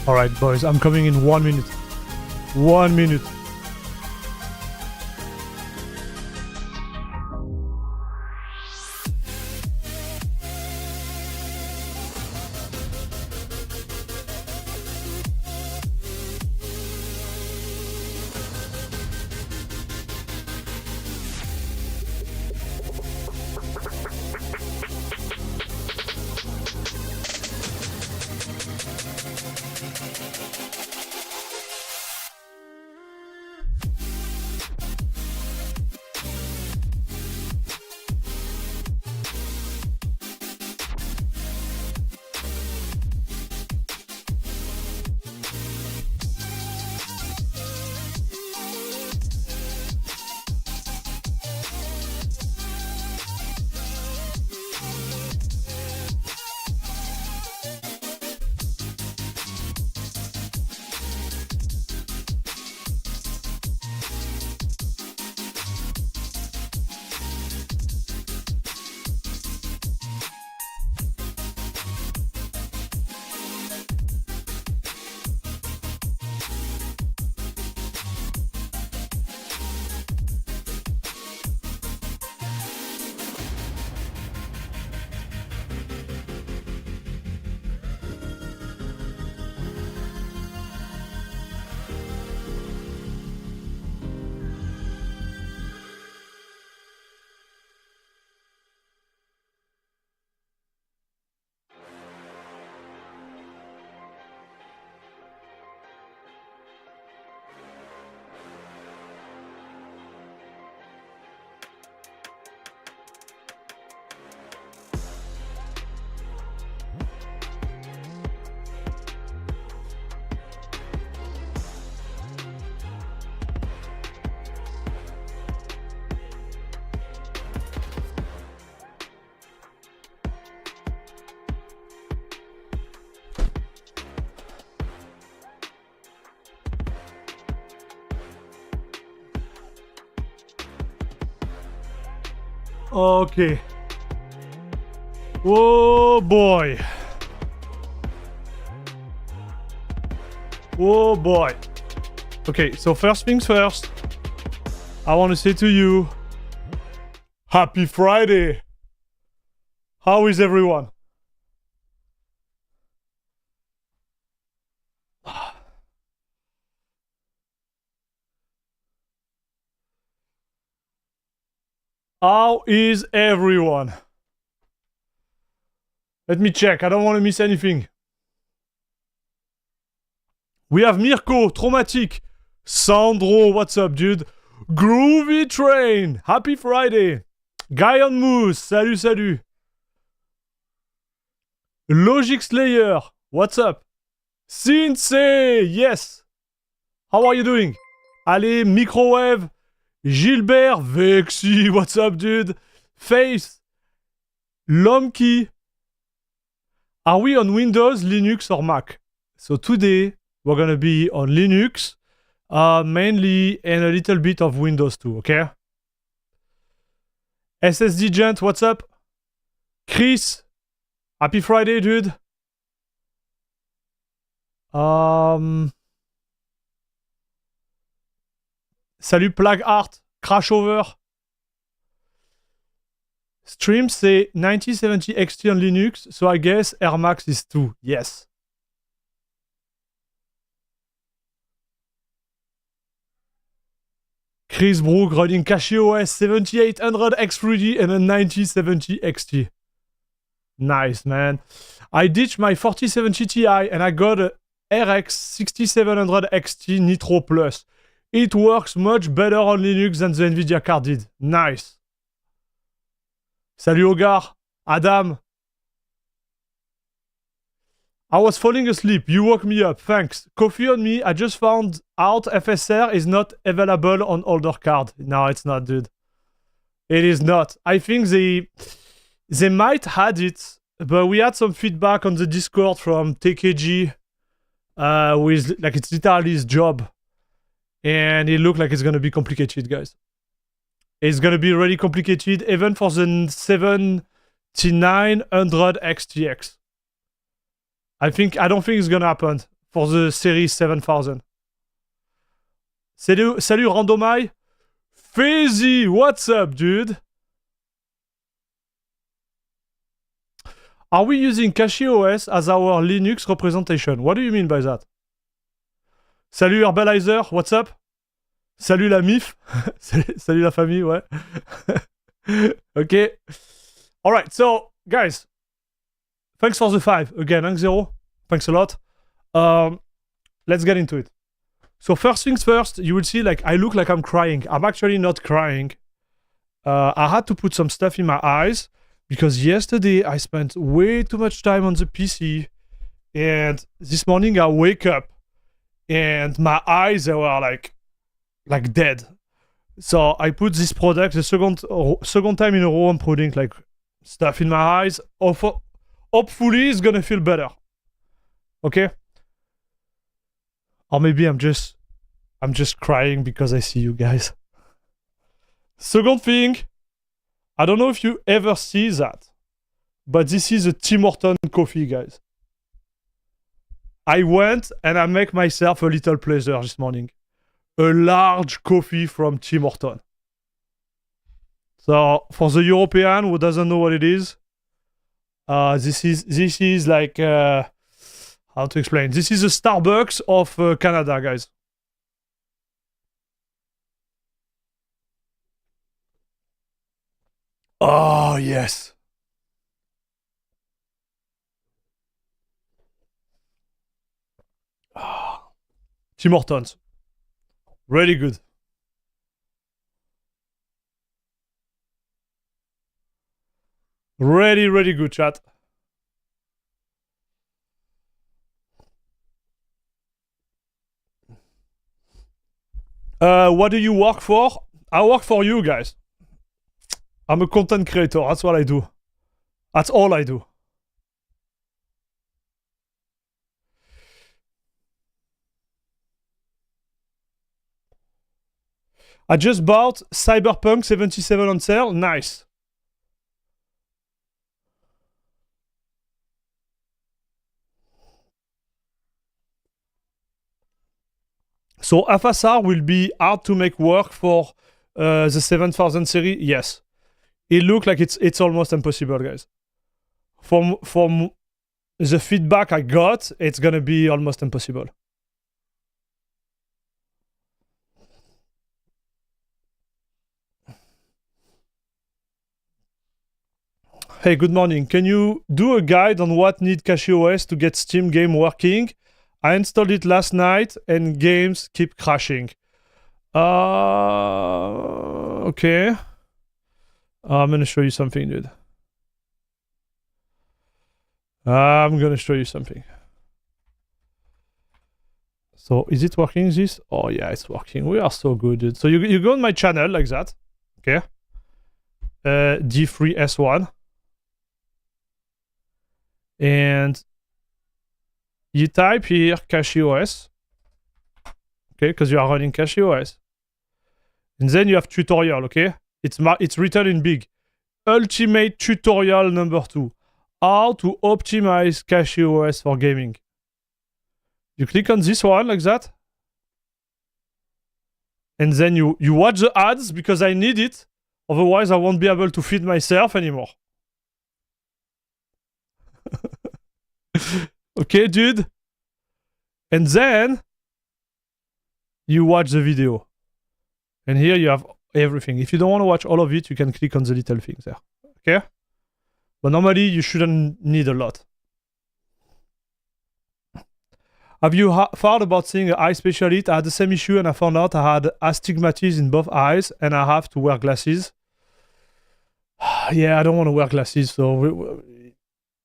Alright, boys, I'm coming in 1 minute. 1 minute. Okay. Oh boy. Oh boy. Okay, so first things first. I want to say to you, Happy Friday. How is everyone? How is everyone? Let me check. I don't want to miss anything. We have Mirko, Traumatic, Sandro, what's up, dude? Groovy Train, Happy Friday. Guy on Moose, salut, salut. Logic Slayer, what's up? Sensei, yes. How are you doing? Allez, Microwave. Gilbert, Vexi, what's up, dude? Face, Lomki. Are we on Windows, Linux, or Mac? So today, we're gonna be on Linux, mainly, and a little bit of Windows too, okay? SSD Gent, what's up? Chris, happy Friday, dude. Salut Plague Art, Crash Over. Stream say 9070 XT on Linux, so I guess Air Max is 2. Yes. Chris Brook running CachyOS 7800 X3D and a 9070 XT. Nice, man. I ditched my 4070 Ti and I got a RX 6700 XT Nitro Plus. It works much better on Linux than the Nvidia card did. Nice. Salut Hogar. Adam. I was falling asleep. You woke me up. Thanks. Coffee on me. I just found out FSR is not available on older card. No, it's not, dude. It is not. I think they might had it, but we had some feedback on the Discord from TKG with like it's literally his job. And it looked like it's gonna be complicated, guys. It's gonna be really complicated, even for the 7900 XTX. I don't think it's gonna happen for the series 7000. Salut Randomai. Fizzy, what's up, dude? Are we using CachyOS as our Linux representation? What do you mean by that? Salut Herbalizer, what's up? Salut la MIF. Salut la famille, ouais. Okay. Alright, so, guys. Thanks for the 5. Again, 0. Thanks a lot. Let's get into it. So first things first, you will see like I look like I'm crying. I'm actually not crying. I had to put some stuff in my eyes because yesterday I spent way too much time on the PC, and this morning I wake up and my eyes they were like dead. So I put this product the second time in a row. I'm putting like stuff in my eyes. Hopefully it's gonna feel better. Okay. Or maybe I'm just crying because I see you guys. Second thing, I don't know if you ever see that, but this is a Tim Hortons coffee, guys. I went and I make myself a little pleasure this morning. A large coffee from Tim Hortons. So for the European who doesn't know what it is, this is like how to explain? This is a Starbucks of Canada, guys. Oh, yes. Tim Hortons. Really good. Really, really good, chat. What do you work for? I work for you guys. I'm a content creator. That's what I do. That's all I do. I just bought Cyberpunk 77 on sale. Nice. So FSR will be hard to make work for the 7000 series. Yes. It looks like it's almost impossible, guys. From the feedback I got, it's gonna be almost impossible. Hey, good morning. Can you do a guide on what need CachyOS to get Steam game working? I installed it last night and games keep crashing. Okay. I'm gonna show you something, dude. I'm gonna show you something. So, is it working, this? Oh, yeah, it's working. We are so good, dude. So, you go on my channel like that. Okay. D3S1. And you type here CachyOS. Okay, because you are running CachyOS. And then you have tutorial, okay? It's written in big. Ultimate tutorial number 2. How to optimize CachyOS for gaming. You click on this one like that. And then you watch the ads because I need it. Otherwise, I won't be able to feed myself anymore. Okay, dude? And then you watch the video. And here you have everything. If you don't want to watch all of it, you can click on the little things there. Okay? But normally, you shouldn't need a lot. Have you thought about seeing an eye specialist? I had the same issue and I found out I had astigmatism in both eyes and I have to wear glasses. Yeah, I don't want to wear glasses, so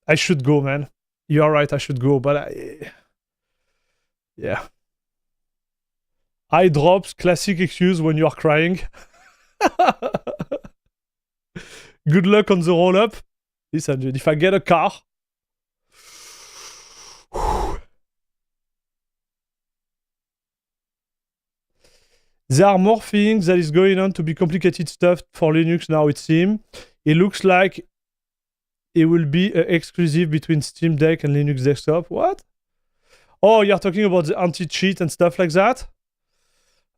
I should go, man. You're right, I should go, but yeah. Eye drops, classic excuse when you're crying. Good luck on the roll-up. Listen, dude, if I get a car... There are more things that is going on to be complicated stuff for Linux now, it seems. It looks like it will be exclusive between Steam Deck and Linux Desktop. What? Oh, you're talking about the anti-cheat and stuff like that?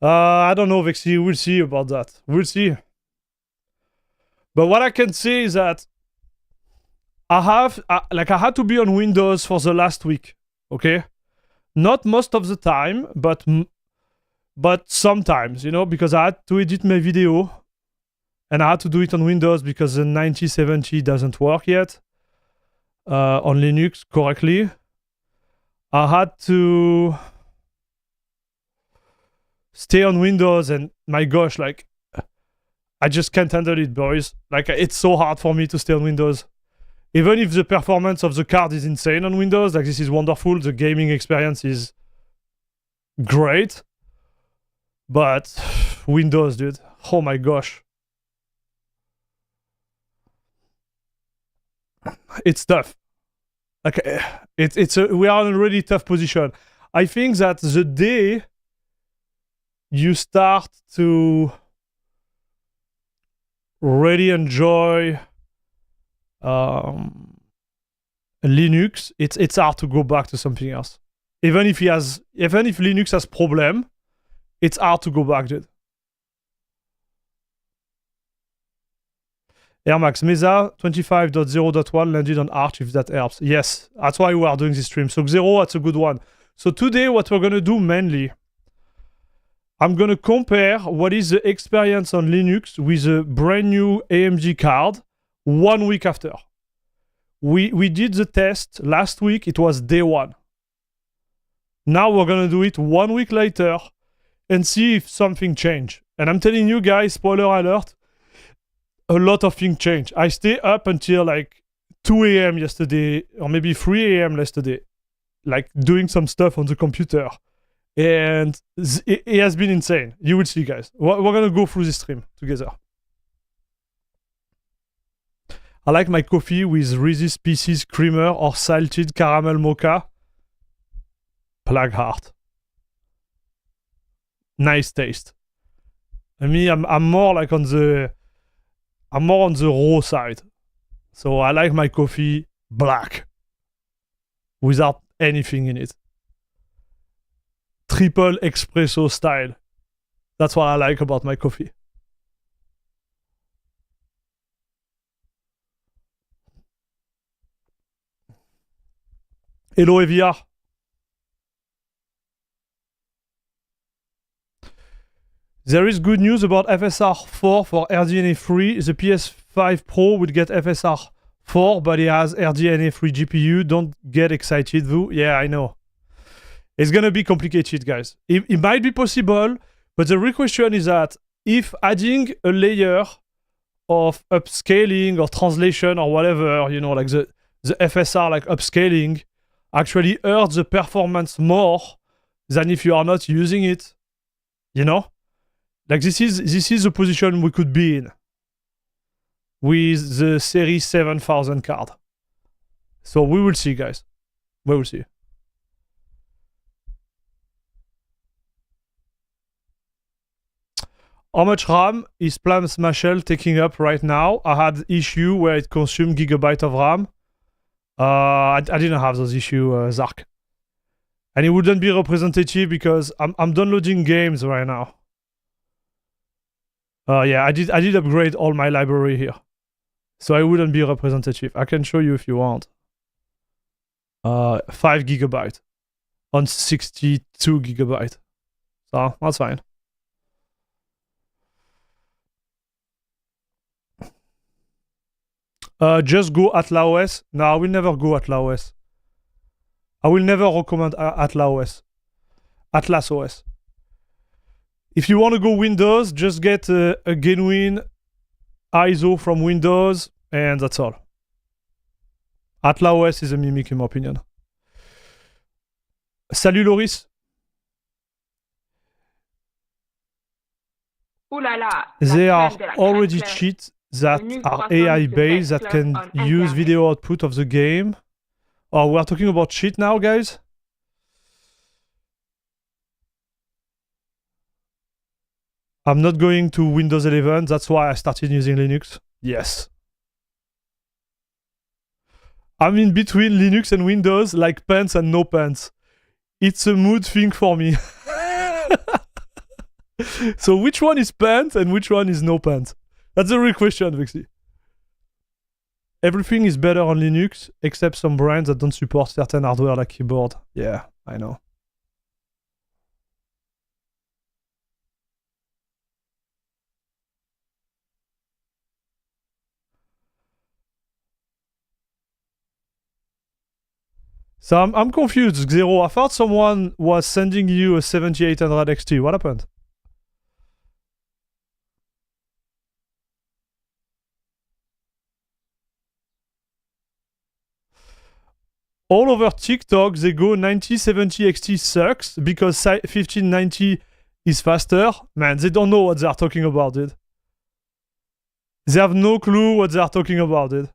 I don't know, Vexy. We'll see about that. We'll see. But what I can say is that I had to be on Windows for the last week. Okay, not most of the time, but sometimes, you know, because I had to edit my video, and I had to do it on Windows because the 9070 doesn't work yet on Linux correctly. I had to stay on Windows, and my gosh, like, I just can't handle it, boys. Like, it's so hard for me to stay on Windows. Even if the performance of the card is insane on Windows, like, this is wonderful, the gaming experience is great. But Windows, dude, oh my gosh. It's tough. Like, we are in a really tough position. I think that the day you start to really enjoy Linux, it's hard to go back to something else. Even if Linux has problem, it's hard to go back, dude. Air Max Mesa 25.0.1 landed on Arch, if that helps. Yes, that's why we are doing this stream. So Xero, that's a good one. So today, what we're gonna do mainly, I'm gonna compare what is the experience on Linux with a brand new AMD card 1 week after. We did the test last week, it was day one. Now we're gonna do it 1 week later and see if something changed. And I'm telling you guys, spoiler alert, a lot of things change. I stayed up until like 2 a.m. yesterday, or maybe 3 a.m. yesterday, like doing some stuff on the computer. And it has been insane. You will see, guys. We're gonna go through this stream together. I like my coffee with Reese's Pieces creamer or salted caramel mocha. Plague heart. Nice taste. I mean, I'm more like on the raw side. So I like my coffee black, without anything in it. Triple espresso style. That's what I like about my coffee. Hello, EVR. There is good news about FSR 4 for RDNA 3. The PS5 Pro will get FSR 4, but it has RDNA 3 GPU. Don't get excited, though. Yeah, I know. It's gonna be complicated, guys. It might be possible, but the real question is that if adding a layer of upscaling or translation or whatever, you know, like the FSR, like upscaling, actually hurts the performance more than if you are not using it, you know? Like, this is the position we could be in with the Series 7000 card. So we will see, guys. We will see. How much RAM is Plan Smashel taking up right now? I had issue where it consumed gigabyte of RAM. I didn't have those issues, Zark. And it wouldn't be representative because I'm downloading games right now. Yeah, I did upgrade all my library here. So I wouldn't be representative. I can show you if you want. 5 gigabyte on 62 gigabyte. So that's fine. Just go AtlaOS. No, I will never go AtlaOS. I will never recommend AtlaOS. Atlas OS. If you want to go Windows, just get a genuine ISO from Windows, and that's all. AtlaOS is a mimic, in my opinion. Salut Loris. There are already cheats that are AI-based that can use video output of the game. Oh, we are talking about cheat now, guys? I'm not going to Windows 11. That's why I started using Linux. Yes. I'm in between Linux and Windows, like pants and no pants. It's a mood thing for me. So which one is pants and which one is no pants? That's a real question, Vixie. Everything is better on Linux, except some brands that don't support certain hardware like keyboard. Yeah, I know. So I'm confused, Zero. I thought someone was sending you a 7800 XT. What happened? All over TikTok, they go 9070 XT sucks because 1590 is faster. Man, they don't know what they are talking about, dude. They have no clue what they are talking about, dude.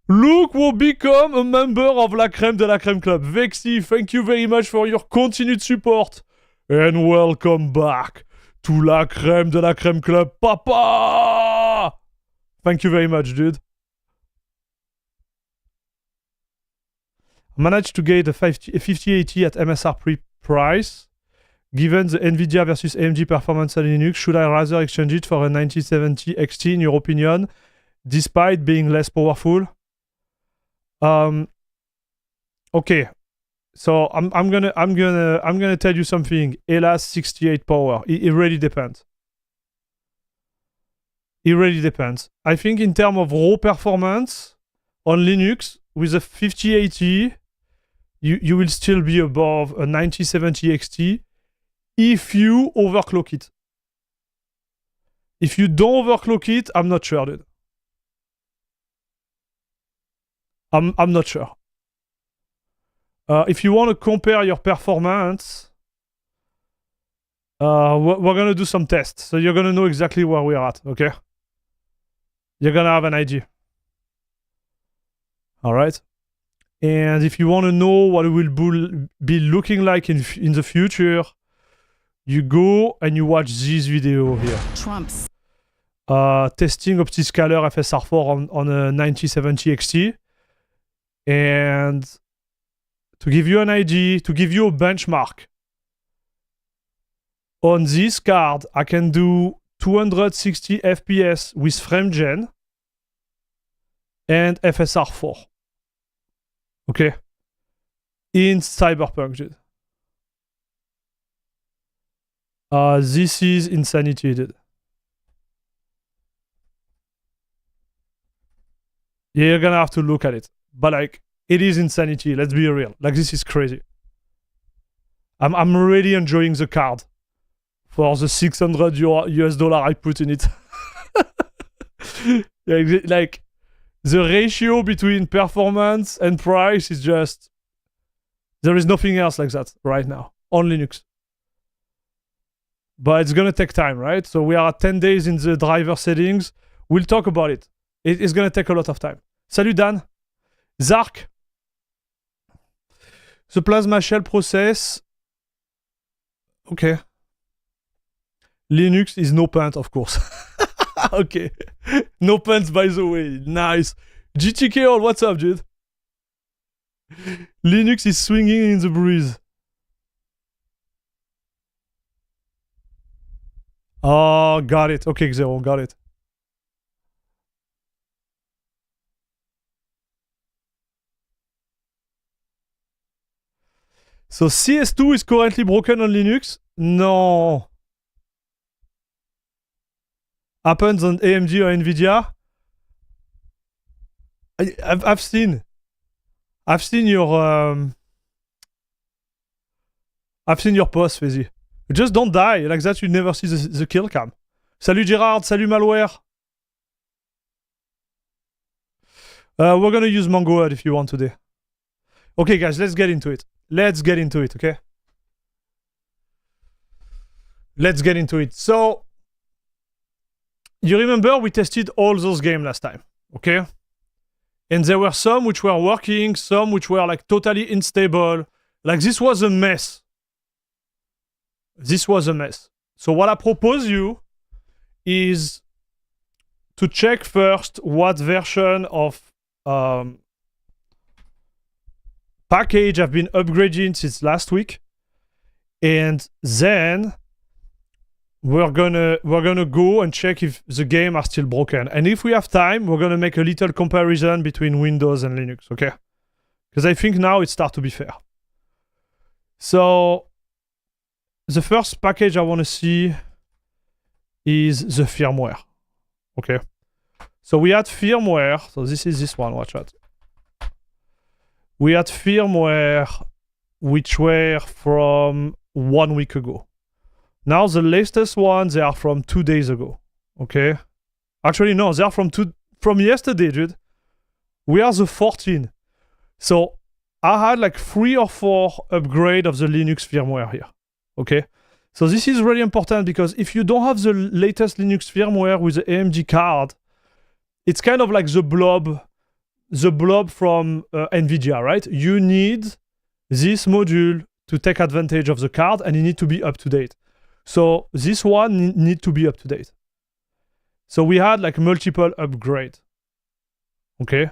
Look who become a member of La Crème de la Crème Club. Vexy, thank you very much for your continued support. And welcome back to La Crème de la Crème Club, Papa! Thank you very much, dude. I managed to get a 5080 at MSRP price. Given the NVIDIA versus AMD performance on Linux, should I rather exchange it for a 9070 XT in your opinion, despite being less powerful? Okay, so I'm gonna tell you something. Hélas, 68 power. It really depends. It really depends. I think in terms of raw performance on Linux with a 5080, you will still be above a 9070 XT if you overclock it. If you don't overclock it, I'm not sure, dude. I'm not sure. If you want to compare your performance, we're gonna do some tests. So you're gonna know exactly where we're at, okay? You're gonna have an idea. All right? And if you want to know what it will be looking like in the future, you go and you watch this video here. Trumps. Testing OptiScaler FSR4 on a 9070 XT. And to give you an idea, to give you a benchmark, on this card, I can do 260 FPS with FrameGen and FSR4. Okay? In Cyberpunk, dude. This is insanity, dude. You're gonna have to look at it. But like, it is insanity. Let's be real. Like, this is crazy. I'm really enjoying the card for the $600 I put in it. Like, the ratio between performance and price is just... There is nothing else like that right now on Linux. But it's gonna take time, right? So we are at 10 days in the driver settings. We'll talk about it. It's gonna take a lot of time. Salut Dan. Zark. The plasma shell process. Okay. Linux is no pant, of course. Okay. No pants, by the way. Nice. GTK, what's up, dude? Linux is swinging in the breeze. Oh, got it. Okay, Zero, got it. So CS2 is currently broken on Linux? No. Happens on AMD or NVIDIA? I've seen your post, Fizzy. Just don't die. Like that, you never see the kill cam. Salut Gérard, salut Malware. We're gonna use MongoAd if you want today. Okay, guys, let's get into it. Let's get into it, okay? Let's get into it. So, you remember we tested all those games last time, okay? And there were some which were working, some which were like totally unstable. Like this was a mess. This was a mess. So what I propose you is to check first what version of package have been upgrading since last week, and then we're gonna go and check if the game are still broken. And if we have time, we're gonna make a little comparison between Windows and Linux, okay? Because I think now it starts to be fair. So the first package I want to see is the firmware, okay? So we had firmware. So this is this one. Watch out. We had firmware which were from 1 week ago. Now the latest ones, they are from 2 days ago. Okay. Actually, no, they are from yesterday, dude. We are the 14. So I had like 3 or 4 upgrade of the Linux firmware here. Okay. So this is really important because if you don't have the latest Linux firmware with the AMD card, it's kind of like the blob from NVIDIA, right? You need this module to take advantage of the card, and you need to be up to date. So this one need to be up to date. So we had like multiple upgrade, okay?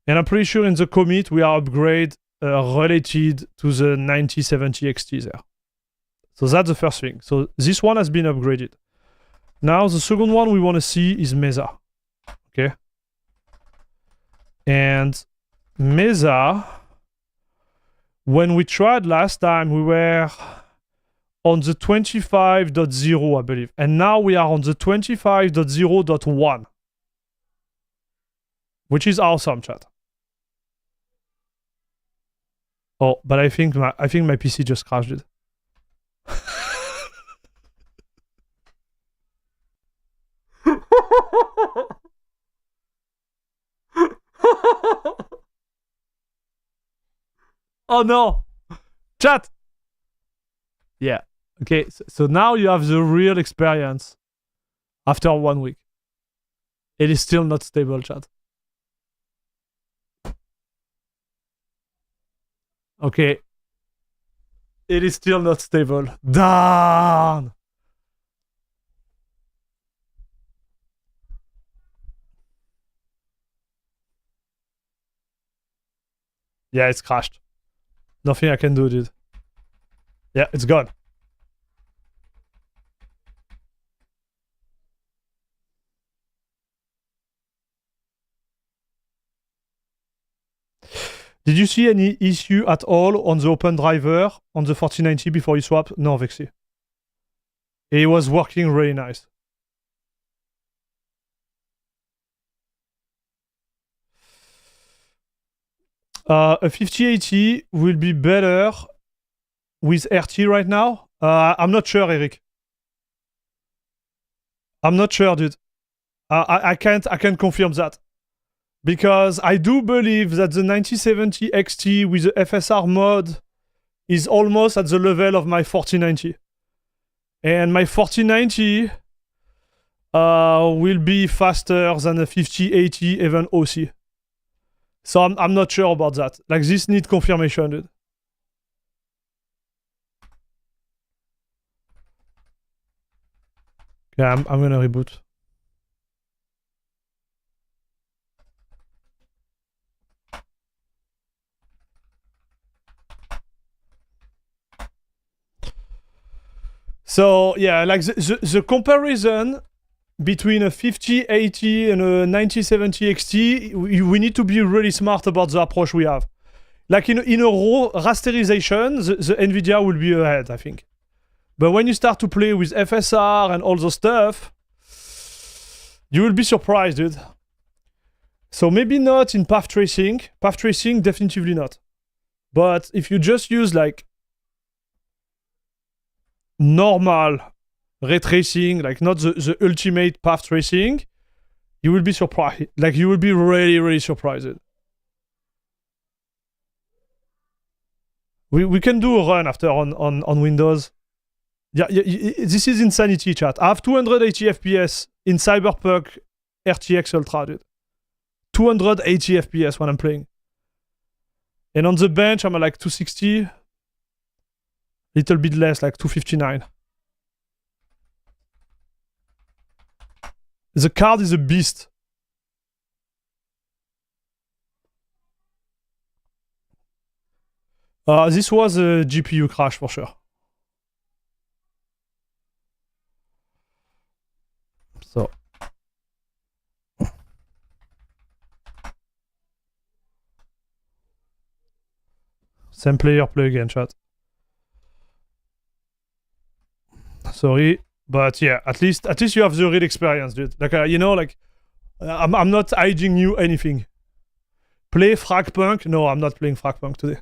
And I'm pretty sure in the commit we are upgrade related to the 9070 XT there. So that's the first thing. So this one has been upgraded. Now the second one we want to see is Mesa, okay? And Mesa, when we tried last time, we were on the 25.0, I believe. And now we are on the 25.0.1. Which is awesome, chat. Oh, but I think my PC just crashed it. Oh no! Chat! Yeah. Okay, so now you have the real experience after 1 week. It is still not stable, chat. Okay. It is still not stable. Darn! Yeah, it's crashed. Nothing I can do, dude. Yeah, it's gone. Did you see any issue at all on the Open Driver on the 4090 before you swapped? No, Vexy. It was working really nice. A 5080 will be better with RT right now. I'm not sure, Eric. I'm not sure, dude. I can't confirm that. Because I do believe that the 9070 XT with the FSR mod is almost at the level of my 4090. And my 4090 will be faster than a 5080, even OC. So I'm not sure about that. Like, this needs confirmation, dude. Yeah, I'm gonna reboot. So yeah, like the comparison between a 5080 and a 9070 XT, we need to be really smart about the approach we have. Like in a raw rasterization, the NVIDIA will be ahead, I think. But when you start to play with FSR and all the stuff, you will be surprised, dude. So maybe not in path tracing. Path tracing, definitively not. But if you just use like normal ray tracing, like not the ultimate path tracing, you will be surprised. Like, you will be really, really surprised. We can do a run after on Windows. Yeah, this is insanity, chat. I have 280 FPS in Cyberpunk RTX Ultra, dude. 280 FPS when I'm playing. And on the bench, I'm at like 260. Little bit less, like 259. The card is a beast. This was a GPU crash for sure. So. Same player, play again, chat. Sorry, but yeah, at least you have the real experience, dude. Like, you know, like, I'm not hiding you anything. Play Fragpunk? No, I'm not playing Fragpunk today.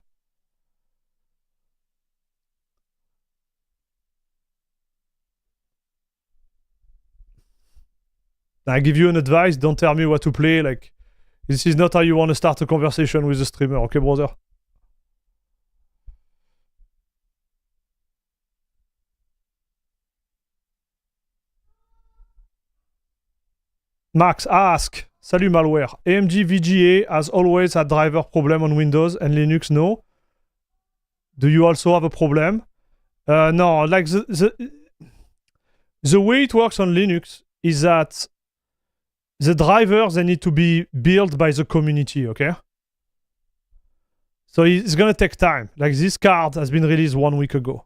I give you an advice, don't tell me what to play, like, this is not how you want to start a conversation with a streamer, okay, brother? Max, ask. Salut malware. AMD VGA has always had driver problem on Windows and Linux, no? Do you also have a problem? No, like the way it works on Linux is that the drivers, they need to be built by the community, okay? So it's gonna take time. Like this card has been released 1 week ago,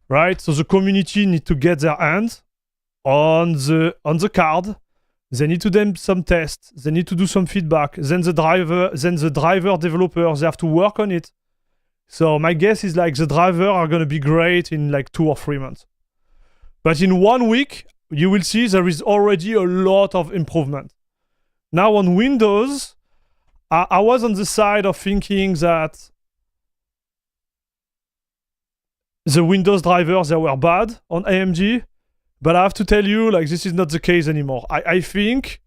right? So the community need to get their hands on the card. They need to do some tests. They need to do some feedback. Then the driver developers, they have to work on it. So my guess is like the driver are gonna be great in like 2 or 3 months. But in 1 week, you will see there is already a lot of improvement. Now on Windows, I was on the side of thinking that the Windows drivers, they were bad on AMD. But I have to tell you, like, this is not the case anymore. I think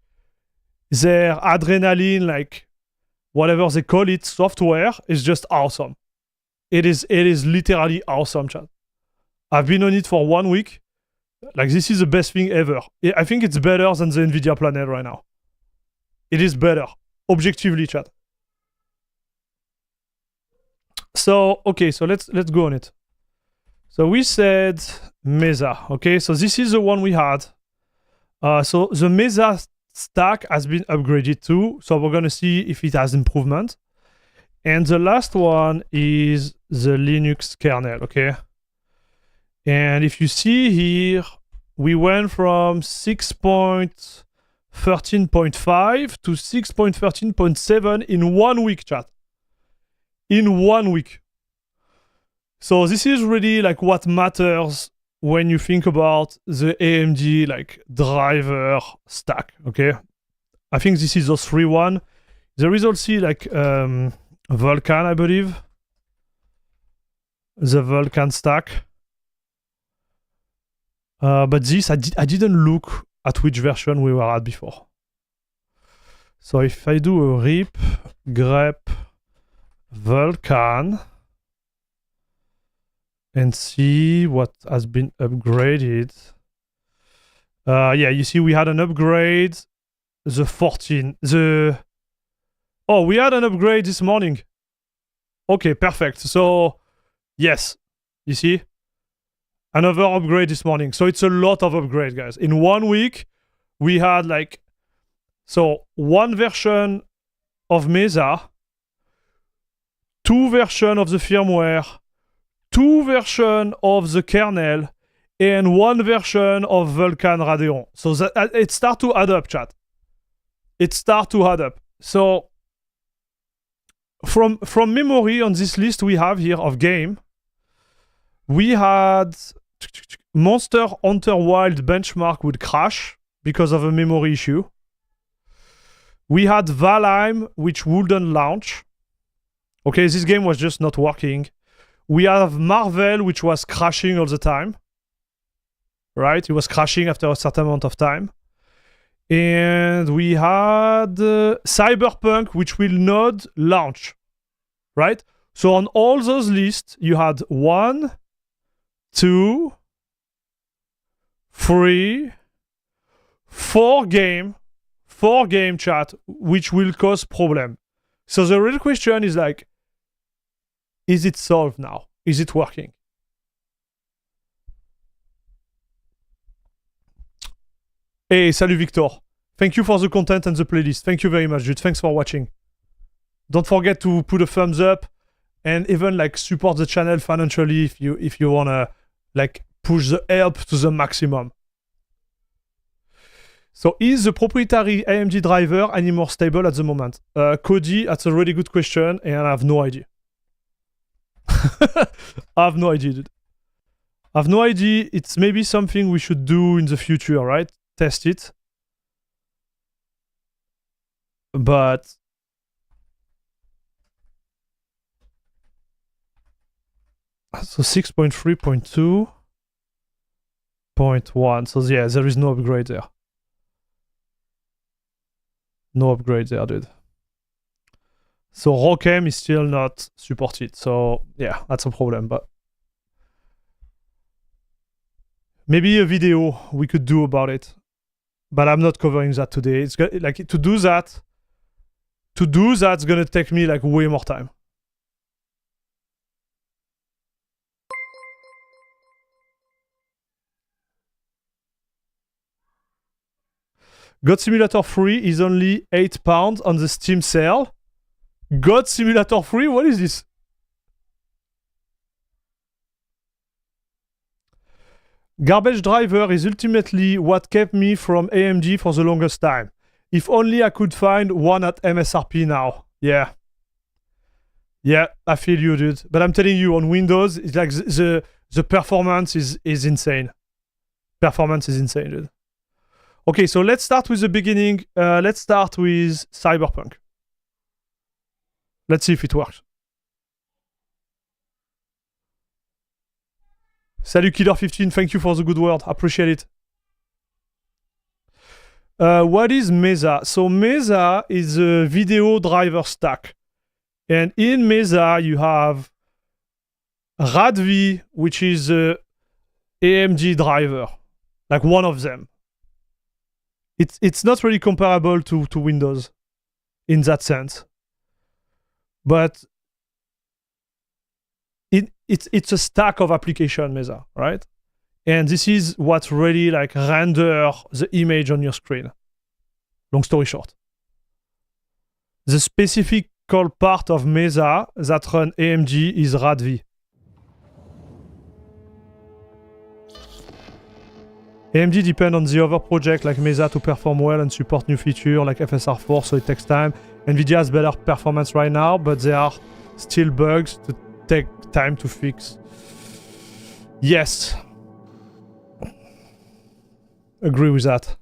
their adrenaline, like, whatever they call it, software, is just awesome. It is literally awesome, chat. I've been on it for 1 week. Like, this is the best thing ever. I think it's better than the NVIDIA Planet right now. It is better. Objectively, chat. So, okay, so let's go on it. So we said Mesa, okay? So this is the one we had. So the Mesa stack has been upgraded too. So we're gonna see if it has improvement. And the last one is the Linux kernel, okay? And if you see here, we went from 6.13.5 to 6.13.7 in 1 week, chat. In 1 week. So this is really like what matters when you think about the AMD like driver stack, okay? I think this is those 3-1. There is also like Vulkan, I believe. The Vulkan stack. But this, I didn't look at which version we were at before. So if I do a rip grep Vulkan and see what has been upgraded. Yeah, you see we had an upgrade. The 14. Oh, we had an upgrade this morning. Okay, perfect. So, yes. You see? Another upgrade this morning. So it's a lot of upgrade, guys. In 1 week, we had like... So, 1 version of Mesa, 2 versions of the firmware, 2 versions of the kernel, and 1 version of Vulkan Radeon. So that it starts to add up, chat. It starts to add up. So from memory on this list we have here of game, we had Monster Hunter Wild benchmark would crash because of a memory issue. We had Valheim, which wouldn't launch. Okay, this game was just not working. We have Marvel, which was crashing all the time. Right? It was crashing after a certain amount of time. And we had Cyberpunk, which will not launch. Right? So on all those lists, you had 1, 2, 3, 4 game chat, which will cause problem. So the real question is like, is it solved now? Is it working? Hey, salut Victor. Thank you for the content and the playlist. Thank you very much, dude. Thanks for watching. Don't forget to put a thumbs up. and even like support the channel financially if you wanna like push the help to the maximum. So is the proprietary AMD driver any more stable at the moment? Cody, that's a really good question, and I have no idea. I have no idea, dude. I have no idea. It's maybe something we should do in the future, right? Test it. But so 6.3.2.1. So yeah, there is no upgrade there. No upgrade there, dude. So ROCm is still not supported. So yeah, that's a problem. But maybe a video we could do about it. But I'm not covering that today. It's like to do that's gonna take me like way more time. God Simulator 3 is only £8 on the Steam sale. God Simulator 3? What is this? Garbage driver is ultimately what kept me from AMD for the longest time. If only I could find one at MSRP now. Yeah. Yeah, I feel you, dude. But I'm telling you, on Windows, it's like the performance is insane. Performance is insane, dude. Okay, so let's start with the beginning. Let's start with Cyberpunk. Let's see if it works. Salut Killer15, thank you for the good word. Appreciate it. What is Mesa? So Mesa is a video driver stack. And in Mesa, you have RADV, which is a AMD driver. Like one of them. It's not really comparable to Windows in that sense. But it's a stack of application, Mesa, right? And this is what really like render the image on your screen. Long story short. The specific part of Mesa that run AMD is RADV. AMD depend on the other project like Mesa to perform well and support new features like FSR4, so it takes time. NVIDIA has better performance right now, but there are still bugs to take time to fix. Yes. Agree with that.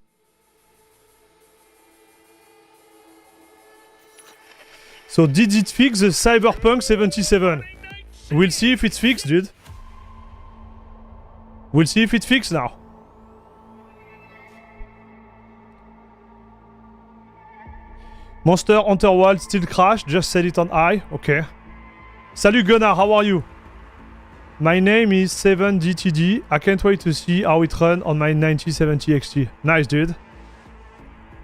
So did it fix the Cyberpunk 77? We'll see if it's fixed, dude. We'll see if it's fixed now. Monster Hunter World still crashed, just set it on high. Okay. Salut Gunnar, how are you? My name is 7DTD. I can't wait to see how it runs on my 9070 XT. Nice, dude.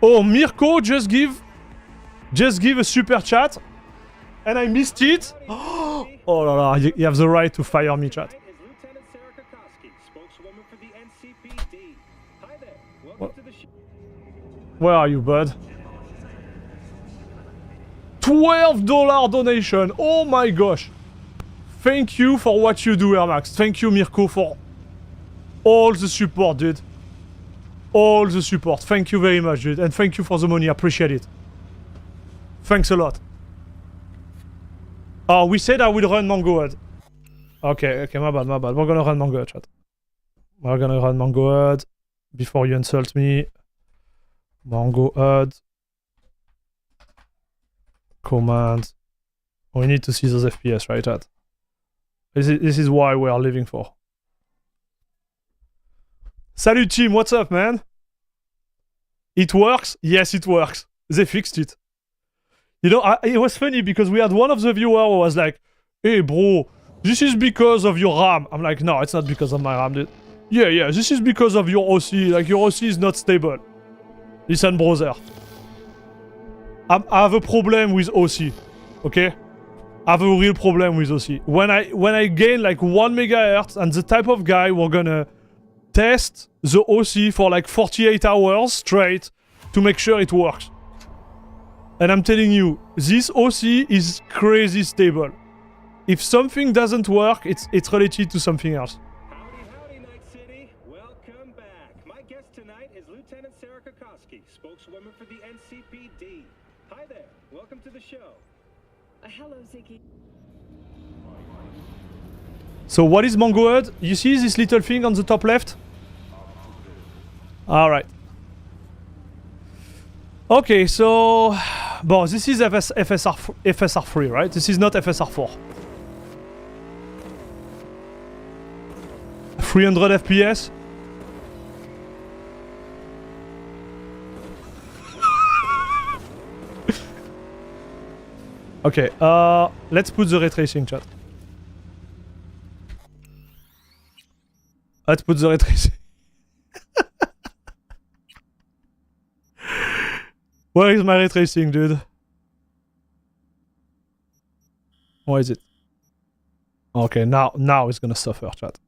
Oh, Mirko just give a super chat. And I missed it. Oh la la, you have the right to fire me, chat. Where are you, bud? $12 donation. Oh my gosh. Thank you for what you do, Airmax. Thank you, Mirko, for all the support, dude. All the support. Thank you very much, dude. And thank you for the money. I appreciate it. Thanks a lot. Oh, we said I will run Mangoad. Okay, my bad. We're gonna run Mangoad, chat. We're gonna run Mangoad before you insult me. Mangoad. Command. We need to see those FPS, right, chat? This is why we are living for. Salut team, what's up, man? It works? Yes, it works. They fixed it. You know, it was funny because we had one of the viewers who was like, hey bro, this is because of your RAM. I'm like, no, it's not because of my RAM, dude. Yeah, this is because of your OC. Like, your OC is not stable. Listen, brother. I have a problem with OC. Okay? I have a real problem with OC. When I gain like 1 megahertz and the type of guy we're gonna test the OC for like 48 hours straight to make sure it works. And I'm telling you, this OC is crazy stable. if something doesn't work, it's related to something else. Howdy, Night City. Welcome back. My guest tonight is Lieutenant Sarah Kokoski, spokeswoman for the NCPD. Hi there. Welcome to the show. Hello, Ziggy. So what is Mongoad? You see this little thing on the top left? Alright. Okay, so... Bon, this is FSR3, right? This is not FSR4. 300 FPS. Okay, let's put the ray tracing, chat. Let's put the ray tracing. Where is my ray tracing, dude? Where is it? Okay, now it's gonna suffer, chat.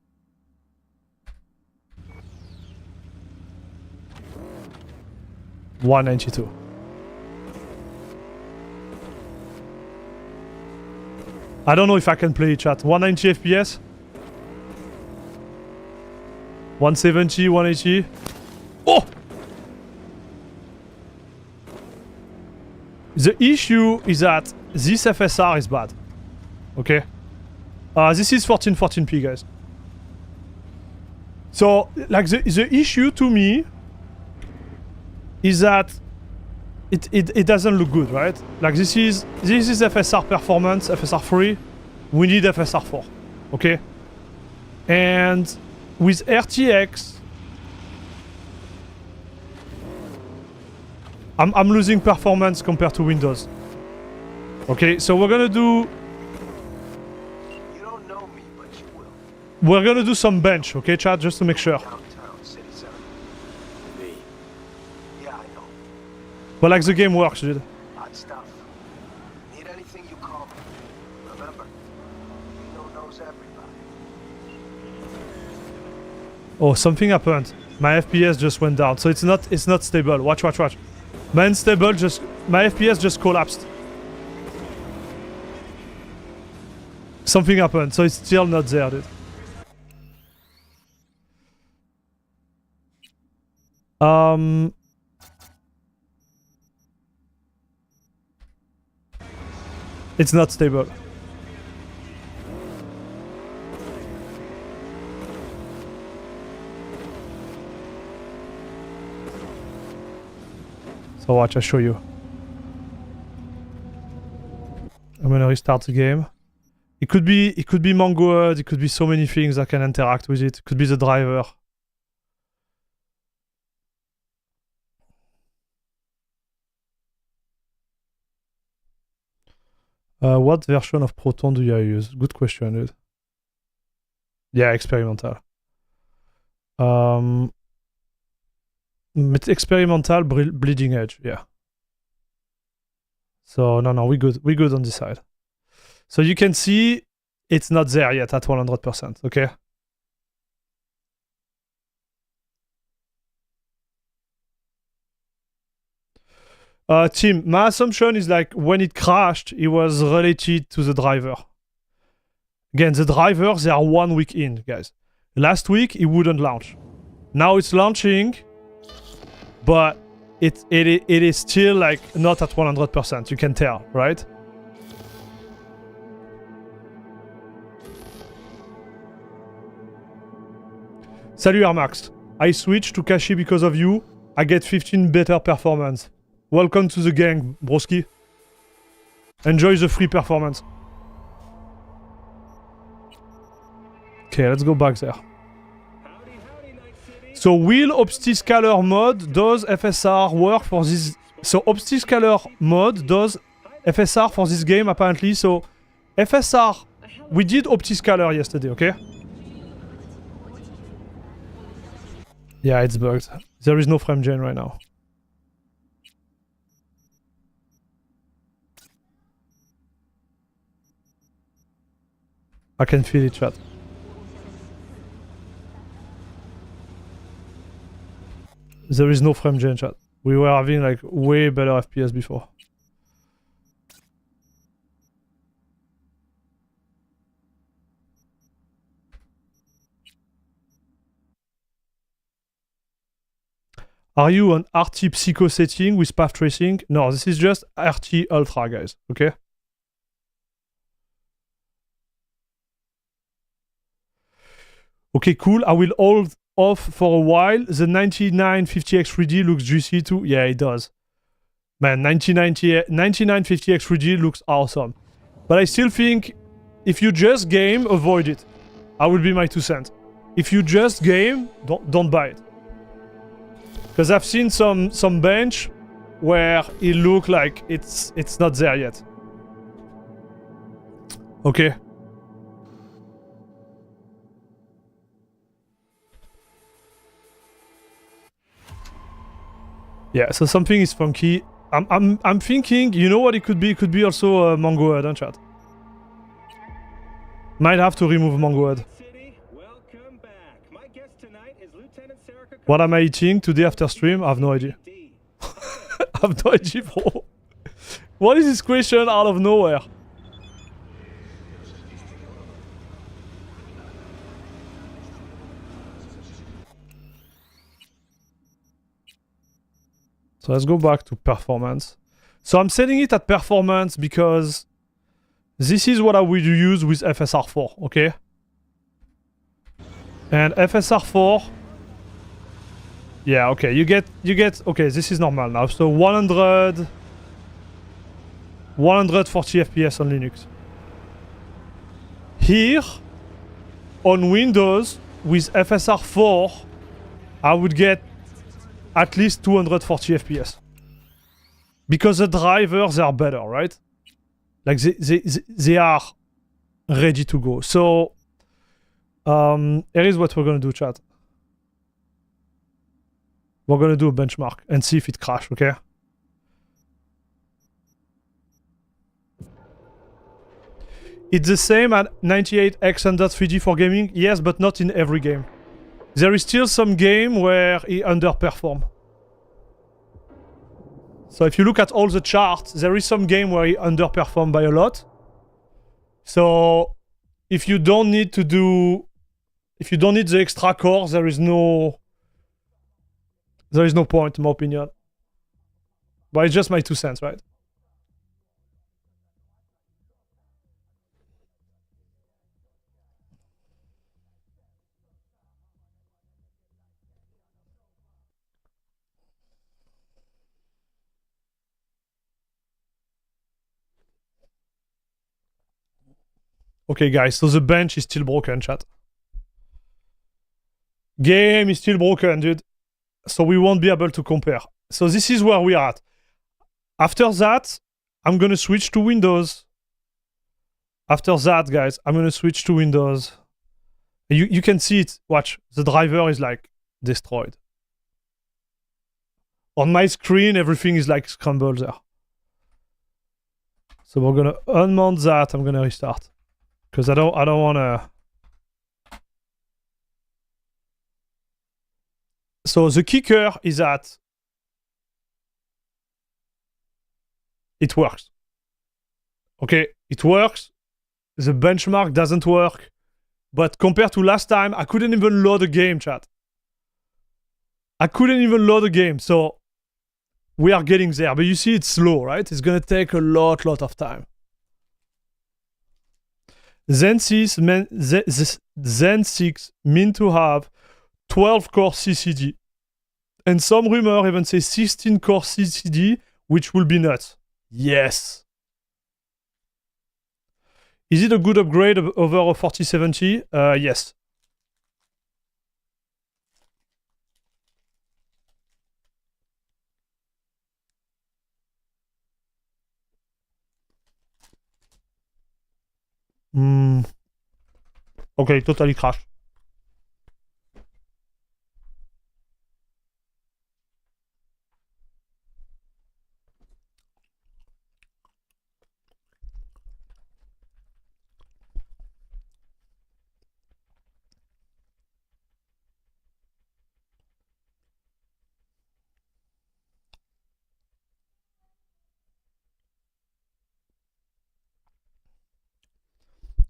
$192. I don't know if I can play it, chat. 190 FPS? 170, 180? Oh! The issue is that this FSR is bad. Okay? This is 1440p, guys. So, like, the issue to me is that it doesn't look good, right? Like, this is FSR performance, FSR3. We need FSR4. Okay? And with RTX, I'm losing performance compared to Windows. Okay, so we're gonna do... You don't know me, but you will. We're gonna do some bench, okay, chat, just to make sure. Downtown city center. Me. Yeah, I know. But like the game works, dude. Hot stuff. Need anything, you call me. Remember, Reno knows everybody. Oh, something happened. My FPS just went down, so it's not stable. Watch. My FPS just collapsed. Something happened, so it's still not there, dude. It's not stable. So watch, I'll show you. I'm gonna restart the game. It could be Mongoad, it could be so many things that can interact with it. It could be the driver. What version of Proton do you use? Good question, dude. Yeah, experimental. It's experimental bleeding edge, yeah. So no, we good on this side. So you can see it's not there yet at 100%, okay? Tim, my assumption is like when it crashed, it was related to the driver. Again, the driver, they are 1 week in, guys. Last week, it wouldn't launch. Now it's launching, but it is still like not at 100%, you can tell, right? Salut Armax. I switched to Kashi because of you. I get 15 better performance. Welcome to the gang, broski. Enjoy the free performance. Okay, let's go back there. So will OptiScaler mod does FSR work for this? So OptiScaler mod does FSR for this game apparently. So FSR, we did OptiScaler yesterday, okay? Yeah, it's bugged. There is no frame gen right now. I can feel it, chat. There is no frame gen, chat. We were having like way better FPS before. Are you on RT Psycho setting with path tracing? No, this is just RT Ultra, guys. Okay. Okay, cool. I will hold off for a while. The 9950X 3D looks juicy too. Yeah, it does. Man, 9950X 3D looks awesome. But I still think if you just game, avoid it. I will be my 2 cents. If you just game, don't buy it. Because I've seen some bench where it look like it's not there yet. Okay. Yeah, so something is funky. I'm thinking, you know what it could be? It could be also a Mango Head, huh, chat? Might have to remove Mango Head. What am I eating today after stream? I have no idea. I have no idea, bro. What is this question out of nowhere? So let's go back to performance. So I'm setting it at performance because this is what I will use with FSR4, okay? And FSR4, yeah, okay, you get, okay, this is normal now. So 140 FPS on Linux. Here, on Windows, with FSR4, I would get at least 240 FPS. Because the drivers are better, right? Like they are ready to go. So here is what we're gonna do, chat. We're gonna do a benchmark and see if it crashes, okay? It's the same at 98x1.3D for gaming? Yes, but not in every game. There is still some game where it underperform. So if you look at all the charts, there is some game where it underperform by a lot. So if you don't need to do, if you don't need the extra core, there is no point, in my opinion. But it's just my 2 cents, right? Okay, guys, so the bench is still broken, chat. Game is still broken, dude. So we won't be able to compare. So this is where we are at. After that, I'm gonna switch to Windows. After that, guys, I'm gonna switch to Windows. You can see it. Watch, the driver is like destroyed. On my screen, everything is like scrambled there. So we're gonna unmount that. I'm gonna restart. Because I don't wanna. So the kicker is that it works. Okay, it works. The benchmark doesn't work. But compared to last time, I couldn't even load a game, chat. I couldn't even load a game, so we are getting there. But you see it's slow, right? It's gonna take a lot of time. Zen 6 meant to have 12 core CCD. And some rumor even say 16 core CCD, which will be nuts. Yes. Is it a good upgrade over a 4070? Yes. Okay, totally crashed.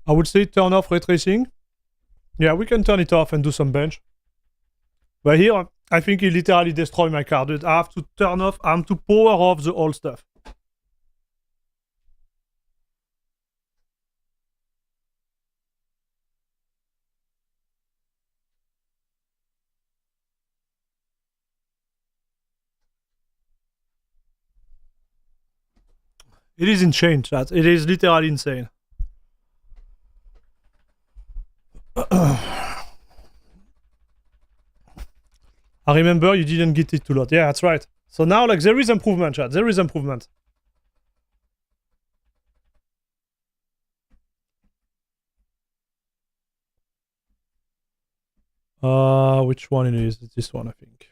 I would say turn off ray tracing. Yeah, we can turn it off and do some bench. But here, I think he literally destroyed my card, dude. I have to turn off, I have to power off the old stuff. It is insane, chat. It is literally insane. I remember you didn't get it too lot. Yeah, that's right. So now, like, there is improvement, chat. There is improvement. Which one it is? It's this one, I think.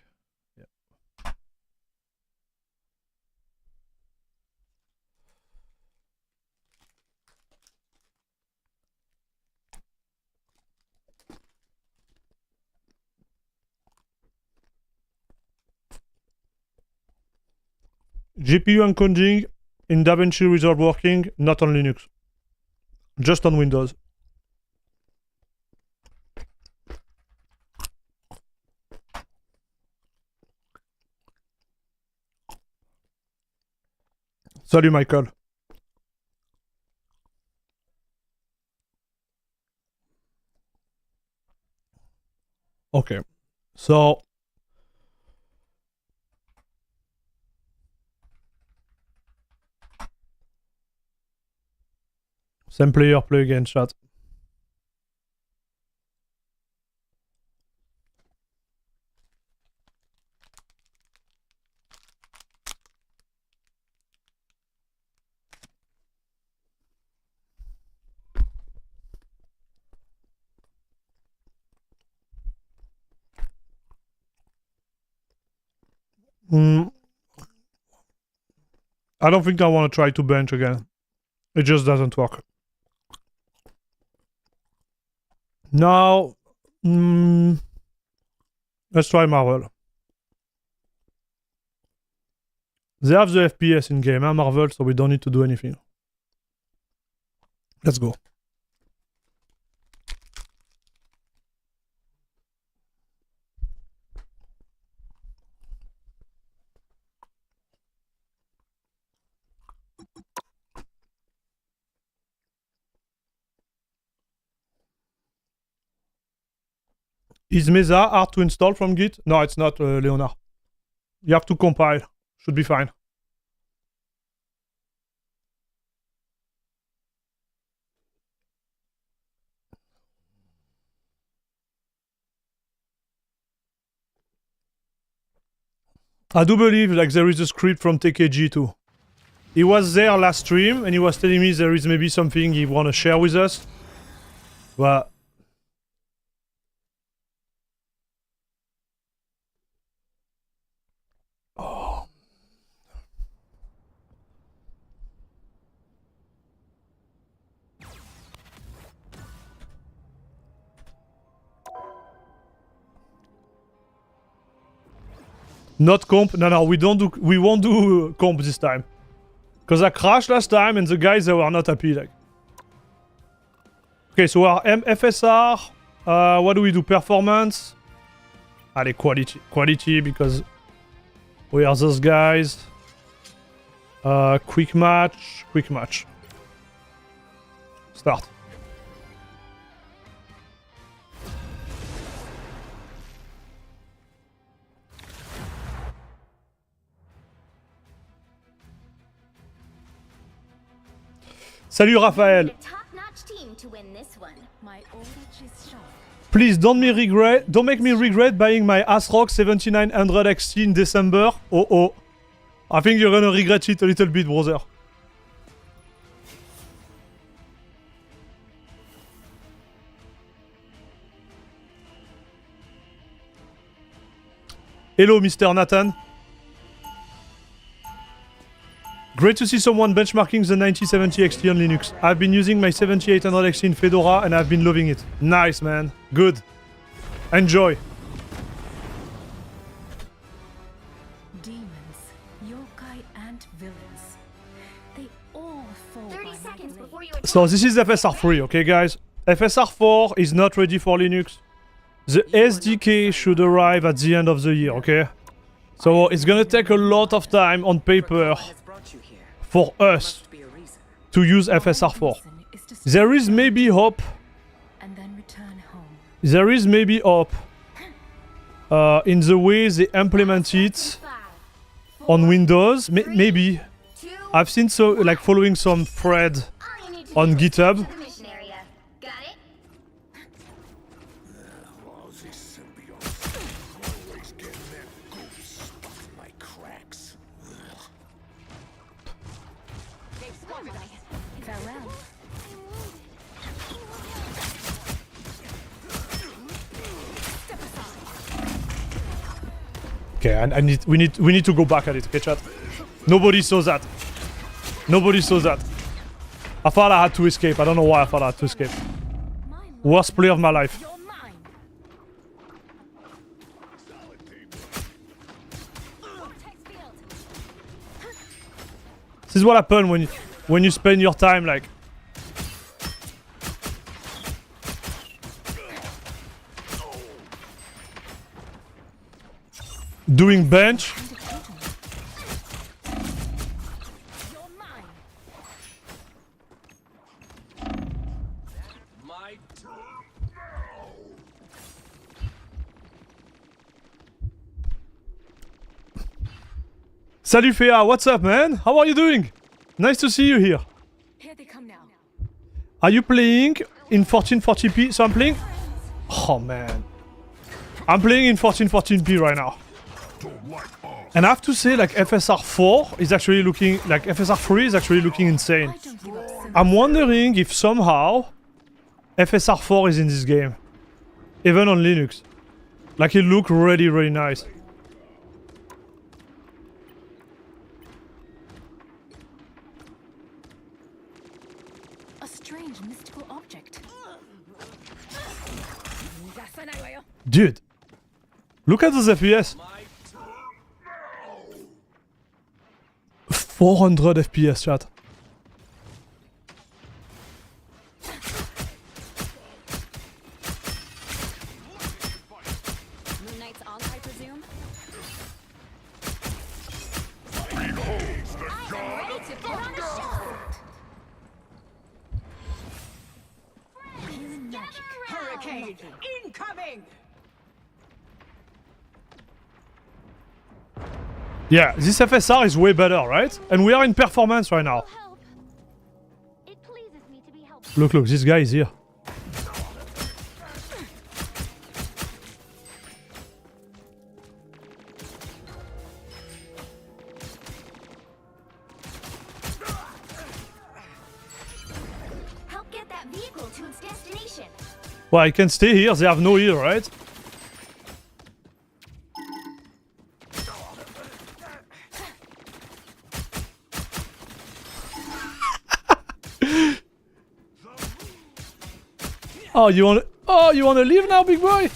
Yeah. GPU encoding in DaVinci Resolve working, not on Linux. Just on Windows. Salut Michael. Okay. So same player, play again, chat. I don't think I want to try to bench again. It just doesn't work. Now, let's try Marvel. They have the FPS in game, huh, Marvel, so we don't need to do anything. Let's go. Is Mesa hard to install from Git? No, it's not, Leonard. You have to compile. Should be fine. I do believe like there is a script from TKG too. He was there last stream and he was telling me there is maybe something he want to share with us. But not comp. No, we won't do comp this time. Because I crashed last time and the guys, they were not happy. Like. Okay, so our FSR, what do we do? Performance. Allez, quality. Quality, because we are those guys. Quick match. Quick match. Start. Salut Raphaël. Please don't make me regret buying my ASRock 7900 XT in December. Oh. I think you're gonna regret it a little bit, brother. Hello, Mr. Nathan. Great to see someone benchmarking the 9070 XT on Linux. I've been using my 7800 XT in Fedora and I've been loving it. Nice, man. Good. Enjoy. Demons, yokai, and villains. They all fall 30 seconds before you So this is FSR 3, okay, guys? FSR 4 is not ready for Linux. The SDK should arrive at the end of the year, okay? So it's gonna take a lot of time on paper for us to use FSR4. There is maybe hope. And then return home. There is maybe hope in the way they implement it on Windows. Maybe. I've seen following some thread on GitHub. Okay, we need to go back at it, okay, chat? Nobody saw that. Nobody saw that. I thought I had to escape. I don't know why I thought I had to escape. Worst play of my life. This is what happens when you spend your time like doing bench. Salut Fea, what's up, man? How are you doing? Nice to see you here. Here they come now. Are you playing in 1440p? So I'm playing... Oh, man. I'm playing in 1440p right now. And I have to say, like, FSR4 is actually looking... Like, FSR3 is actually looking insane. I'm wondering if somehow FSR4 is in this game. Even on Linux. Like, it looks really, really nice. A strange mystical object. Dude. Look at those FPS. 400 FPS, chat. Moon Knight's on, I presume? I'm ready to put on a show! Human magic. Hurricane incoming! Yeah, this FSR is way better, right? And we are in performance right now. It pleases me to be helpful. Look, this guy is here. Help get that vehicle to its destination. Well, I can stay here. They have no heal, right? Oh, you wanna leave now, big boy?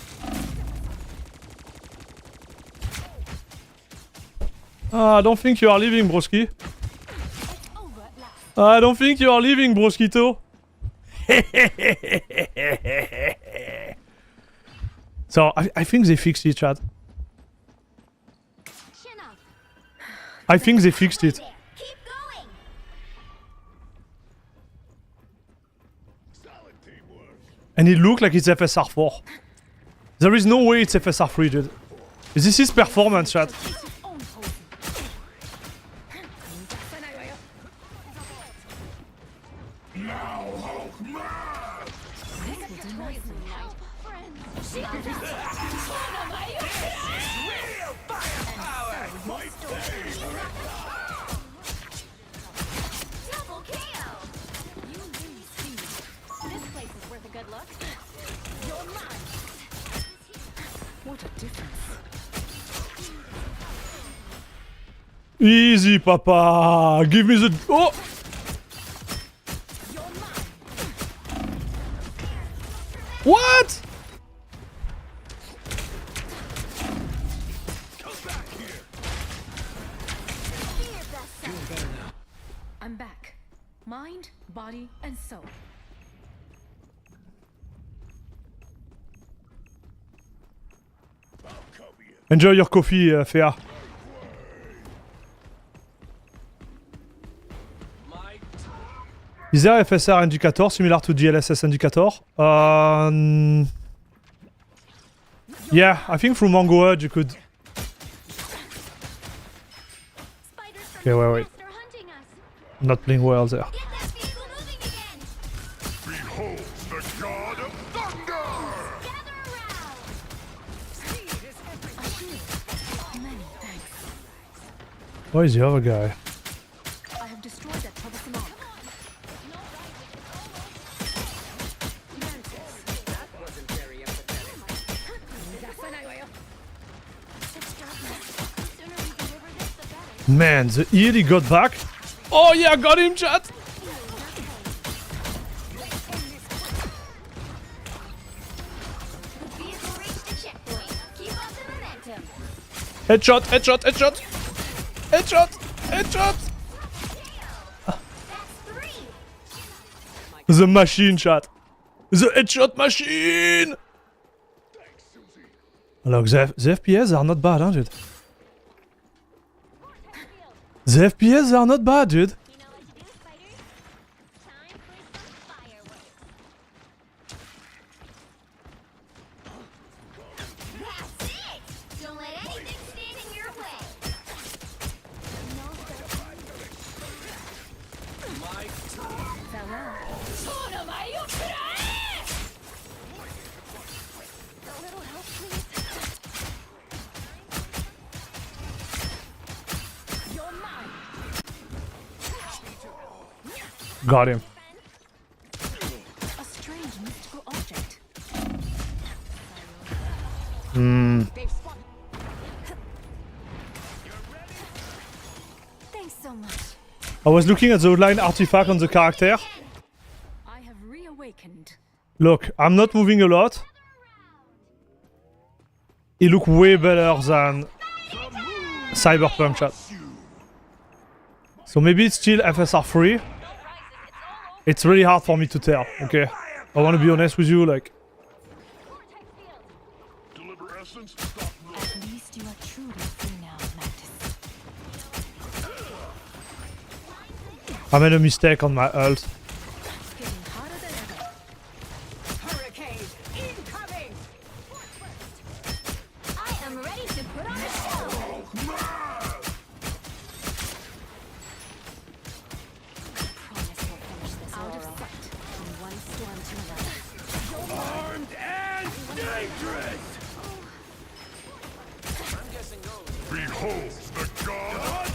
I don't think you are leaving, broski. I don't think you are leaving, broskito. So, I think they fixed it, chat. Chin up. I think they fixed it. Keep going. And it looked like it's FSR4. There is no way it's FSR3, dude. This is performance, chat. Double KO. You lose speed. This place is worth a good look. You're mine. What a difference. Easy, papa. Give me the... Oh! You're mine. What? Here's that sound. I'm back. Mind, body, and soul. Enjoy your coffee, Fea. Is there FSR indicator similar to DLSS indicator? Yeah, I think through Mango Edge you could... Spiders from Okay, wait. the past are hunting us. Not playing well there. Get that vehicle moving again. Behold the god of thunder! Gather around. Many thanks. Where is the other guy? I have destroyed that troublesome arc. Man, the heal he got back. Oh yeah, got him, chat! Vehicle reached the checkpoint. Keep up the momentum. Headshot, headshot, headshot! Headshot! Headshot! That's 3. The machine, chat! The headshot machine! Look, the FPS are not bad, huh, dude? The FPS are not bad, dude. You know what to do, spiders? Time for some fireworks. That's it! Don't let anything stand in your way. A little help, please. You're mine. Got him. A strange mystical object. They've spotted. Thanks so much. I was looking at the outline artifact on the character. I have reawakened. Look, I'm not moving a lot. He look way better than Cyberpunk, chat. So maybe it's still FSR free. It's really hard for me to tell, okay? I want to be honest with you, like... Deliver essence, stop At least you are truly free now, Mantis. I made a mistake on my ult. Hitting harder than ever. Hurricane incoming. I am ready to put on a show. Promise we'll finish this out of sight from one storm to another. armed and dangerous! Behold the god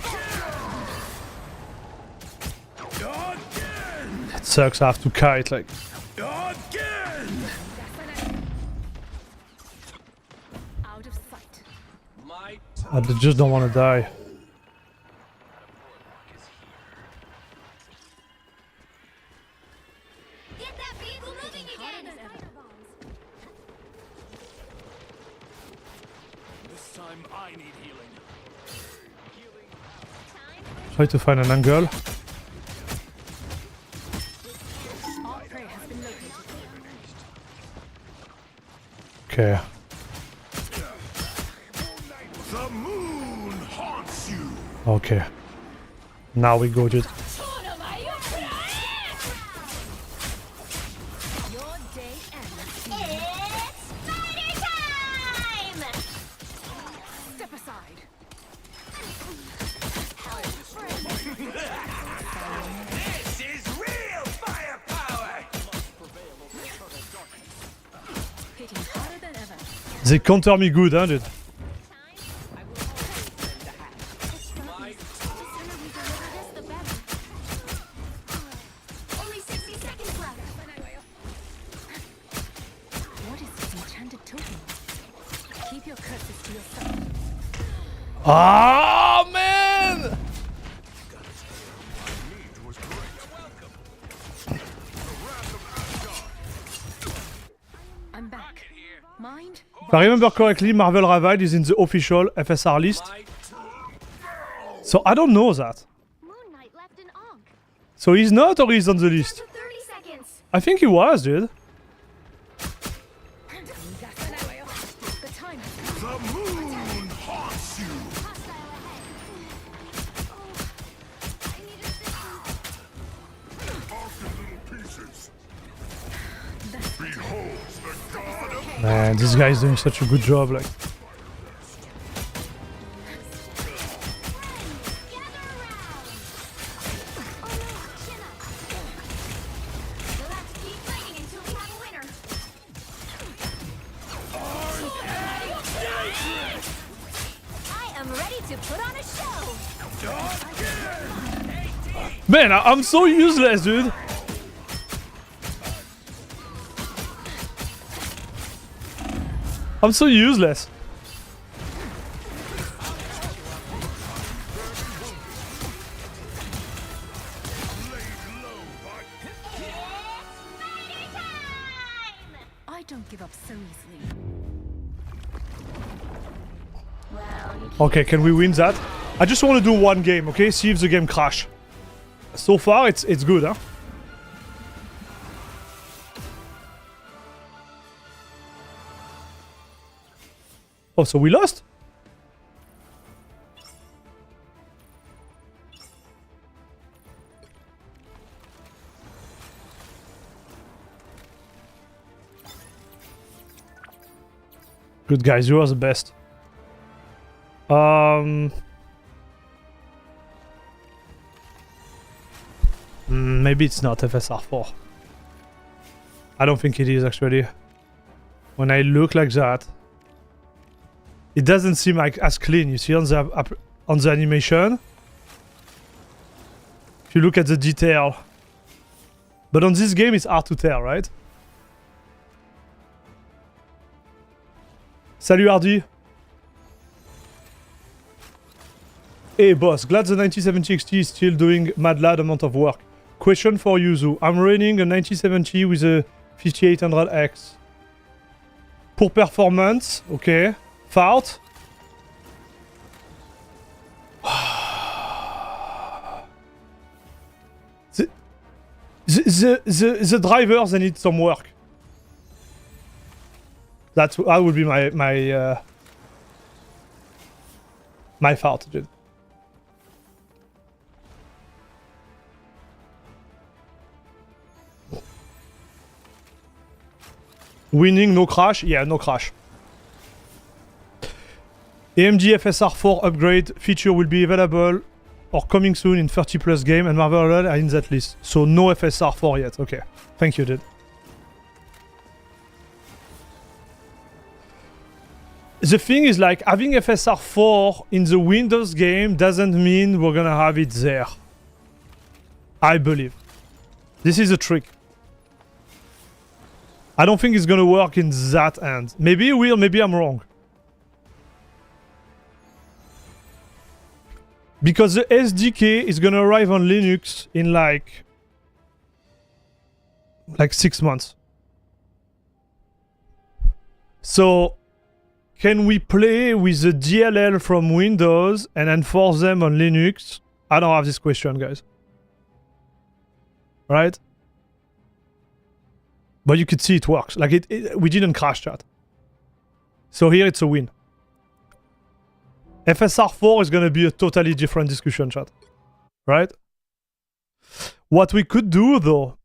of Again! It sucks, I have to kite, like... Again! Out of sight. I just don't want to die. Get that vehicle moving again. Spider bombs. This time I need healing. Time for Try to find an angle. All prey has been located. Okay. The moon haunts you! Okay. Now we go, dude. your day ends. It's spider time! Step aside. This is real firepower! Hitting harder than ever. They counter me good, huh, dude? Only 60 seconds left. What is this enchanted token? Keep your curses to yourself. Ah, man! I'm back. Mind? If I remember correctly, Marvel Ravide is in the official FSR list. So I don't know that. Moon Knight left an onk. So he's not or he's on the list? To 30 seconds. I think he was, dude. The time has come. The moon Beholds the god of Man, this guy is doing such a good job. Like, Let's keep fighting until we have a winner. I am ready to put on a show. man, I'm so useless, dude. I'm so useless. I don't give up so easily. Okay, can we win that? I just want to do one game, okay? See if the game crash. So far, it's good, huh? Oh, so we lost? Good guys, you are the best. Maybe it's not FSR4. I don't think it is actually. When I look like that, it doesn't seem like as clean. You see on the animation. If you look at the detail, but on this game it's hard to tell, right? Salut Hardy. Hey boss, glad the 9070 XT is still doing mad lad amount of work. Question for you, Zoo. I'm running a 9070 with a 5800X. Poor performance, okay. Fart. The drivers, they need some work. That would be my fault, dude. Winning, no crash? Yeah, no crash. AMD FSR4 upgrade feature will be available or coming soon in 30 plus game, and Marvel are in that list. So no FSR4 yet. Okay. Thank you, dude. The thing is, like, having FSR4 in the Windows game doesn't mean we're gonna have it there. I believe. This is a trick. I don't think it's gonna work in that end. Maybe it will, maybe I'm wrong. Because the SDK is gonna arrive on Linux in like 6 months. So, can we play with the DLL from Windows and enforce them on Linux? I don't have this question, guys. Right? But you could see it works. Like, we didn't crash that. So here it's a win. FSR4 is going to be a totally different discussion, chat. Right? What we could do, though...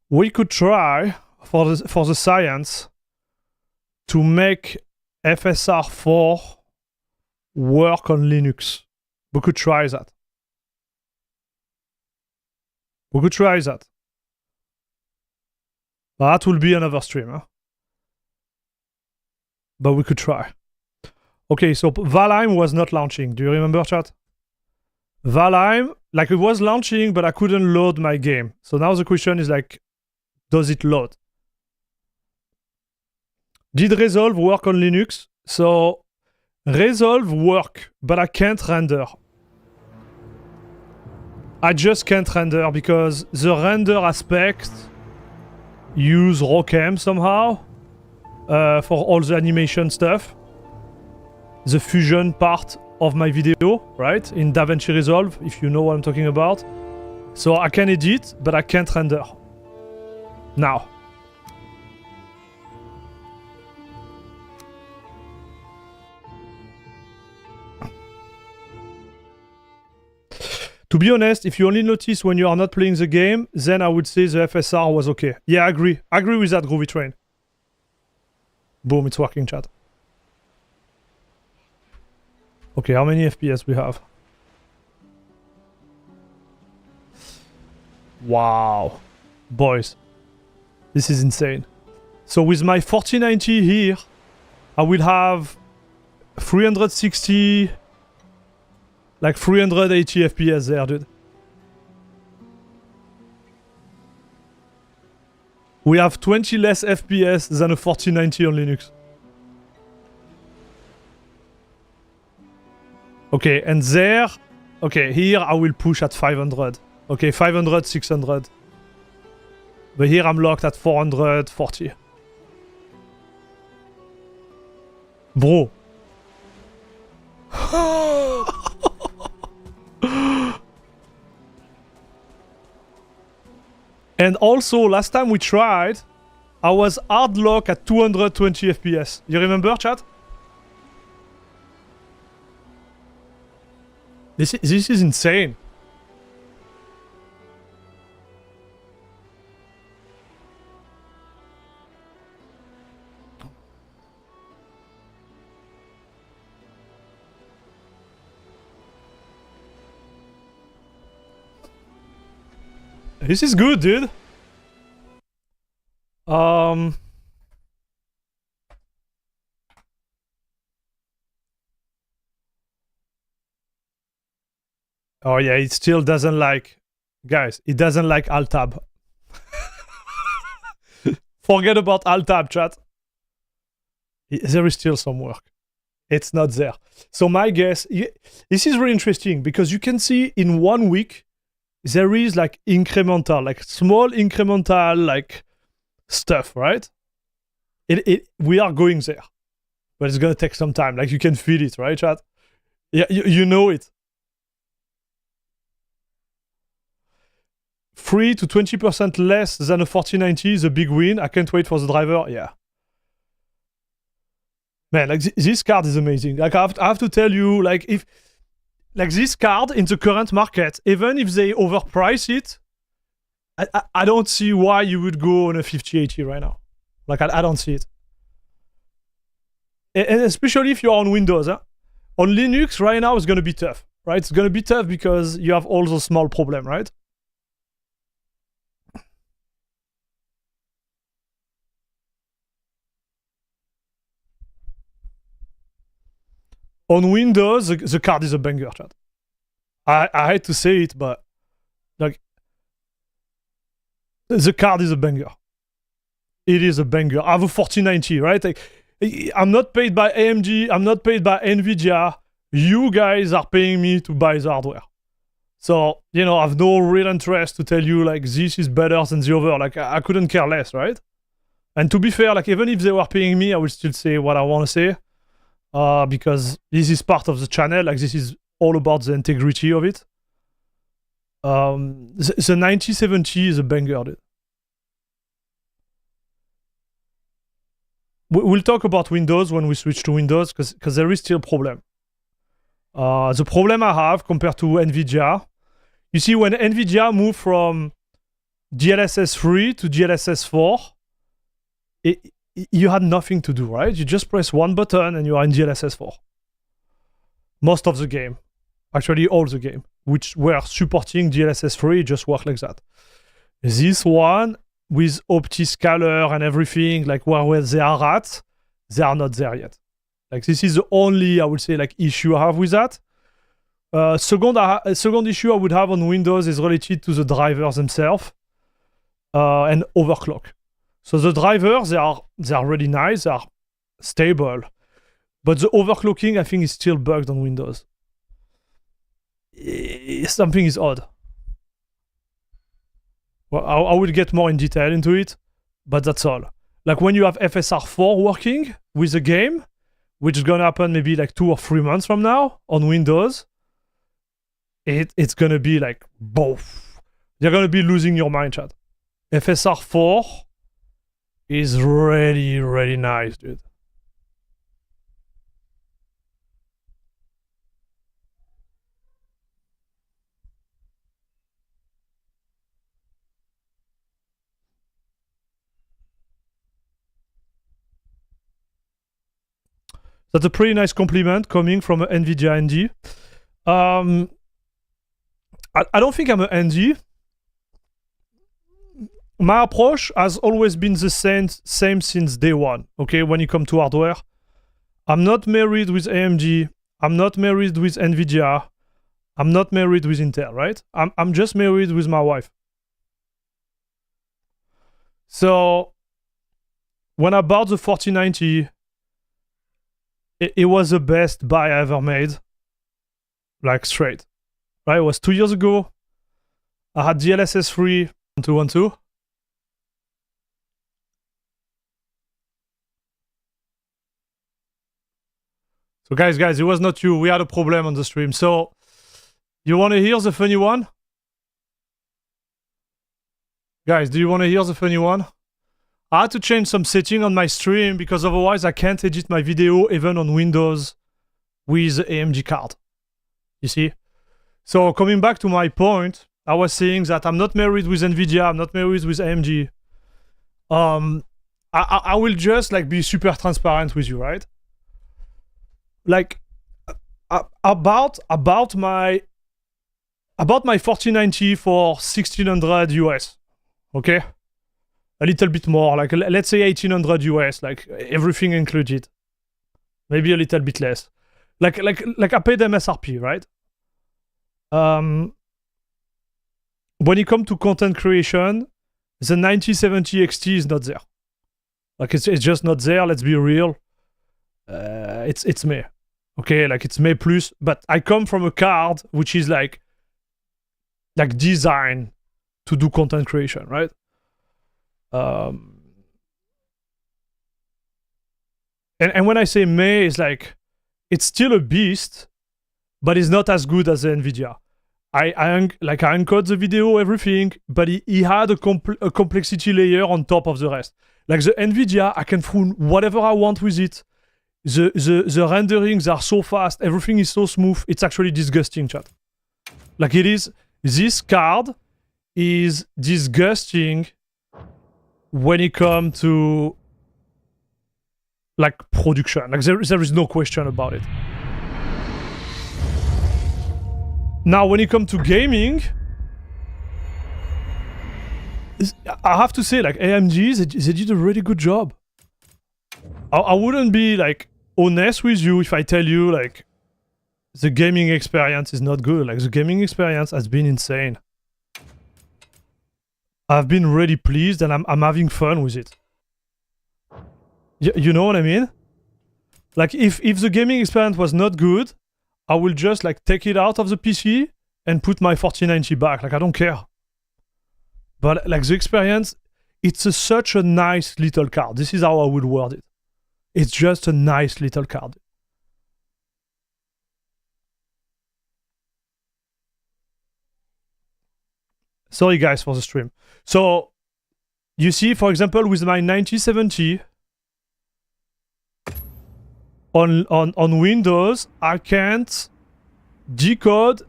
we could try, for the science, to make FSR4 work on Linux. We could try that. We could try that. That will be another stream, huh? But we could try. Okay, so Valheim was not launching. Do you remember, chat? Valheim, like, it was launching, but I couldn't load my game. So now the question is, like, does it load? Did Resolve work on Linux? So Resolve work, but I can't render. I just can't render because the render aspect use ROCm somehow for all the animation stuff. The fusion part of my video, right? In DaVinci Resolve, if you know what I'm talking about. So I can edit, but I can't render. Now. To be honest, if you only notice when you are not playing the game, then I would say the FSR was okay. Yeah, I agree. I agree with that, Groovy Train. Boom, it's working, chat. Okay, how many FPS we have? Wow. Boys. This is insane. So with my 4090 here, I will have 360... like 380 FPS there, dude. We have 20 less FPS than a 4090 on Linux. Okay, and there... Okay, here I will push at 500. Okay, 500, 600. But here I'm locked at 440. Bro. And also, last time we tried, I was hard lock at 220 FPS. You remember, chat? This is insane. This is good, dude. Oh yeah, it still doesn't like... Guys, it doesn't like Alt-Tab. Forget about Alt-Tab, chat. There is still some work. It's not there. So my guess... This is really interesting because you can see in 1 week there is like incremental, like small incremental like stuff, right? We are going there. But it's gonna take some time. Like you can feel it, right, chat? Yeah, you know it. 3 to 20% less than a 4090 is a big win. I can't wait for the driver. Yeah. Man, like this card is amazing. Like I have to tell you, like if like this card in the current market, even if they overprice it, I don't see why you would go on a 5080 right now. Like I don't see it. And especially if you're on Windows. Huh? On Linux right now, it's going to be tough, right? It's going to be tough because you have all those small problems, right? On Windows, the card is a banger, chat. I hate to say it, but like the card is a banger. It is a banger. I have a 4090, right? Like, I'm not paid by AMD. I'm not paid by Nvidia. You guys are paying me to buy the hardware. So, you know, I have no real interest to tell you, like, this is better than the other. Like, I couldn't care less, right? And to be fair, like, even if they were paying me, I would still say what I want to say. Because this is part of the channel. Like, this is all about the integrity of it. The 9070 is a banger, dude. We'll talk about Windows when we switch to Windows, because there is still a problem. The problem I have compared to NVIDIA, you see, when NVIDIA moved from DLSS 3 to DLSS 4, you had nothing to do, right? You just press one button and you are in DLSS 4. Most of the game. Actually, all the game, which were supporting DLSS 3, just work like that. This one, with OptiScaler and everything, like where they are at, they are not there yet. Like this is the only, I would say, like issue I have with that. Second issue I would have on Windows is related to the drivers themselves and overclock. So the drivers, they are really nice, they are stable, but the overclocking I think is still bugged on Windows. Something is odd. Well, I will get more in detail into it, but that's all. Like when you have FSR4 working with the game, which is gonna happen maybe like 2 or 3 months from now on Windows, it's gonna be like both. You're gonna be losing your mind, chat. FSR4 is really, really nice, dude. That's a pretty nice compliment coming from an NVIDIA ND. I don't think I'm an ND. My approach has always been the same since day one. Okay, when it comes to hardware, I'm not married with AMD. I'm not married with NVIDIA. I'm not married with Intel, right? I'm just married with my wife. So when I bought the 4090, it was the best buy I ever made. Like straight. Right? It was 2 years ago. I had DLSS 3 1212. So guys, it was not you. We had a problem on the stream. So you want to hear the funny one? Guys, do you want to hear the funny one? I had to change some setting on my stream because otherwise I can't edit my video even on Windows with the AMD card. You see? So coming back to my point, I was saying that I'm not married with NVIDIA, I'm not married with AMD. I will just like be super transparent with you, right? Like about my 4090 for 1600 US, okay? A little bit more, like let's say 1800 US, like everything included. Maybe a little bit less. Like I paid MSRP, right? When it comes to content creation, the 9070 XT is not there. Like it's just not there. Let's be real. It's me, okay? Like it's me plus, but I come from a card which is like designed to do content creation, right? And when I say me, it's like it's still a beast, but it's not as good as the NVIDIA. I encode the video, everything, but he had a complexity layer on top of the rest. Like the NVIDIA, I can fool whatever I want with it. The renderings are so fast, everything is so smooth, it's actually disgusting, chat. Like it is, this card is disgusting when it comes to like production. Like there is no question about it. Now, when it comes to gaming, I have to say, like AMG, they did a really good job. I wouldn't be like honest with you if I tell you like the gaming experience is not good. Like the gaming experience has been insane. I've been really pleased and I'm having fun with it. You know what I mean? Like if the gaming experience was not good, I will just like take it out of the PC and put my 4090 back. Like I don't care. But like the experience, it's such a nice little card. This is how I would word it. It's just a nice little card. Sorry guys for the stream. So you see, for example, with my 9070 on Windows, I can't decode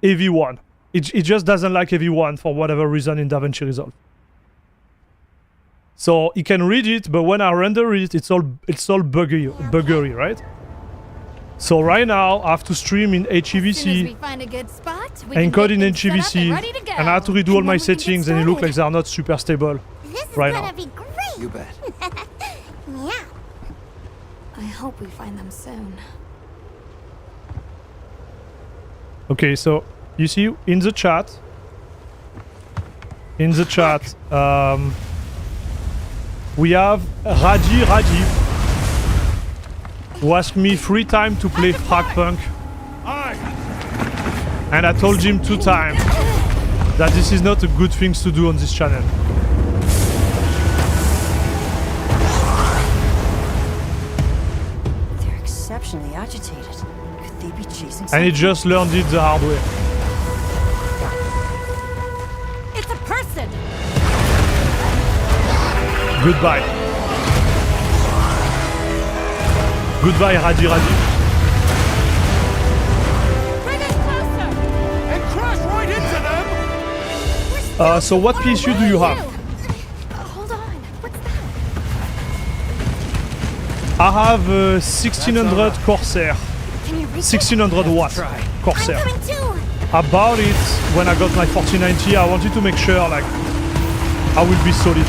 AV1. It just doesn't like AV1 for whatever reason in DaVinci Resolve. So it can read it, but when I render it, it's all buggery, right? So right now I have to stream in HEVC, encode in HEVC, and I have to redo all my settings, and it looks like they are not super stable right now. Be great. You bet. Yeah. I hope we find them soon. Okay, so you see in the chat, we have Radi, who asked me 3 times to play Cyberpunk, and I told him 2 times that this is not a good thing to do on this channel. They're exceptionally agitated. Could they be chasing And he just learned it the hard way. It's a person. Goodbye. Goodbye, Radi. Bring us closer. And crash right into them! So what PSU do you have? Hold on. What's that? I have a 1600 Corsair. Can you reach 1600 watt Corsair. I'm coming too. About it, when I got my 4090, I wanted to make sure like I will be solid.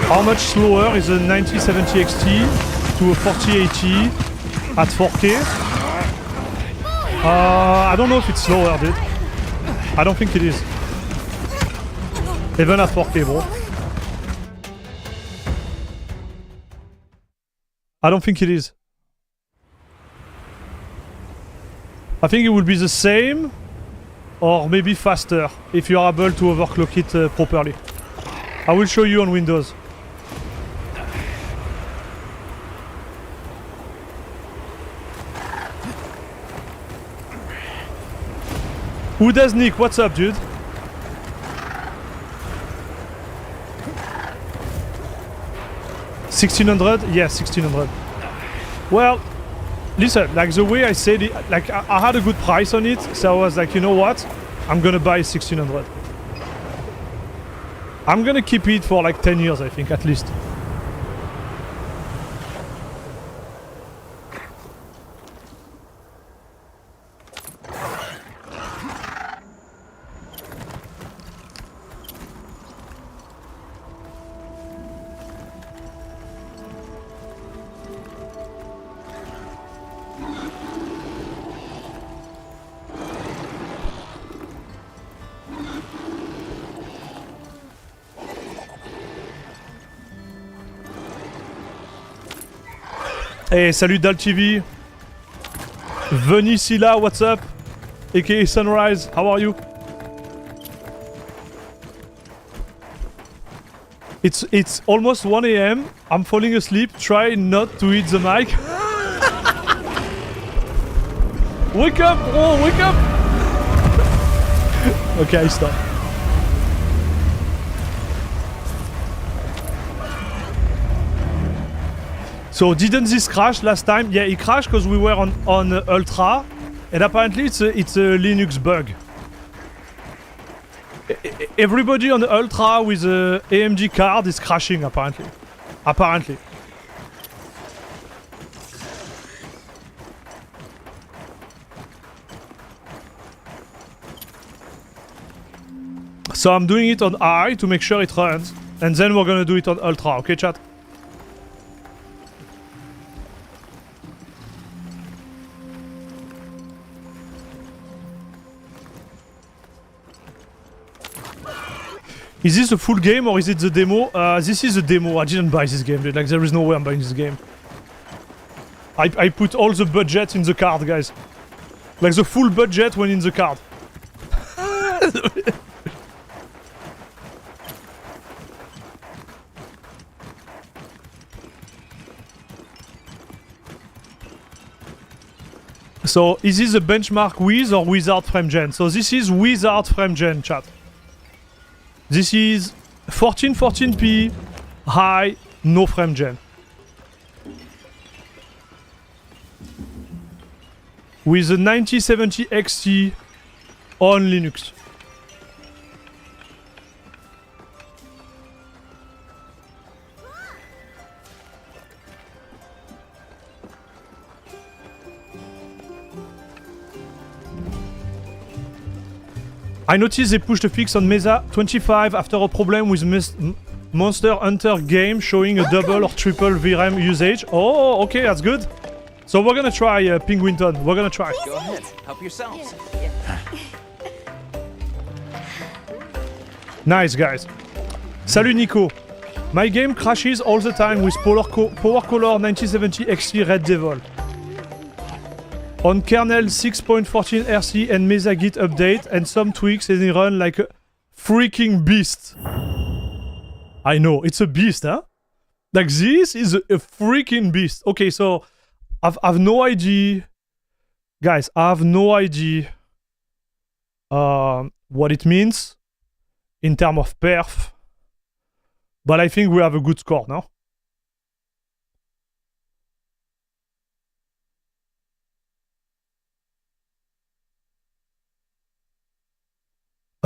How much slower is a 9070 XT to a 4080 at 4K? I don't know if it's slower, dude. I don't think it is. Even at 4K, bro. I don't think it is. I think it will be the same or maybe faster if you are able to overclock it properly. I will show you on Windows. Who does Nick? What's up, dude? $1,600? Yes, 1600. Well, listen, like the way I said it, like I had a good price on it, so I was like, you know what? I'm gonna buy 1600. I'm gonna keep it for like 10 years, I think, at least. Hey, salut Dal TV. Venisila, what's up? AKA Sunrise, how are you? It's almost 1 AM. I'm falling asleep. Try not to hit the mic. Wake up, bro, wake up! Okay, I stop. So didn't this crash last time? Yeah, it crashed because we were on Ultra, and apparently it's a Linux bug. Everybody on the Ultra with a AMD card is crashing apparently. Apparently. So I'm doing it on high to make sure it runs, and then we're gonna do it on Ultra, okay chat? Is this a full game or is it the demo? This is a demo. I didn't buy this game, dude. Like, there is no way I'm buying this game. I put all the budget in the card, guys. Like, the full budget went in the card. So, is this a benchmark with or without frame gen? So, this is without frame gen, chat. This is 1440p, high, no frame gen. With a 9070 XT on Linux. I noticed they pushed a fix on Mesa 25 after a problem with Monster Hunter game showing a double or triple VRAM usage. Oh, okay, that's good. So we're gonna try Penguinton. We're gonna try. Go ahead, help yourselves. Nice, guys. Salut Nico. My game crashes all the time with Power Color 9070 XT Red Devil. On kernel 6.14 RC and Mesa Git update and some tweaks and it run like a freaking beast. I know, it's a beast, huh? Like this is a freaking beast. Okay, so I've no idea. Guys, I have no idea what it means in terms of perf. But I think we have a good score now.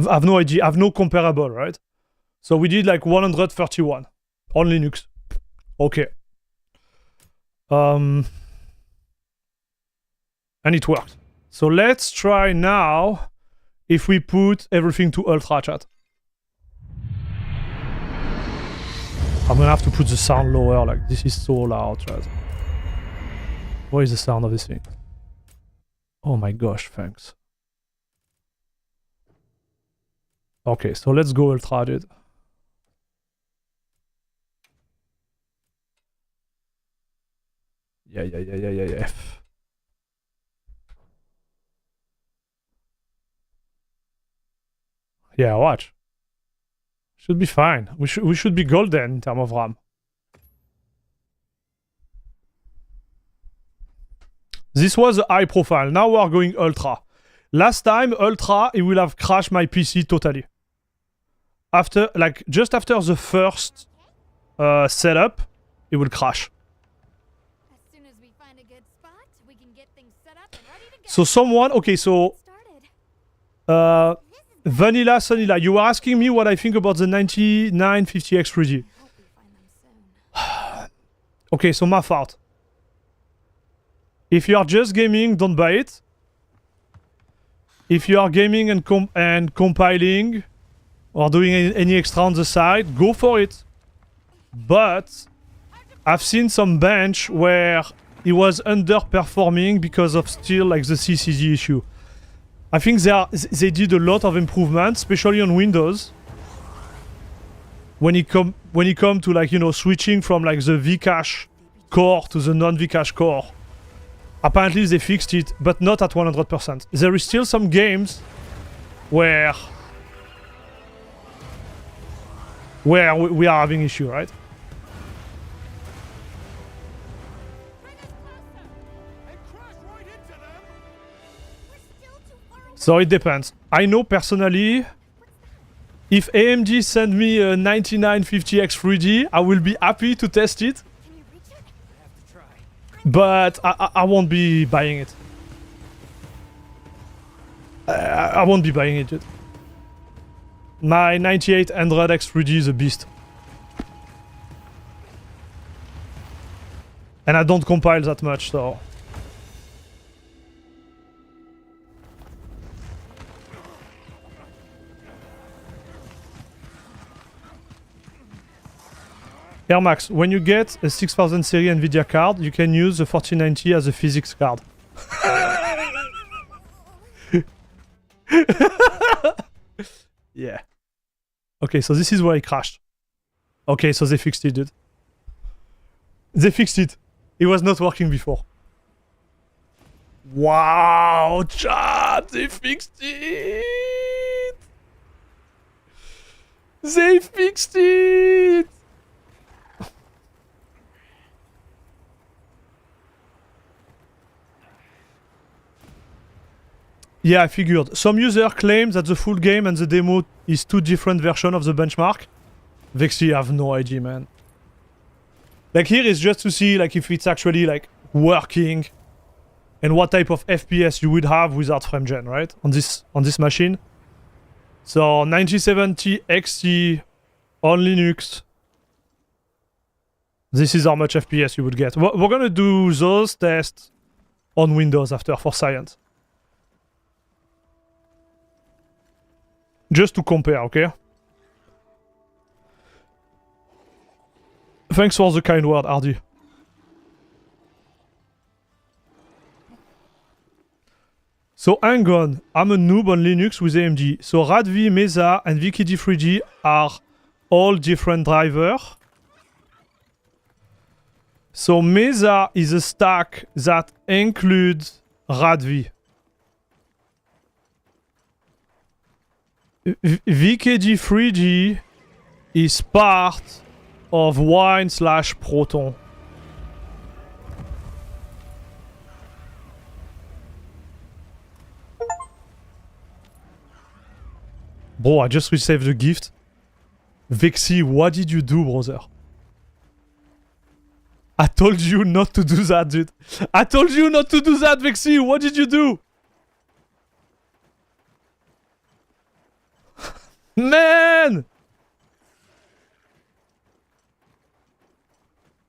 I've no idea. I've no comparable, right? So we did like 131 on Linux. Okay. And it worked. So let's try now if we put everything to ultra, chat. I'm gonna have to put the sound lower, like this is so loud, chat. What is the sound of this thing? Oh my gosh, thanks. Okay, so let's go ultra, dude. Yeah. Yeah, watch. Should be fine. We should be golden in terms of RAM. This was a high profile. Now we are going ultra. Last time ultra, it will have crashed my PC totally. After, like, just after the first setup, it will crash. As soon as we find a good spot, we can get things set up and ready to go. So someone, okay, so Vanilla Sonila, you were asking me what I think about the 9950X 3D. Hope we find them soon. Okay, so my fault. If you are just gaming, don't buy it. If you are gaming and compiling or doing any extra on the side, go for it. But I've seen some bench where it was underperforming because of still like the CCD issue. I think they did a lot of improvements, especially on Windows. When it come to like, you know, switching from like the Vcache core to the non-Vcache core. Apparently they fixed it, but not at 100%. There is still some games where we are having issue, right? So it depends. I know personally, if AMD send me a 9950X 3D, I will be happy to test it. But I won't be buying it. I won't be buying it, dude. My 9800X 3D is a beast. And I don't compile that much, so... Air Max, when you get a 6000 series Nvidia card, you can use the 4090 as a physics card. Yeah. Okay, so this is where it crashed. Okay, so they fixed it, dude. They fixed it. It was not working before. Wow, chat! They fixed it! They fixed it! Yeah, I figured. Some user claim that the full game and the demo is two different versions of the benchmark. Vexy, I have no idea, man. Like here is just to see like if it's actually like working and what type of FPS you would have without frame gen, right? On this machine. So 9070 XT on Linux. This is how much FPS you would get. We're gonna do those tests on Windows after for science. Just to compare, okay? Thanks for the kind word, Hardy. So hang on, I'm a noob on Linux with AMD. So RADV, Mesa, and VKD3D are all different drivers. So Mesa is a stack that includes RADV. VKD3D is part of Wine/Proton. Bro, I just received a gift. Vexy, what did you do, brother? I told you not to do that, dude. I told you not to do that, Vexy. What did you do? Man!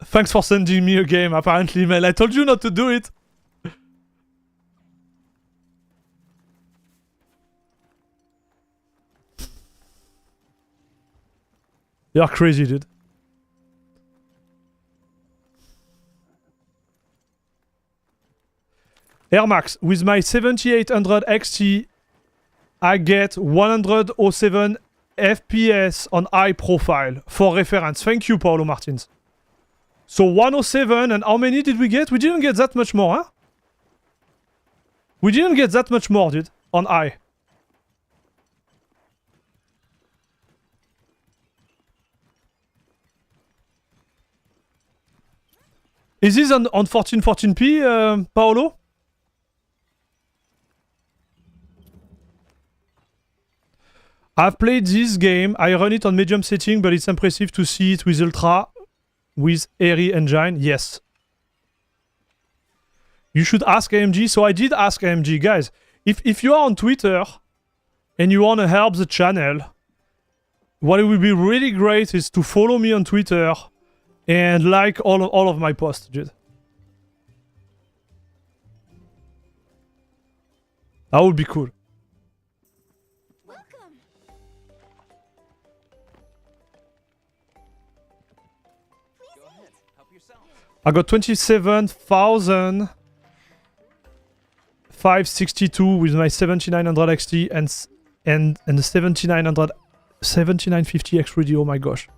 Thanks for sending me a game, apparently, man. I told you not to do it. You're crazy, dude. Air Max, with my 7800 XT, I get 107 FPS on high profile. For reference. Thank you, Paulo Martins. So 107, and how many did we get? We didn't get that much more, huh? We didn't get that much more, dude, on high. Is this on 1440p, Paolo? I've played this game. I run it on medium setting, but it's impressive to see it with ultra, with airy engine. Yes. You should ask AMG. So I did ask AMG, guys. If you are on Twitter and you want to help the channel, what it would be really great is to follow me on Twitter and like all of my posts, dude. That would be cool. Welcome. I got 27,562 with my 7900 XT and the 7950 X3D. Oh my gosh.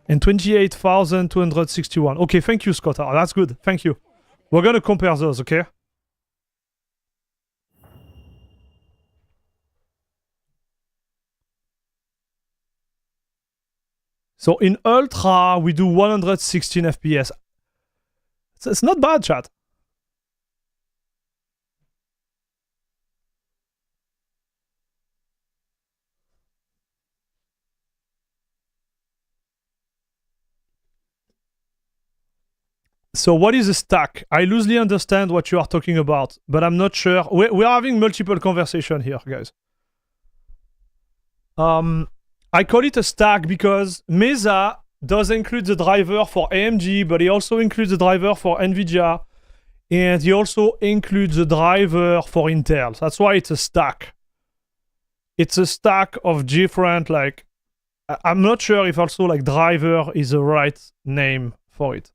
And 28,261. Okay, thank you, Scott. That's good. Thank you. We're gonna compare those, okay? So in Ultra, we do 116 FPS. It's not bad, chat. So what is a stack? I loosely understand what you are talking about, but I'm not sure. We're having multiple conversations here, guys. I call it a stack because Mesa does include the driver for AMG, but he also includes the driver for NVIDIA, and he also includes the driver for Intel. That's why it's a stack. It's a stack of different, like, I'm not sure if also like driver is the right name for it.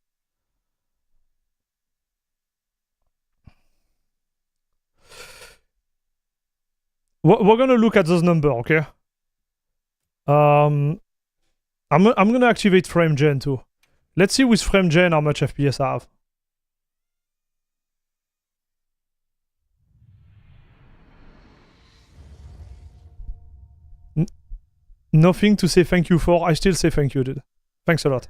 We're gonna look at those numbers, okay? I'm gonna activate frame gen too. Let's see with frame gen how much FPS I have. Nothing to say thank you for. I still say thank you, dude. Thanks a lot.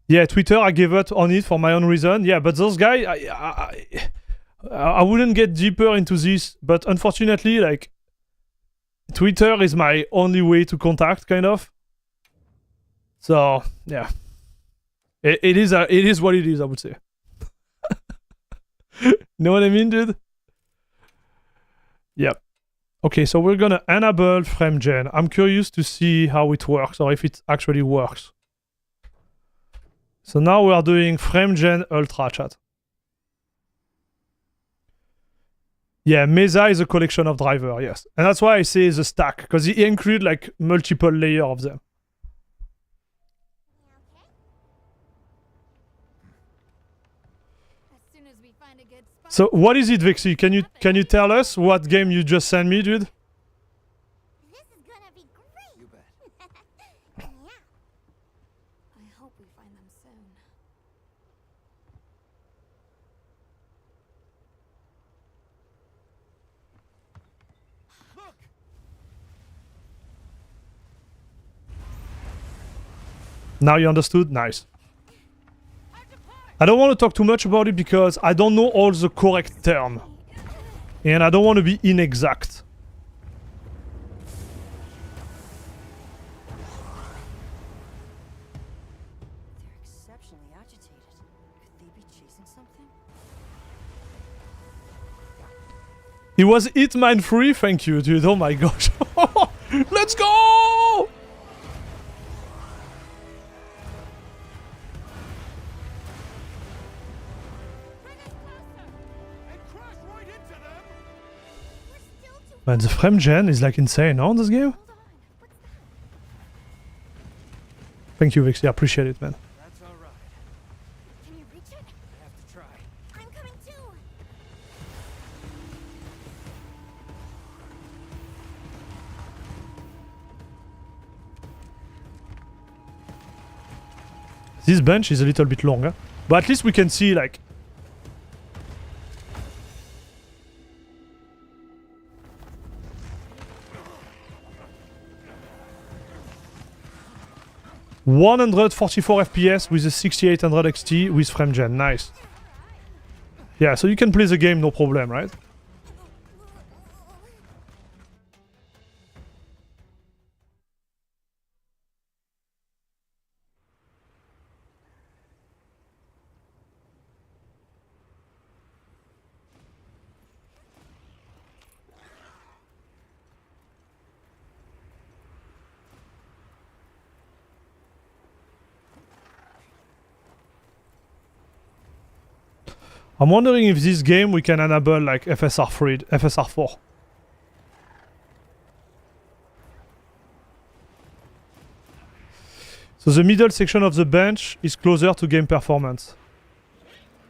Yeah, Twitter, I gave up on it for my own reason. Yeah, but those guys, I wouldn't get deeper into this, but unfortunately, like, Twitter is my only way to contact, kind of. So, yeah. It is what it is, I would say. Know what I mean, dude? Yep. Okay, so we're gonna enable frame gen. I'm curious to see how it works, or if it actually works. So now we are doing frame gen ultra, chat. Yeah, Mesa is a collection of drivers, yes. And that's why I say it's a stack, because it includes like multiple layers of them. So what is it, Vexy? Can you tell us what game you just sent me, dude? This is gonna be great. You bet. Yeah. I hope we find them soon. Look! Now you understood? Nice. I don't want to talk too much about it because I don't know all the correct terms. And I don't want to be inexact. They're exceptionally agitated. Could they be chasing something? It was Hitman 3, thank you, dude. Oh my gosh. Let's go! Man, the frame gen is like insane, no, this game? Thank you, Vixie. I appreciate it, man. That's all right. Can you reach it? I have to try. I'm coming too. This bench is a little bit longer, but at least we can see like 144 FPS with a 6800 XT with frame gen. Nice. Yeah, so you can play the game no problem, right? I'm wondering if this game we can enable like FSR3, FSR4. So the middle section of the bench is closer to game performance.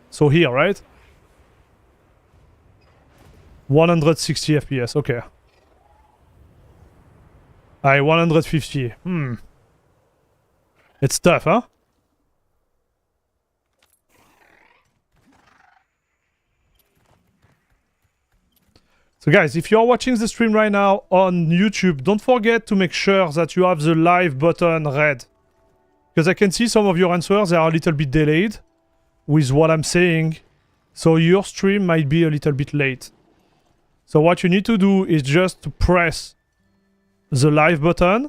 So here, right? 160 FPS, okay. Aye, 150. It's tough, huh? So guys, if you're watching the stream right now on YouTube, don't forget to make sure that you have the live button red. Because I can see some of your answers are a little bit delayed with what I'm saying. So your stream might be a little bit late. So what you need to do is just to press the live button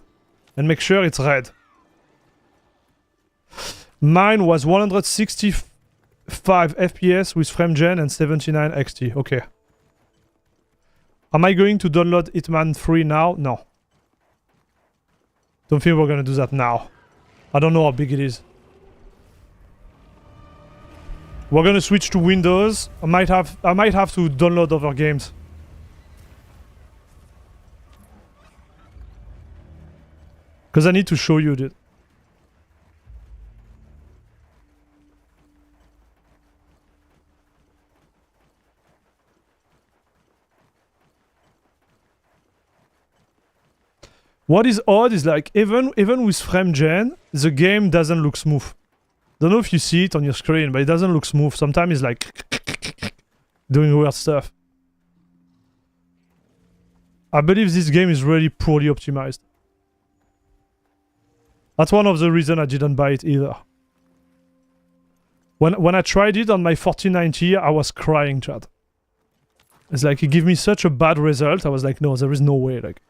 and make sure it's red. Mine was 165 FPS with frame gen and 79 XT. Okay. Am I going to download Hitman 3 now? No. Don't think we're gonna do that now. I don't know how big it is. We're gonna switch to Windows. I might have to download other games. Because I need to show you it. What is odd is like even with frame gen, the game doesn't look smooth. Don't know if you see it on your screen, but it doesn't look smooth. Sometimes it's like doing weird stuff. I believe this game is really poorly optimized. That's one of the reasons I didn't buy it either. When I tried it on my 4090, I was crying, chat. It's like it gave me such a bad result. I was like, no, there is no way. Like.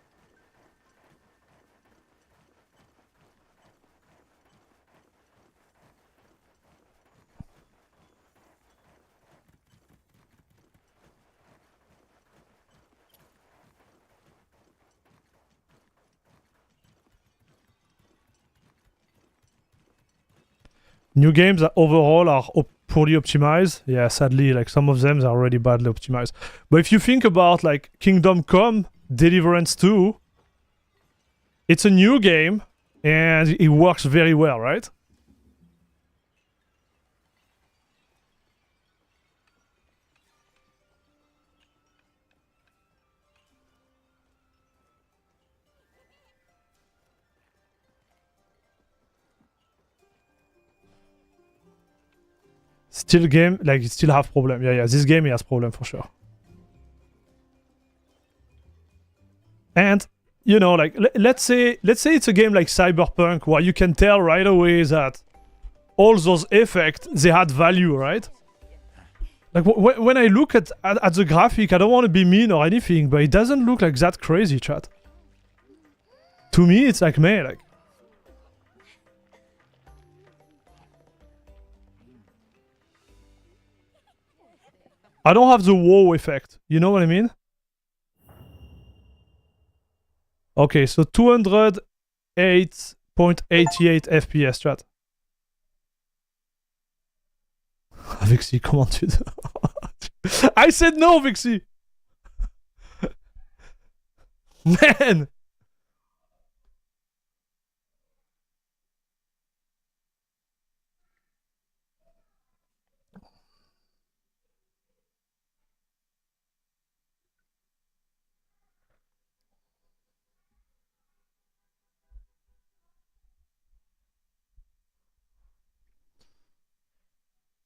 New games that overall are poorly optimized. Yeah, sadly, like some of them are already badly optimized. But if you think about like Kingdom Come, Deliverance 2, it's a new game and it works very well, right? Still game, like it still have problem. Yeah, this game has problem for sure. And you know, like let's say it's a game like Cyberpunk where you can tell right away that all those effects they had value, right? Like when I look at the graphic, I don't want to be mean or anything, but it doesn't look like that crazy, chat. To me, it's like meh, like. I don't have the wow effect. You know what I mean? Okay, so 208.88 FPS, chat. Vixie, comment tu... I said no, Vixie! Man!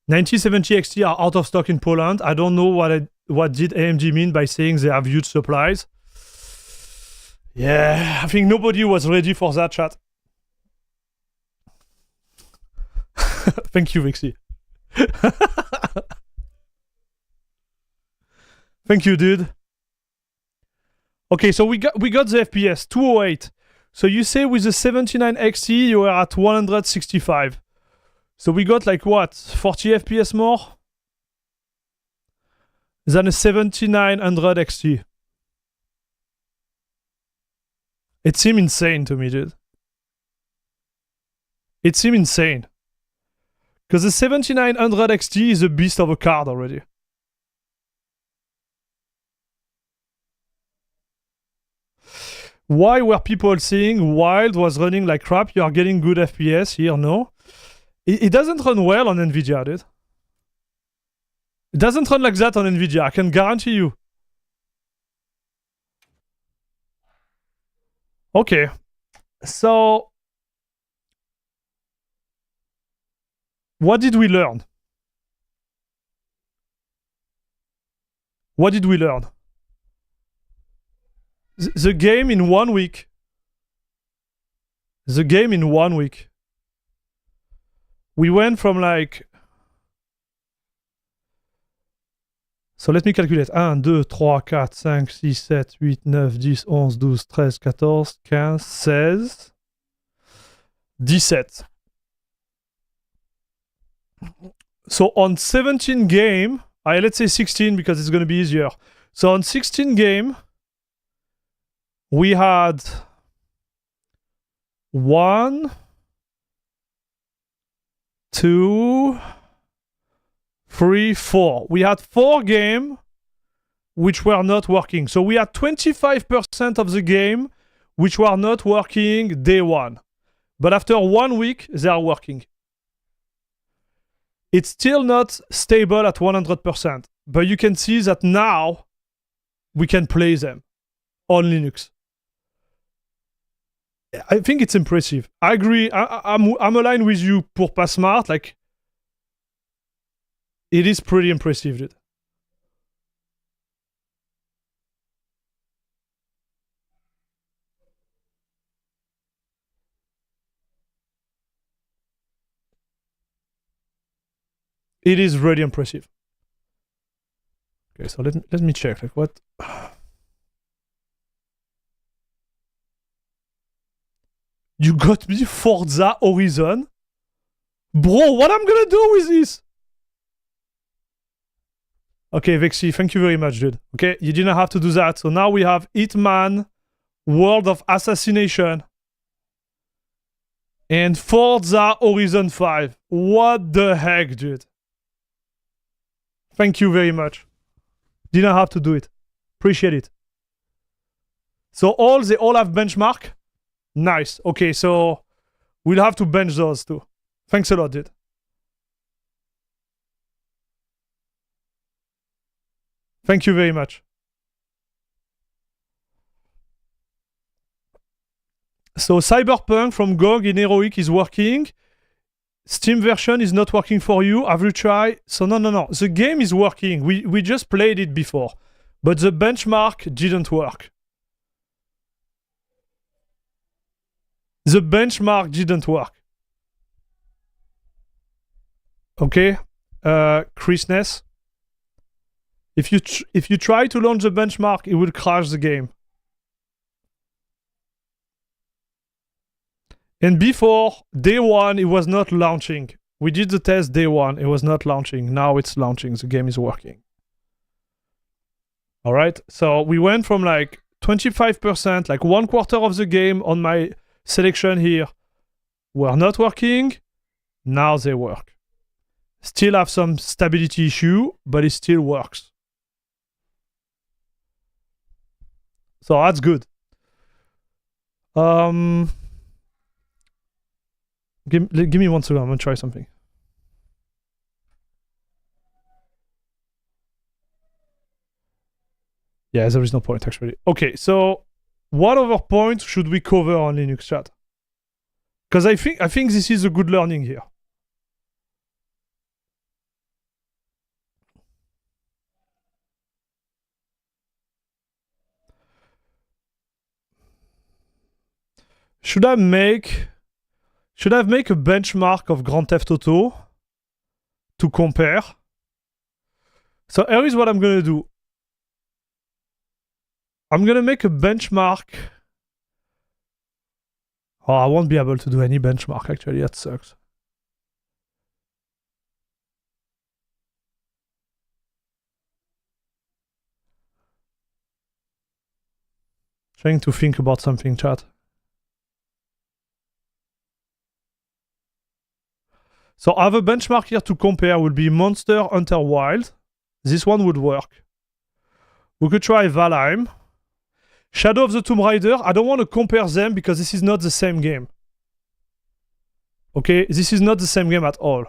$9070 XT are out of stock in Poland. I don't know what did AMD mean by saying they have huge supplies. Yeah, I think nobody was ready for that, chat. Thank you, Vixie. Thank you, dude. Okay, so we got the FPS 208. So you say with the 79 XT you are at 165. So we got like what, 40 FPS more than a 7900 XT. It seemed insane to me, dude. It seemed insane. Because the 7900 XT is a beast of a card already. Why were people saying Wild was running like crap? You are getting good FPS here, no? It doesn't run well on Nvidia, dude. It doesn't run like that on Nvidia, I can guarantee you. Okay. So... what did we learn? What did we learn? The game in 1 week. The game in 1 week. We went from like... So let me calculate. 1, 2, 3, 4, 5, 6, 7, 8, 9, 10, 11, 12, 13, 14, 15, 16, 17. So on 17 game, let's say 16 because it's going to be easier. So on 16 game, we had 1, 2, 3, 4. We had 4 games which were not working. So we had 25% of the game which were not working day one. But after 1 week, they are working. It's still not stable at 100%. But you can see that now we can play them on Linux. I think it's impressive. I agree. I'm aligned with you, pour pas smart. Like, it is pretty impressive, dude. It is really impressive. Okay, so let me check. Like, what? You got me Forza Horizon? Bro, what I'm gonna do with this? Okay, Vexy, thank you very much, dude. Okay, you didn't have to do that. So now we have Hitman, World of Assassination, and Forza Horizon 5. What the heck, dude? Thank you very much. Didn't have to do it. Appreciate it. So they all have benchmark? Nice. Okay, so we'll have to bench those too. Thanks a lot, dude. Thank you very much. So Cyberpunk from GOG in Heroic is working. Steam version is not working for you. Have you tried? So no. The game is working. We just played it before. But the benchmark didn't work. The benchmark didn't work. Okay? Chris Ness. If you try to launch the benchmark, it will crash the game. And before, day one, it was not launching. We did the test day one, it was not launching. Now it's launching, the game is working. Alright, so we went from like 25%, like 1/4 of the game on my selection here were not working. Now they work. Still have some stability issue, but it still works. So that's good. Give me 1 second. I'm gonna try something. Yeah, there is no point actually. Okay, so what other points should we cover on Linux chat? Because I think this is a good learning here. Should I make a benchmark of Grand Theft Auto to compare? So here is what I'm gonna do. I'm gonna make a benchmark. Oh, I won't be able to do any benchmark actually, that sucks. Trying to think about something, chat. So I have a benchmark here to compare, would be Monster Hunter Wild. This one would work. We could try Valheim. Shadow of the Tomb Raider, I don't want to compare them because this is not the same game. Okay, this is not the same game at all.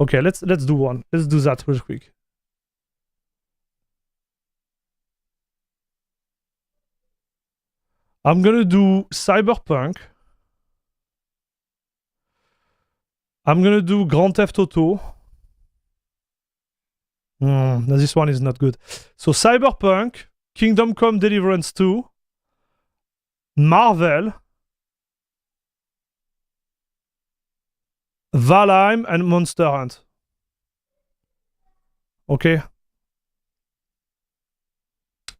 Okay, let's do one. Let's do that real quick. I'm gonna do Cyberpunk. I'm gonna do Grand Theft Auto. This one is not good. So Cyberpunk, Kingdom Come Deliverance 2, Marvel, Valheim, and Monster Hunt. Okay.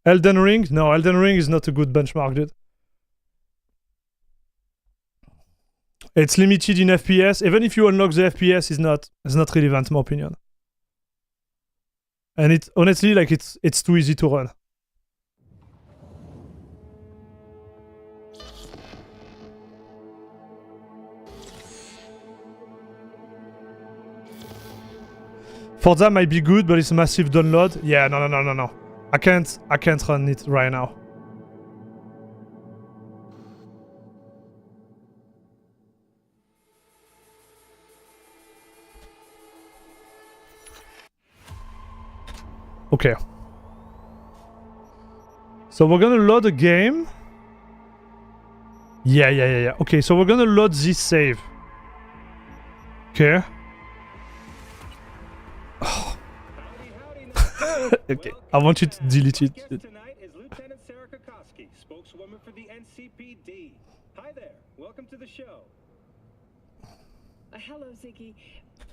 Elden Ring? No, Elden Ring is not a good benchmark, dude. It's limited in FPS. Even if you unlock the FPS, it's not relevant, in my opinion. And it honestly, like it's too easy to run. Forza might be good, but it's a massive download. Yeah, no. I can't run it right now. Okay. So we're gonna load a game. Yeah. Okay, so we're gonna load this save. Okay. Okay, I want you to delete it. My guest tonight is Lieutenant Sarah Kokoski, spokeswoman for the NCPD. Hi there. Welcome to the show. Hello, Ziggy.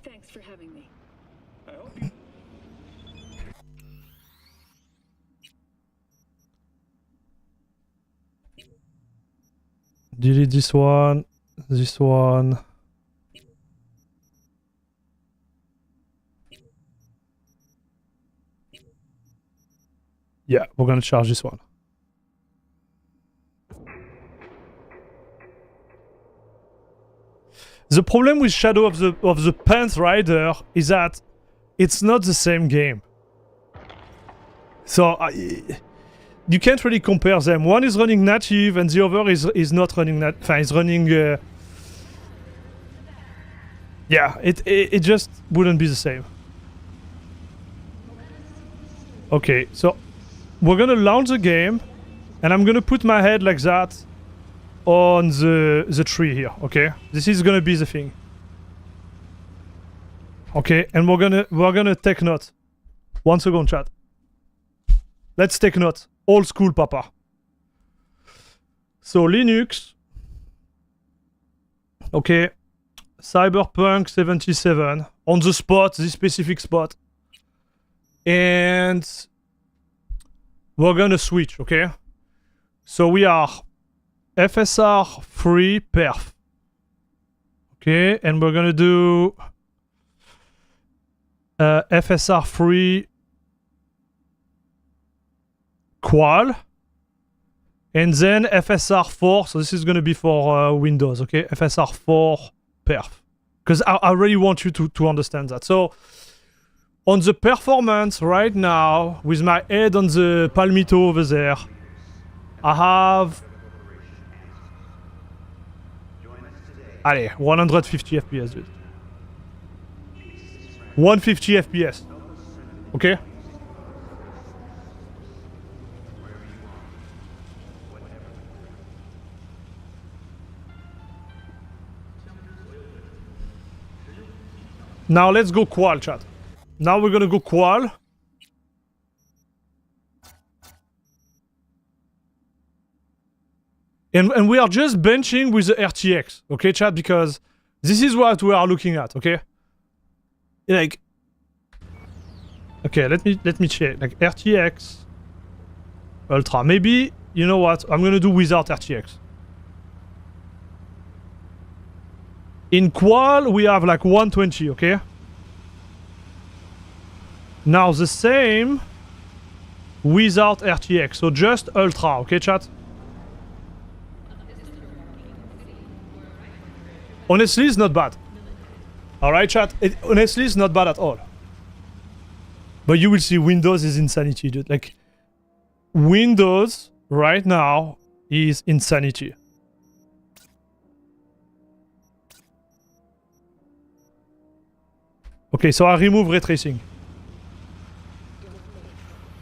Thanks for having me. I hope you... Delete this one. This one. Yeah, we're gonna charge this one. The problem with Shadow of the Pants Rider is that it's not the same game. So you can't really compare them. One is running native and the other is not running native. It's running. Yeah, it just wouldn't be the same. Okay, so we're gonna launch the game, and I'm gonna put my head like that on the tree here. Okay, this is gonna be the thing. Okay, and we're gonna take note. 1 second, chat. Let's take note. Old school, papa. So Linux. Okay. Cyberpunk 77 on the spot, this specific spot. And we're gonna switch, okay? So we are FSR 3 perf. Okay, and we're gonna do FSR free qual, and then FSR 4. So this is gonna be for Windows. Okay, FSR 4 perf, because I really want you to understand that. So on the performance right now, with my head on the palmito over there, I have 150 FPS, dude. 150 FPS. Okay? Now let's go qual, chat. Now we're gonna go qual. And we are just benching with the RTX, okay, chat? Because this is what we are looking at, okay? Like, okay, let me check. Like RTX Ultra. Maybe, you know what? I'm gonna do without RTX. In qual, we have like 120, okay? Now the same without RTX, so just Ultra, okay, chat? Honestly, it's not bad. Alright, chat? Honestly, it's not bad at all. But you will see Windows is insanity, dude. Like, Windows right now is insanity. Okay, so I remove ray tracing.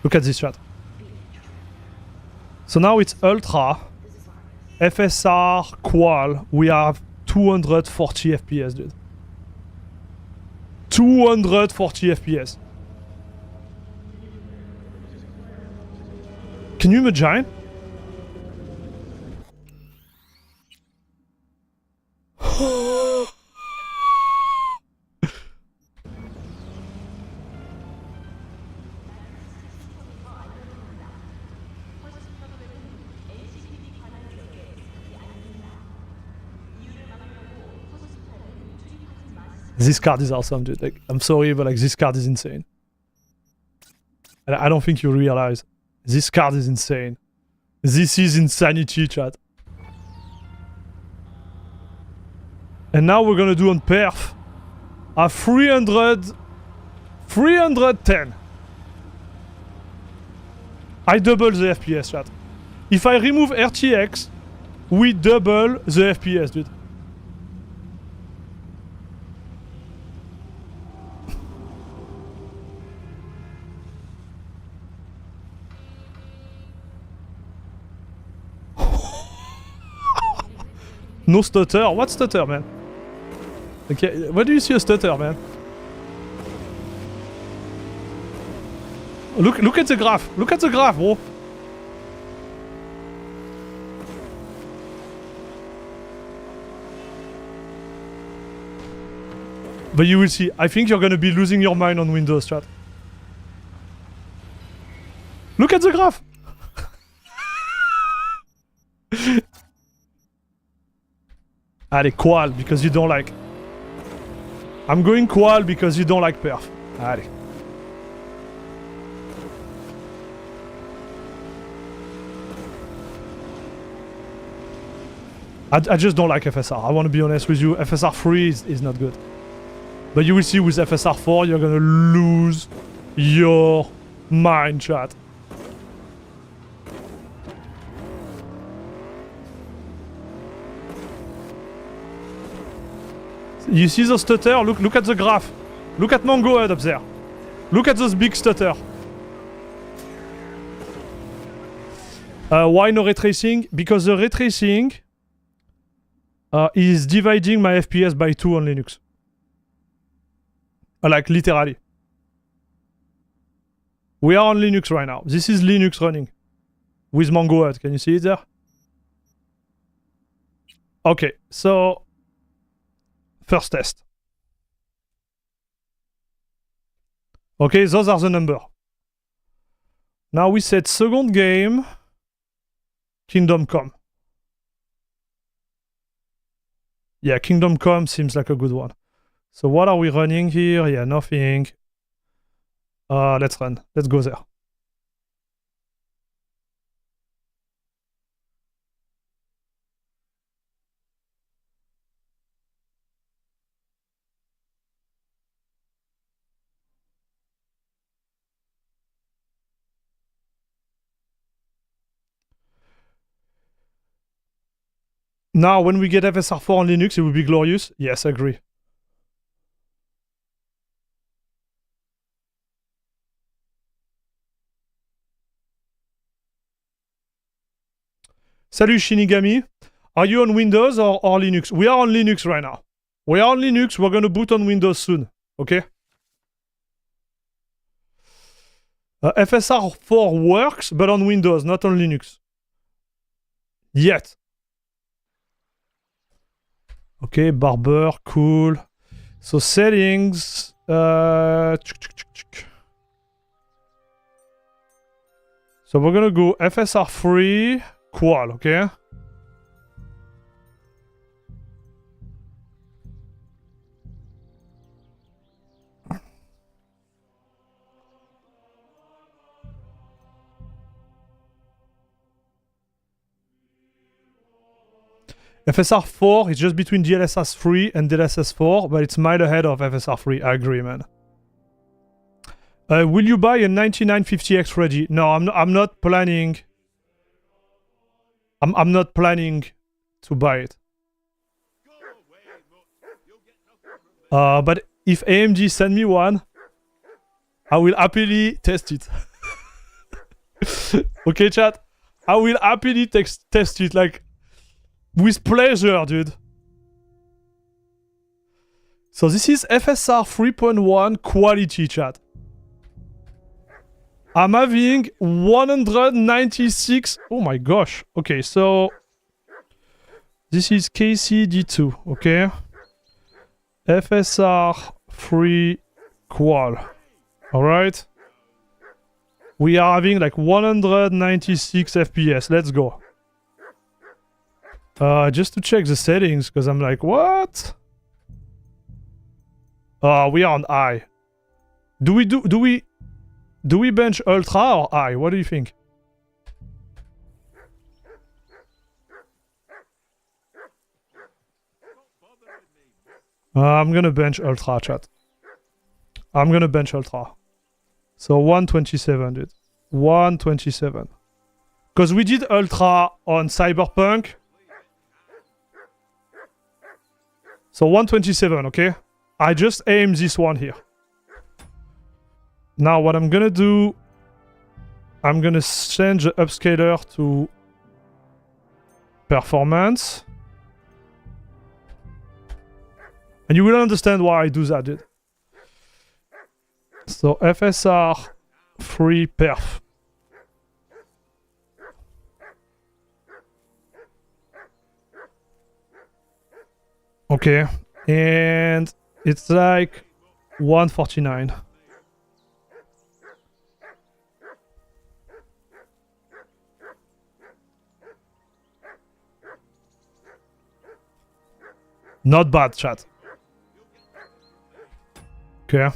Look at this, chat. So now it's Ultra. FSR qual. We have 240 FPS, dude. 240 FPS. Can you imagine? This card is awesome, dude. Like, I'm sorry, but like this card is insane. And I don't think you realize. This card is insane. This is insanity, chat. And now we're gonna do on perf a 310. I double the FPS, chat. If I remove RTX, we double the FPS, dude. No stutter? What stutter, man? Okay, where do you see a stutter, man? Look at the graph. Look at the graph, bro. But you will see. I think you're gonna be losing your mind on Windows, chat. Look at the graph. Allez, qual, because you don't like. I'm going qual because you don't like perf. Allez. I just don't like FSR. I want to be honest with you. FSR 3 is not good. But you will see with FSR 4, you're gonna lose your mind, chat. You see the stutter? Look at the graph. Look at Mango Head up there. Look at those big stutter. Why no ray tracing? Because the ray tracing is dividing my FPS by 2 on Linux. Like literally. We are on Linux right now. This is Linux running. With Mango Head. Can you see it there? Okay, so first test. Okay, those are the numbers. Now we set second game, Kingdom Come. Yeah, Kingdom Come seems like a good one. So what are we running here? Yeah, nothing. Let's run. Let's go there. Now, when we get FSR4 on Linux, it will be glorious. Yes, I agree. Salut Shinigami. Are you on Windows or Linux? We are on Linux right now. We are on Linux. We're going to boot on Windows soon. Okay? FSR4 works, but on Windows, not on Linux. Yet. Okay, Barber, cool. So settings. So we're gonna go FSR3 qual, okay? FSR4 is just between DLSS 3 and DLSS 4, but it's mile ahead of FSR 3. I agree, man. Will you buy a 9950X ready? No, I'm not planning. I'm not planning to buy it. But if AMD send me one, I will happily test it. Okay, chat? I will happily test it, like, with pleasure, dude. So this is FSR 3.1 quality, chat. I'm having 196. Oh my gosh. Okay, so this is KCD2, okay? FSR 3 qual. Alright? We are having like 196 FPS. Let's go. Just to check the settings, because I'm like, what? We are on high. Do we bench ultra or high? What do you think? I'm gonna bench ultra, chat. I'm gonna bench ultra. So 127, dude. 127. Because we did ultra on Cyberpunk. So 127, okay? I just aim this one here. Now what I'm gonna do, I'm gonna change the upscaler to performance. And you will understand why I do that, dude. So FSR 3 perf. Okay, and it's like 149. Not bad, chat. Okay.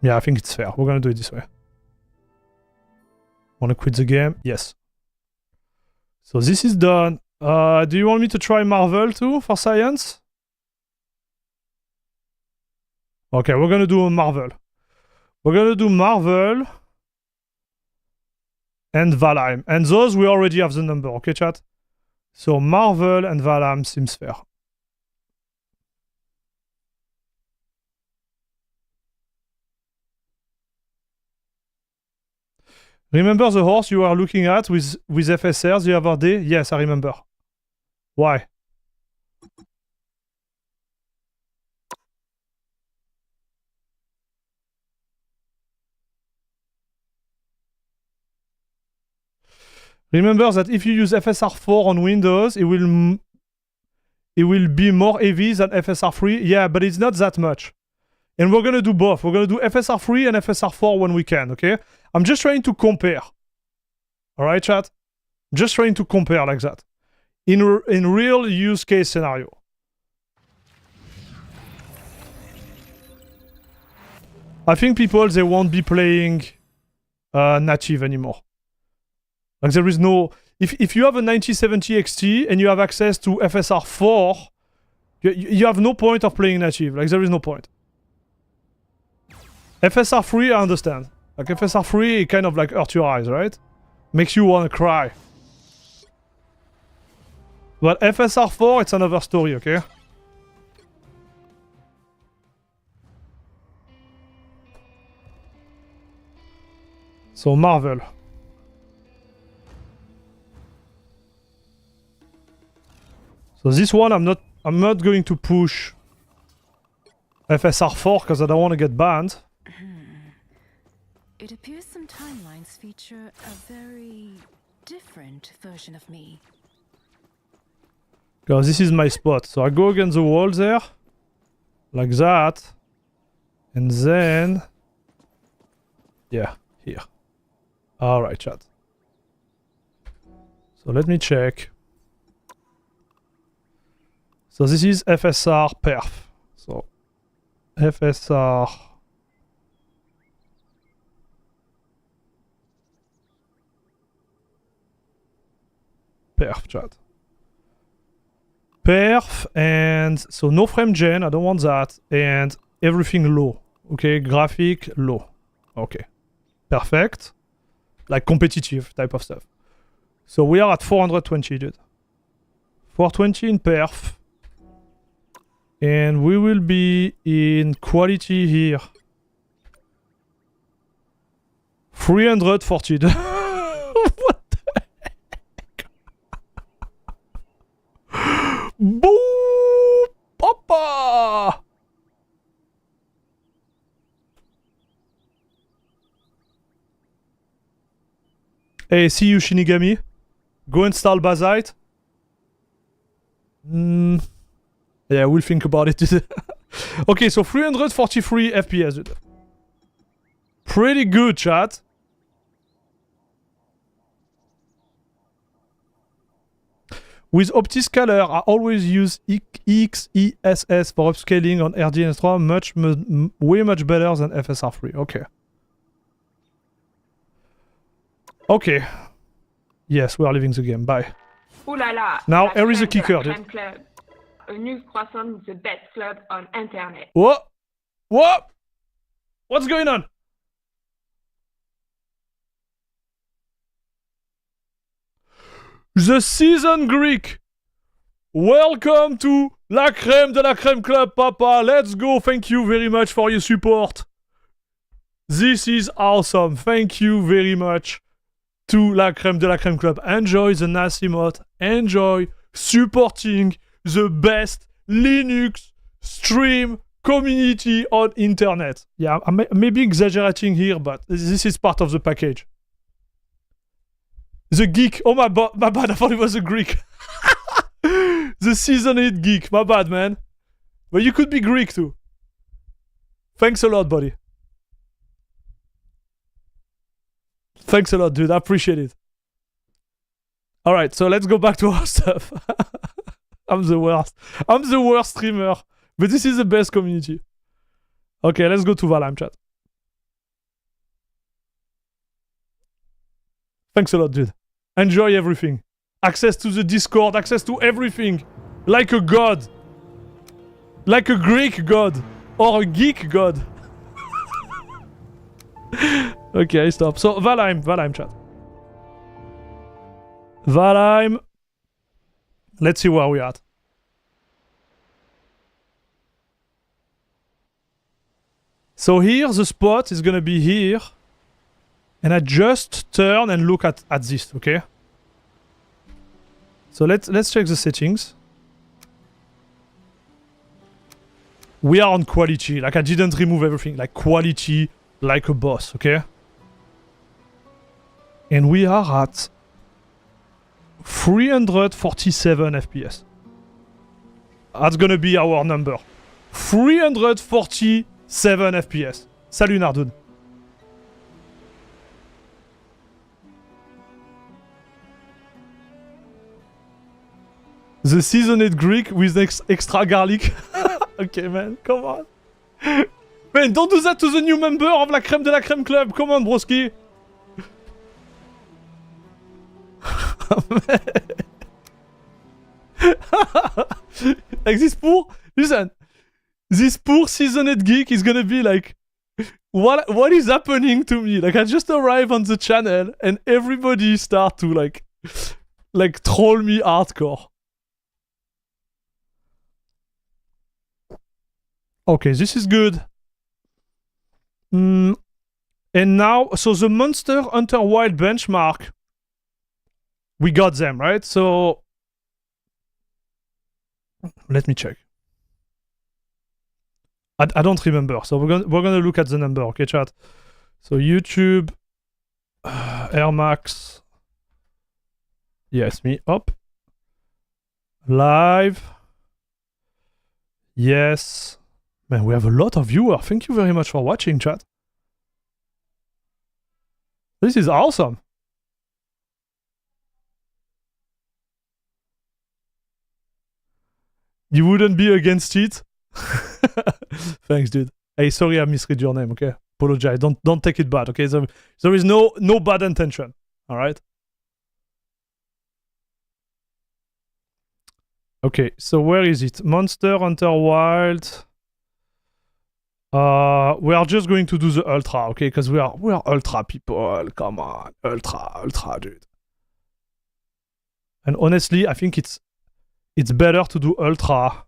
Yeah, I think it's fair. We're gonna do it this way. Wanna quit the game? Yes. So this is done. Do you want me to try Marvel too for science? Okay, we're gonna do a Marvel. We're gonna do Marvel and Valheim. And those we already have the number, okay, chat? So Marvel and Valheim seems fair. Remember the horse you were looking at with FSR the other day? Yes, I remember. Why? Remember that if you use FSR4 on Windows, it will be more heavy than FSR3. Yeah, but it's not that much. And we're gonna do both. We're gonna do FSR3 and FSR4 when we can, okay? I'm just trying to compare. Alright, chat? Just trying to compare like that. In real use case scenario. I think people, they won't be playing native anymore. Like there is no... If you have a 9070 XT and you have access to FSR 4, you have no point of playing native. Like there is no point. FSR 3, I understand. Like FSR 3, it kind of like hurt your eyes, right? Makes you want to cry. But FSR 4, it's another story, okay? So Marvel. So this one I'm not going to push FSR 4 because I don't want to get banned. It appears some timelines feature a very different version of me. Because this is my spot. So I go against the wall there. Like that. And then... yeah, here. Alright, chat. So let me check. So this is FSR perf. So FSR... perf, chat. Perf, and so no frame gen, I don't want that, and everything low. Okay, graphic low. Okay, perfect. Like competitive type of stuff. So we are at 420, dude. 420 in perf. And we will be in quality here. 340. What the heck? Boop! Papa! Hey, see you, Shinigami. Go install Bazite. Yeah, we'll think about it. Okay, so 343 FPS, dude. Pretty good, chat. With OptiScaler, I always use XESS for upscaling on RDNA3, way much better than FSR3. Okay. Okay. Yes, we are leaving the game. Bye. Ooh la la. Now, here is the kicker, dude. Club. A new croissant, the best club on internet. What? What? What's going on? The Season Greek. Welcome to La Crème de la Crème Club, Papa. Let's go. Thank you very much for your support. This is awesome. Thank you very much to La Crème de la Crème Club. Enjoy the nice emote. Enjoy supporting the best Linux stream community on internet. Yeah, I'm maybe exaggerating here, but this is part of the package. The geek. Oh, my bad. I thought it was a Greek. The Season 8 geek. My bad, man. But you could be Greek too. Thanks a lot, buddy. Thanks a lot, dude. I appreciate it. Alright, so let's go back to our stuff. I'm the worst. I'm the worst streamer. But this is the best community. Okay, let's go to Valheim, chat. Thanks a lot, dude. Enjoy everything. Access to the Discord, access to everything. Like a god. Like a Greek god. Or a geek god. Okay, stop. So, Valheim, chat. Valheim. Let's see where we're at. So here, the spot is gonna be here. And I just turn and look at this, okay? So let's check the settings. We are on quality. Like I didn't remove everything. Like quality, like a boss, okay? And we are at 347 FPS. That's gonna be our number. 347 FPS. Salut Nardoun. The seasoned Greek with extra garlic. Okay, man, come on. Man, don't do that to the new member of La Crème de la Crème Club. Come on, broski. Like this poor... Listen. This poor seasoned geek is gonna be like... What is happening to me? Like, I just arrived on the channel and everybody start to like troll me hardcore. Okay, this is good. And now, so the Monster Hunter Wild benchmark, we got them, right? So let me check. I don't remember, so we're gonna look at the number, okay, chat? So YouTube, Air Max, yes, me, up, live, yes, man, we have a lot of viewers. Thank you very much for watching, chat. This is awesome. You wouldn't be against it? Thanks, dude. Hey, sorry I misread your name, okay? Apologize. Don't take it bad, okay? There is no bad intention, all right? Okay, so where is it? Monster Hunter Wild. We are just going to do the ultra, okay? Because we are ultra people. Come on, ultra, dude. And honestly, I think it's better to do ultra.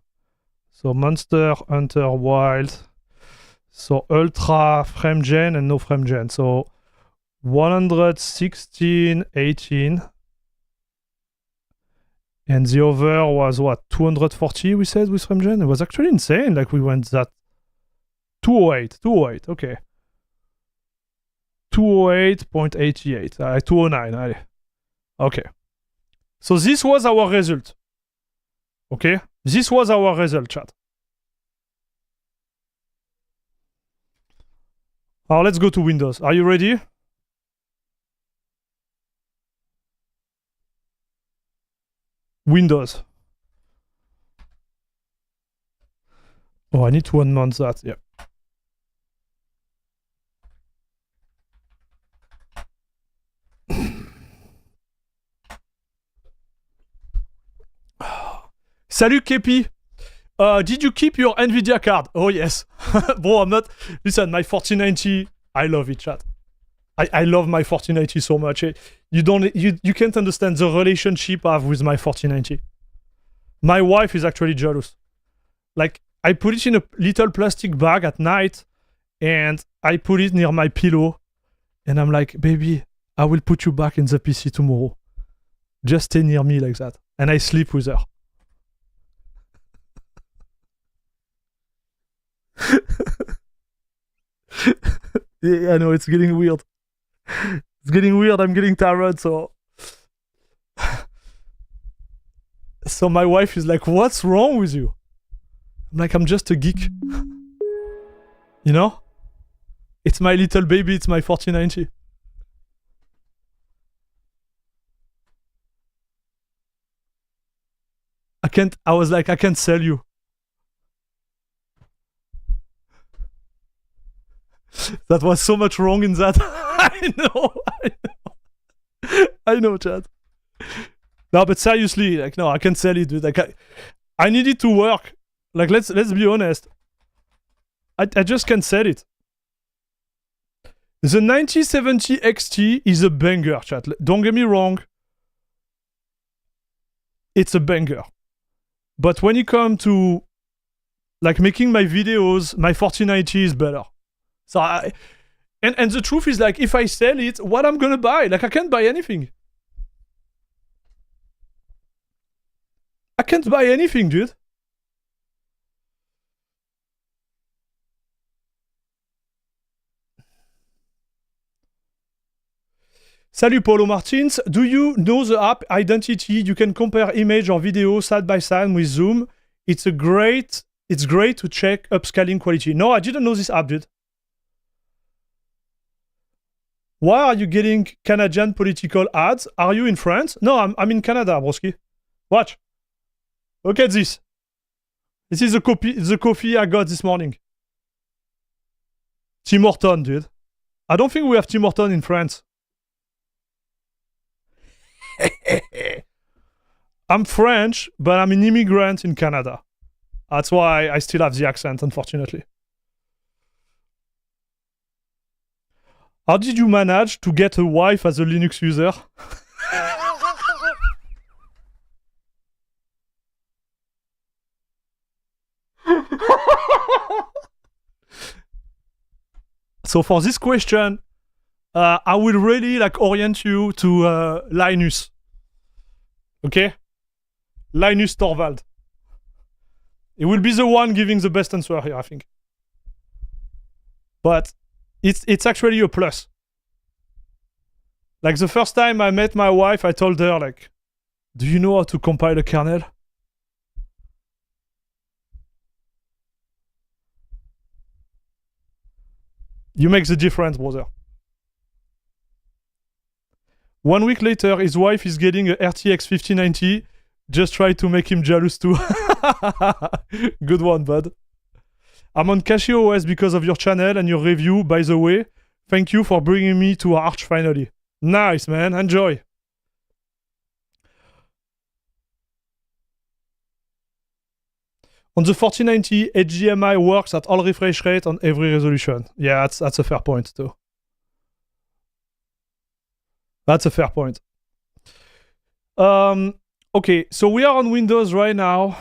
So Monster Hunter Wild. So ultra frame gen and no frame gen. So 116, 18. And the other was what? 240 we said with frame gen? It was actually insane. Like we went that 208, okay. 208.88. 209. Okay. So this was our result. Okay? This was our result, chat. Now let's go to Windows. Are you ready? Windows. Oh, I need to unmount that. Yeah. Salut Kepi. Did you keep your Nvidia card? Oh yes. Bro, I'm not... Listen, my 4090, I love it, chat. I love my 4090 so much. You can't understand the relationship I have with my 4090. My wife is actually jealous. Like, I put it in a little plastic bag at night and I put it near my pillow and I'm like, baby, I will put you back in the PC tomorrow. Just stay near me like that. And I sleep with her. Yeah, I know, it's getting weird. It's getting weird, I'm getting tired, so... So my wife is like, what's wrong with you? I'm like, I'm just a geek. You know? It's my little baby, it's my 4090. I was like, I can't sell you. That was so much wrong in that. I know, Chad. No, but seriously, like, no, I can't sell it, dude. Like, I need it to work. Like, let's be honest. I just can't sell it. The 9070 XT is a banger, chat. Don't get me wrong. It's a banger. But when it comes to, like, making my videos, my 4090 is better. So and the truth is, like, if I sell it, what I'm gonna buy? Like, I can't buy anything. I can't buy anything, dude. Salut Paulo Martins. Do you know the app Identity? You can compare image or video side by side with Zoom. It's great to check upscaling quality. No, I didn't know this app, dude. Why are you getting Canadian political ads? Are you in France? No, I'm in Canada, broski. Watch. Look at this. This is the coffee I got this morning. Tim Horton, dude. I don't think we have Tim Horton in France. I'm French, but I'm an immigrant in Canada. That's why I still have the accent, unfortunately. How did you manage to get a wife as a Linux user? So for this question, I will really like orient you to Linus. Okay? Linus Torvald. He will be the one giving the best answer here, I think. But it's actually a plus. Like the first time I met my wife, I told her like, do you know how to compile a kernel? You make the difference, brother. 1 week later, his wife is getting a RTX 5090. Just try to make him jealous too. Good one, bud. I'm on Casio OS because of your channel and your review, by the way. Thank you for bringing me to Arch finally. Nice, man. Enjoy. On the 4090, HDMI works at all refresh rate on every resolution. Yeah, that's a fair point too. That's a fair point. Okay, so we are on Windows right now.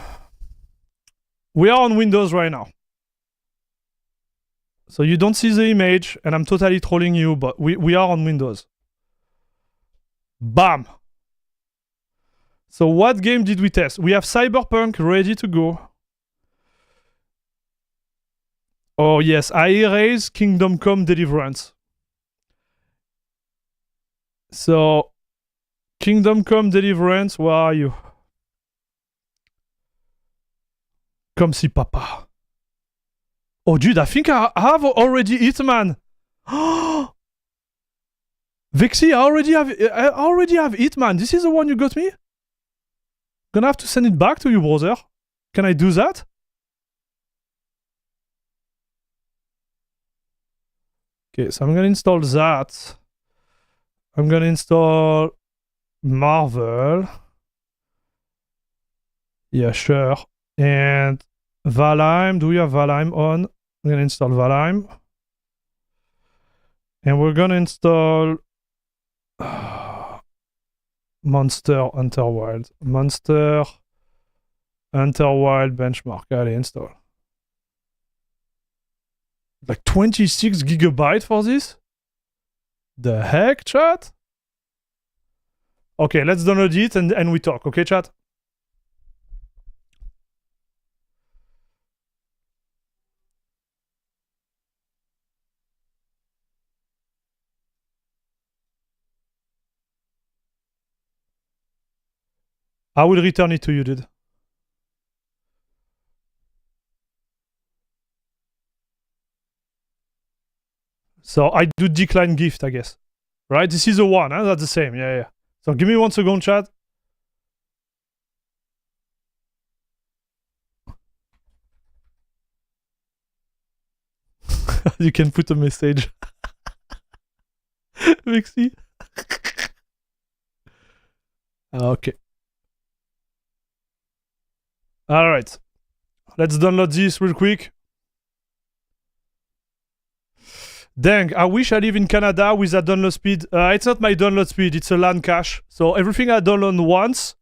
So you don't see the image, and I'm totally trolling you, but we are on Windows. Bam! So what game did we test? We have Cyberpunk ready to go. Oh yes, I erase Kingdom Come Deliverance. So, Kingdom Come Deliverance, where are you? Come see Papa. Oh dude, I think I have already Hitman. Vexy, I already have Hitman. This is the one you got me? Gonna have to send it back to you, brother. Can I do that? Okay, so I'm gonna install that. I'm gonna install Marvel. Yeah, sure. And Valheim. Do we have Valheim on? I'm gonna install Valheim. And we're gonna install Monster Hunter Wild. Monster Hunter Wild benchmark. Allez, install. Like 26 gigabytes for this? The heck, chat? Okay, let's download it and we talk, okay, chat? I will return it to you, dude. So I do decline gift, I guess. Right? This is a one, huh? That's the same. Yeah. So give me 1 second, chat. You can put a message. Vexy. Okay. Alright. Let's download this real quick. Dang, I wish I live in Canada with a download speed. It's not my download speed, it's a LAN cache. So everything I download once,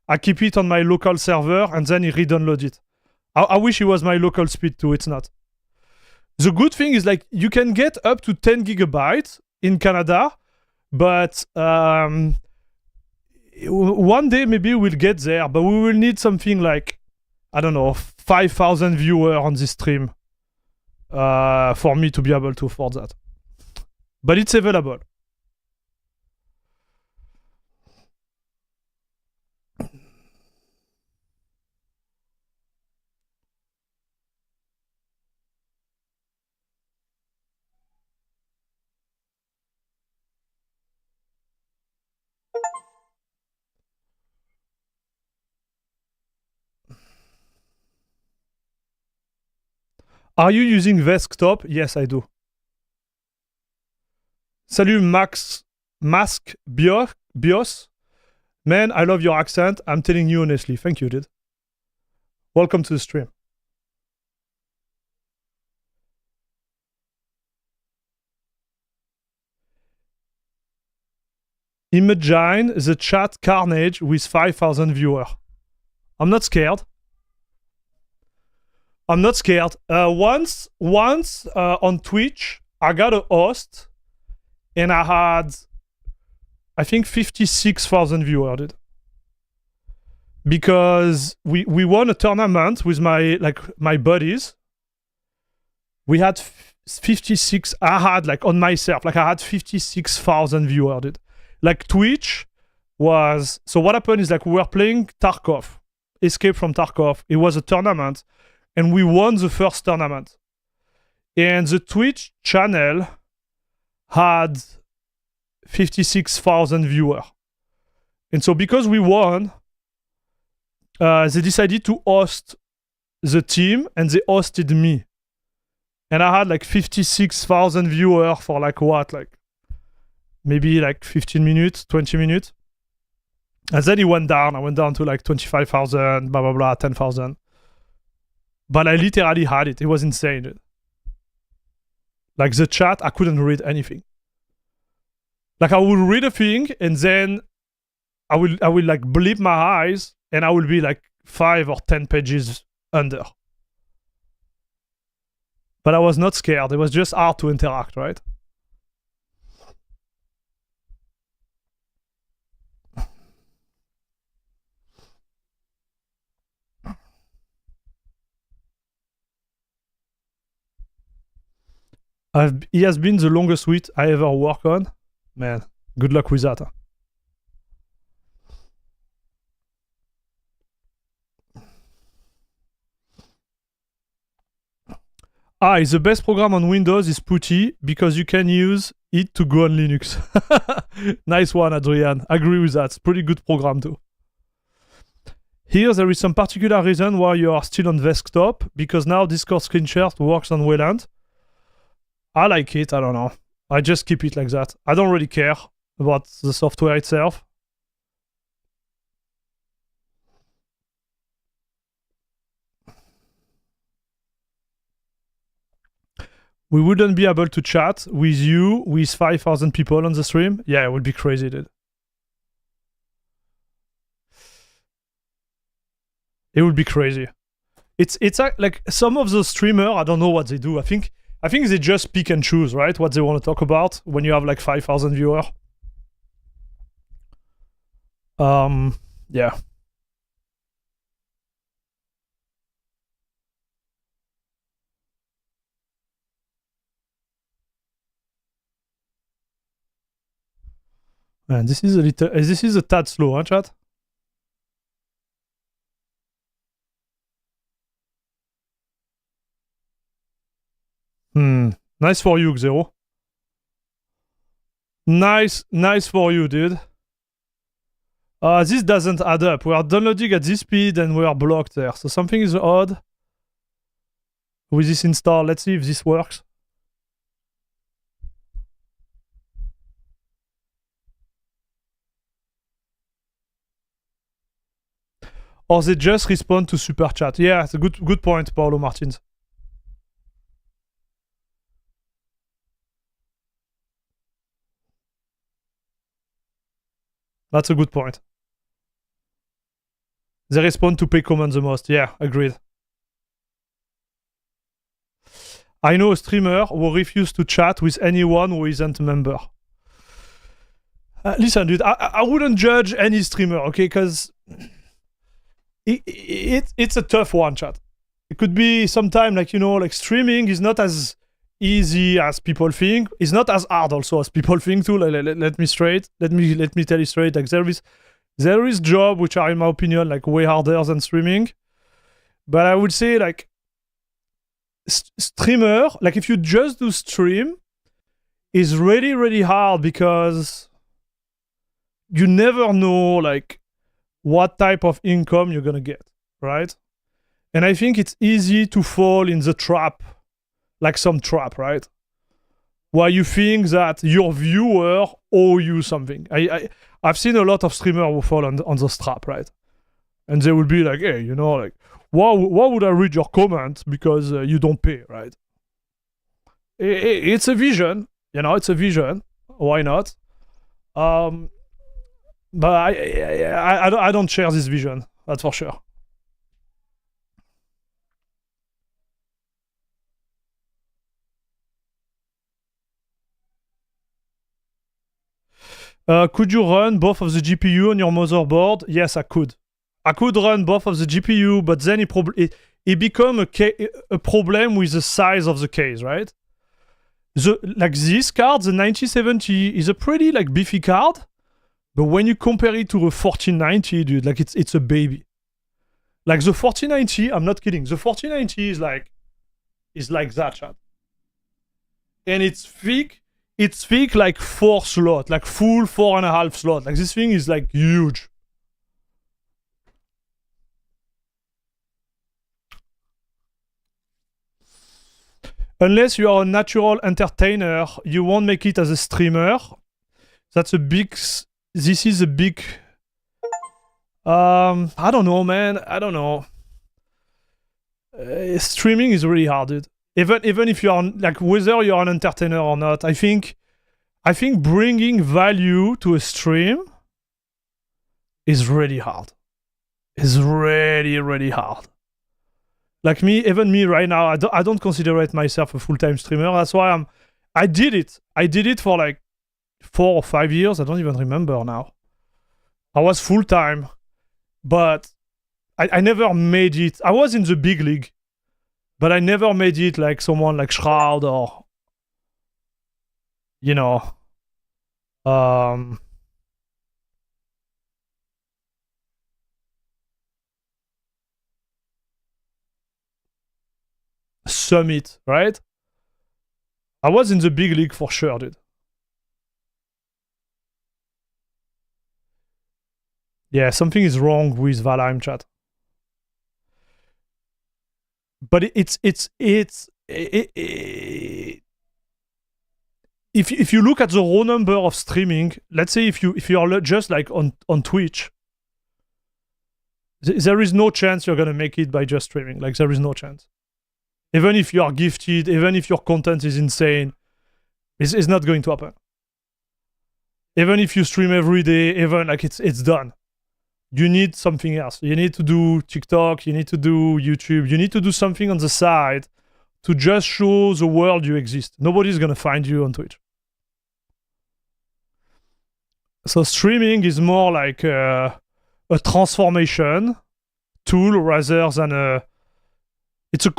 I keep it on my local server and then I re-download it. I wish it was my local speed too, it's not. The good thing is like you can get up to 10 gigabytes in Canada, but one day maybe we'll get there, but we will need something like, I don't know, 5,000 viewers on this stream. For me to be able to afford that. But it's available. Are you using Desktop? Yes, I do. Salut Mask Bios. Man, I love your accent. I'm telling you honestly. Thank you, dude. Welcome to the stream. Imagine the chat carnage with 5,000 viewers. I'm not scared. I'm not scared. Once on Twitch, I got a host and I had, I think, 56,000 viewers, dude. Because we won a tournament with my buddies. We had 56. I had on myself, I had 56,000 viewers, dude. Like Twitch was. So what happened is we were playing Tarkov, Escape from Tarkov. It was a tournament, and we won the first tournament. And the Twitch channel had 56,000 viewers. And so because we won, they decided to host the team, and they hosted me. And I had 56,000 viewers for maybe 15 minutes, 20 minutes. And then it went down. I went down to 25,000, blah, blah, blah, 10,000. But I literally had it. It was insane, dude. The chat, I couldn't read anything. I would read a thing, and then I will bleep my eyes, and I will be 5 or 10 pages under. But I was not scared. It was just hard to interact, right? He has been the longest wait I ever worked on. Man, good luck with that. The best program on Windows is Putty because you can use it to go on Linux. Nice one, Adrian. Agree with that. It's pretty good program too. Here, there is some particular reason why you are still on desktop, because now Discord screen share works on Wayland. I like it. I don't know. I just keep it like that. I don't really care about the software itself. We wouldn't be able to chat with you with 5,000 people on the stream. Yeah, it would be crazy, dude. It would be crazy. It's like some of the streamers, I don't know what they do. I think they just pick and choose, right? What they want to talk about when you have 5,000 viewers. Yeah. Man, this is a tad slow, huh, chat? Nice for you, Xero. Nice for you, dude. This doesn't add up. We are downloading at this speed and we are blocked there. So something is odd with this install. Let's see if this works. Or they just respond to super chat. Yeah, it's a good point, Paulo Martins. That's a good point. They respond to pay command the most. Yeah, agreed. I know a streamer who refused to chat with anyone who isn't a member. Listen, dude, I wouldn't judge any streamer, okay? Because it's a tough one, chat. It could be sometime streaming is not as easy as people think. It's not as hard also as people think too. Let me tell you straight. There is job which are, in my opinion, way harder than streaming. But I would say streamer, if you just do stream, is really, really hard because you never know what type of income you're gonna get, right? And I think it's easy to fall in the trap like some trap, right? Where you think that your viewer owe you something. I've seen a lot of streamers who fall on those trap, right? And they will be like, hey, you know, like, why would I read your comment because you don't pay, right? It's a vision, you know, it's a vision. Why not? But I don't share this vision, that's for sure. Could you run both of the GPU on your motherboard? Yes, I could. I could run both of the GPU, but then it become a problem with the size of the case, right? Like this card, the 9070, is a pretty like beefy card, but when you compare it to a 4090, dude, like it's a baby. Like the 4090, I'm not kidding. The 4090 is like that, chat. And it's thick. It's thick like 4 slot, like full 4.5 slot. Like this thing is like huge. Unless you are a natural entertainer, you won't make it as a streamer. That's a big... This is a big... I don't know, man. I don't know. Streaming is really hard, dude. Even if you are... Like, whether you're an entertainer or not, I think bringing value to a stream is really hard. It's really, really hard. Like me, even me right now, I don't consider myself a full-time streamer. That's why I did it. I did it for like 4 or 5 years. I don't even remember now. I was full-time, but I never made it. I was in the big league, but I never made it like someone like Shroud or, you know, Summit, right? I was in the big league for sure, dude. Yeah, something is wrong with Valheim, chat. But if you look at the raw number of streaming, let's say if you are just like on Twitch, there is no chance you're gonna make it by just streaming. Like there is no chance. Even if you are gifted, even if your content is insane, it's not going to happen. Even if you stream every day, even like it's done. You need something else. You need to do TikTok, you need to do YouTube, you need to do something on the side to just show the world you exist. Nobody's gonna find you on Twitch. So streaming is more like a transformation tool rather than it's a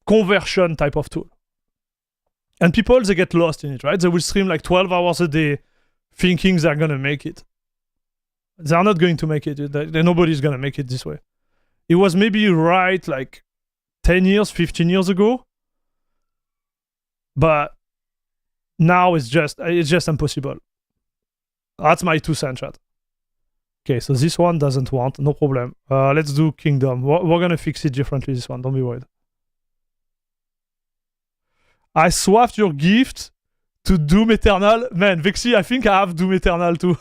conversion type of tool. And people, they get lost in it, right? They will stream like 12 hours a day thinking they're gonna make it. They're not going to make it. Nobody's gonna make it this way. It was maybe right like 10 years, 15 years ago. But now it's just impossible. That's my 2 cents, chat. Okay, so this one doesn't want, no problem. Let's do Kingdom. We're gonna fix it differently, this one, don't be worried. I swapped your gift to Doom Eternal. Man, Vexy, I think I have Doom Eternal too.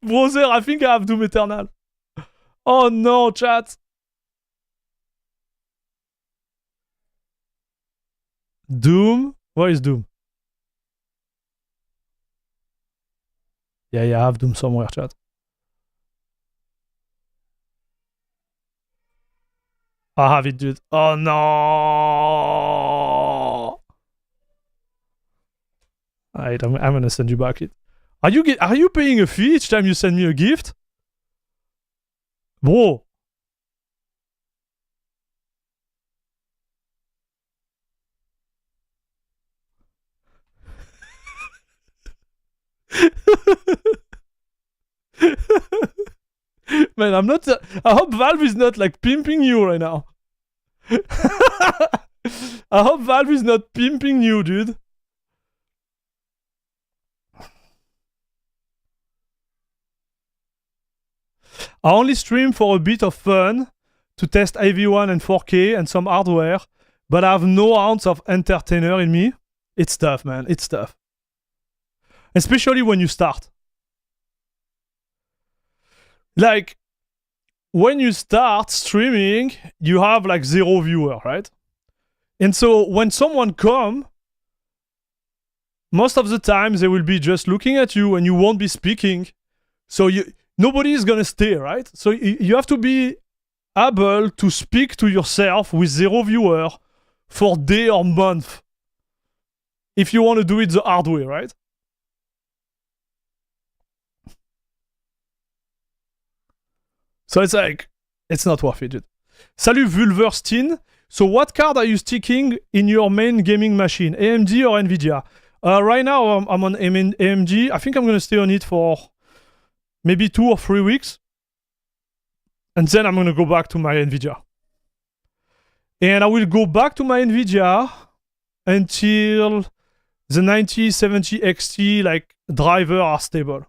Brother, I think I have Doom Eternal. Oh no, chat. Doom? Where is Doom? Yeah, I have Doom somewhere, chat. I have it, dude. Oh no! Alright, I'm gonna send you back it. Are you paying a fee each time you send me a gift? Bro. Man, I'm not... I hope Valve is not like pimping you right now. I hope Valve is not pimping you, dude. I only stream for a bit of fun to test AV1 and 4K and some hardware, but I have no ounce of entertainer in me. It's tough, man. It's tough. Especially when you start. Like, when you start streaming, you have like 0 viewer, right? And so when someone come, most of the time they will be just looking at you and you won't be speaking. So nobody is gonna stay, right? So you have to be able to speak to yourself with 0 viewer for day or month. If you want to do it the hard way, right? So it's like, it's not worth it, dude. Salut Vulverstein. So what card are you sticking in your main gaming machine? AMD or Nvidia? Right now I'm on AMD. I think I'm going to stay on it for maybe 2 or 3 weeks. And then I'm going to go back to my Nvidia. And I will go back to my Nvidia until the 9070 XT like driver are stable.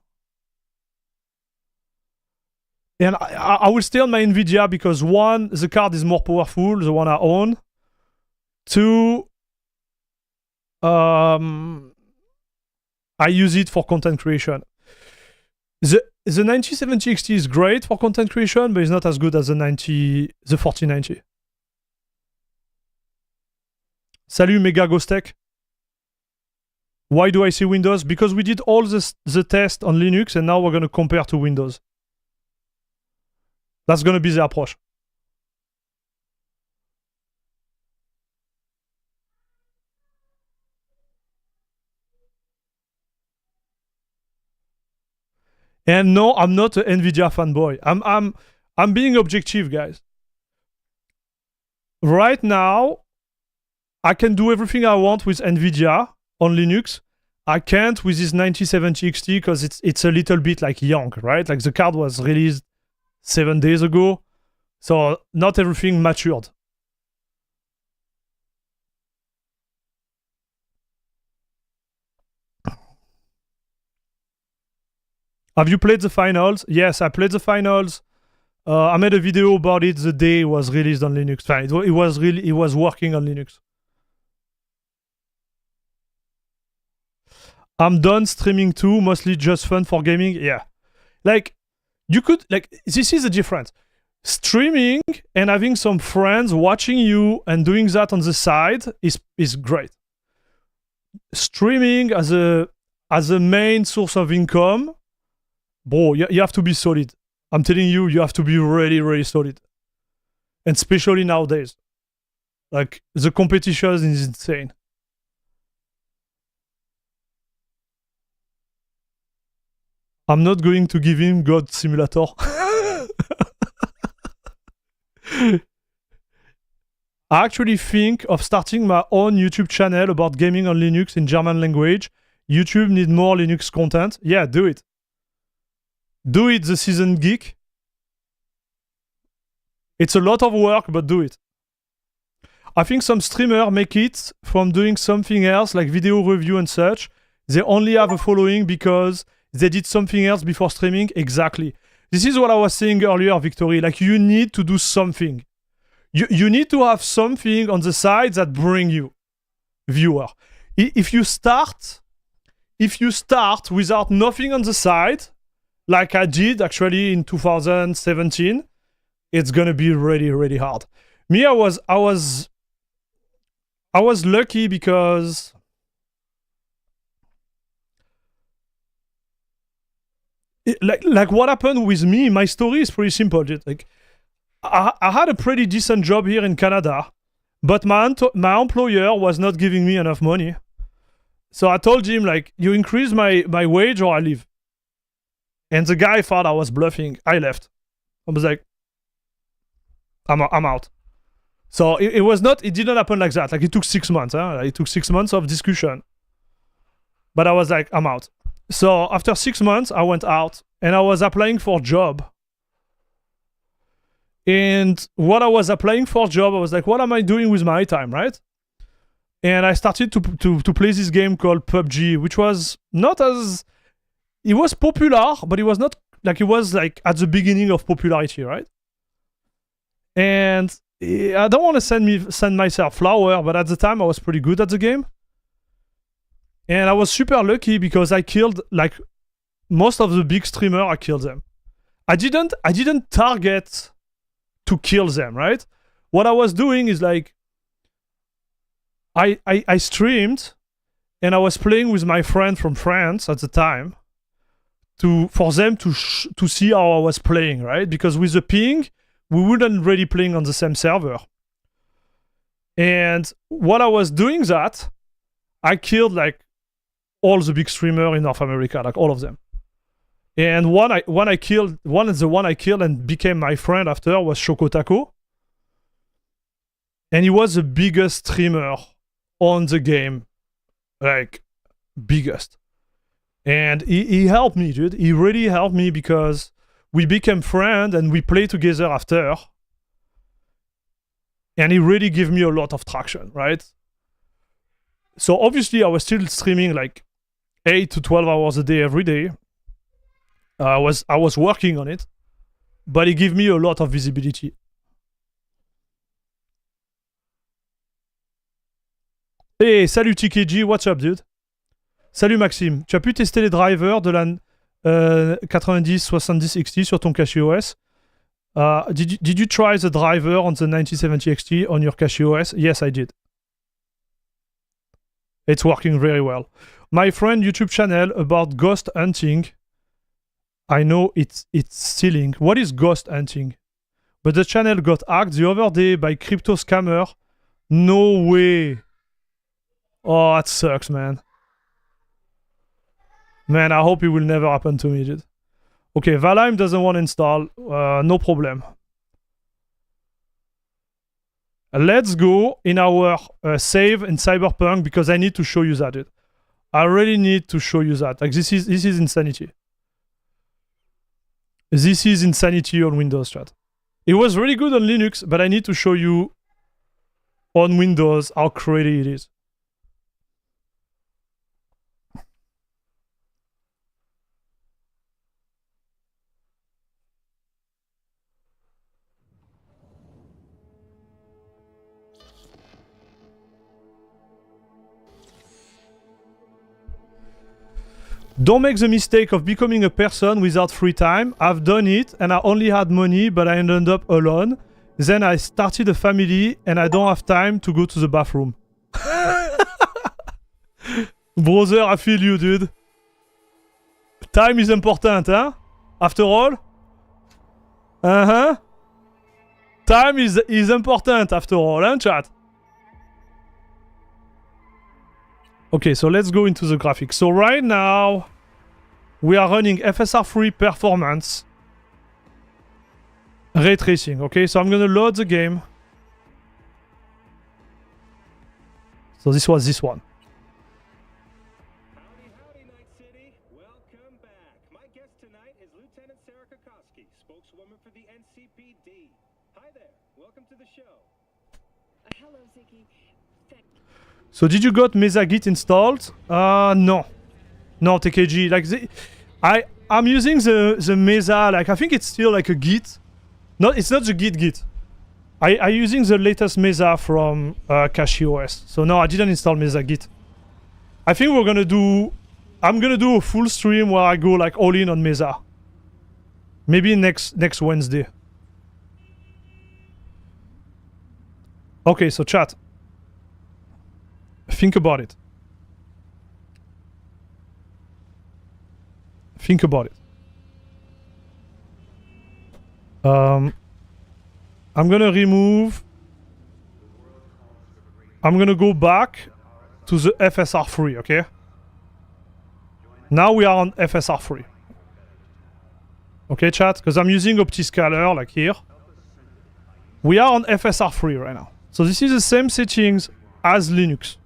And I will stay on my Nvidia because 1, the card is more powerful, the one I own. 2, I use it for content creation. The 9070 XT is great for content creation, but it's not as good as the 4090. Salut Mega Ghostek. Why do I say Windows? Because we did all the test on Linux and now we're going to compare to Windows. That's going to be the approach. And no, I'm not an Nvidia fanboy. I'm being objective, guys. Right now, I can do everything I want with Nvidia on Linux. I can't with this 9070 XT because it's a little bit like young, right? Like the card was released 7 days ago, so not everything matured. Have you played the finals? Yes, I played the finals. I made a video about it the day it was released on Linux. It was working on Linux. I'm done streaming too, mostly just fun for gaming. Yeah, like you could this is the difference. Streaming and having some friends watching you and doing that on the side is great. Streaming as a main source of income, bro, you have to be solid. I'm telling you, you have to be really, really solid. And especially nowadays. Like, the competition is insane. I'm not going to give him God Simulator. I actually think of starting my own YouTube channel about gaming on Linux in German language. YouTube need more Linux content. Yeah, do it. Do it, the seasoned geek. It's a lot of work, but do it. I think some streamers make it from doing something else, like video review and such. They only have a following because they did something else before streaming. Exactly. This is what I was saying earlier, Victory. Like, you need to do something. You need to have something on the side that bring you viewer. If you start without nothing on the side, like I did actually in 2017, it's gonna be really, really hard. Me, I was lucky because like what happened with me, my story is pretty simple. Like, I had a pretty decent job here in Canada, but my employer was not giving me enough money. So I told him, like, you increase my wage or I leave. And the guy thought I was bluffing. I left. I was like, I'm out. So it did not happen like that. Like, it took 6 months. It took 6 months of discussion. But I was like, I'm out. So after 6 months, I went out and I was applying for a job. And what I was applying for a job, I was like, what am I doing with my time, right? And I started to play this game called PUBG, which was not as... It was popular, but it was not... Like, it was like at the beginning of popularity, right? And I don't want to send myself flower, but at the time I was pretty good at the game. And I was super lucky because I killed like most of the big streamers. I killed them. I didn't target to kill them, right? What I was doing is like I streamed and I was playing with my friend from France at the time for them to see how I was playing, right? Because with the ping, we wouldn't really playing on the same server. And while I was doing that, I killed like all the big streamers in North America, like all of them. And the one I killed and became my friend after was Chocotaco. And he was the biggest streamer on the game. Like, biggest. And he helped me, dude. He really helped me because we became friends and we played together after. And he really gave me a lot of traction, right? So obviously I was still streaming like 8 to 12 hours a day every day. I was working on it, but it gave me a lot of visibility. Hey, salut TKG, what's up, dude? Salut Maxime, tu as pu tester les drivers de la 9070 XT sur ton CachyOS? Did you try the driver on the 9070 XT on your CachyOS? Yes, I did. It's working very well. My friend YouTube channel about ghost hunting. I know it's stealing. What is ghost hunting? But the channel got hacked the other day by crypto scammer. No way. Oh, that sucks, man. Man, I hope it will never happen to me, dude. Okay, Valheim doesn't want to install. No problem. Let's go in our save in Cyberpunk because I need to show you that, dude. I really need to show you that. Like this is insanity. This is insanity on Windows, chat. It was really good on Linux, but I need to show you on Windows how crazy it is. Don't make the mistake of becoming a person without free time. I've done it and I only had money, but I ended up alone. Then I started a family and I don't have time to go to the bathroom. Brother, I feel you, dude. Time is important, huh? After all? Uh-huh. Time is important after all, huh, chat? Okay, so let's go into the graphics. So right now, we are running FSR3 performance ray tracing. Okay, so I'm gonna load the game. So this was this one. Howdy, howdy, Night City. Welcome back. My guest tonight is Lieutenant Sarah Kokoski, spokeswoman for the NCPD. Hi there. Welcome to the show. Hello, Ziggy. So did you got Mesa Git installed? No. No, TKG. Like I'm using the Mesa, like I think it's still like a Git. No, it's not the Git. I'm using the latest Mesa from CachyOS. So no, I didn't install Mesa Git. I think I'm gonna do a full stream where I go like all in on Mesa. Maybe next Wednesday. Okay, so chat. Think about it. Think about it. I'm gonna go back to the FSR3, okay? Now we are on FSR3. Okay, chat? Because I'm using OptiScaler, like here. We are on FSR3 right now. So this is the same settings as Linux.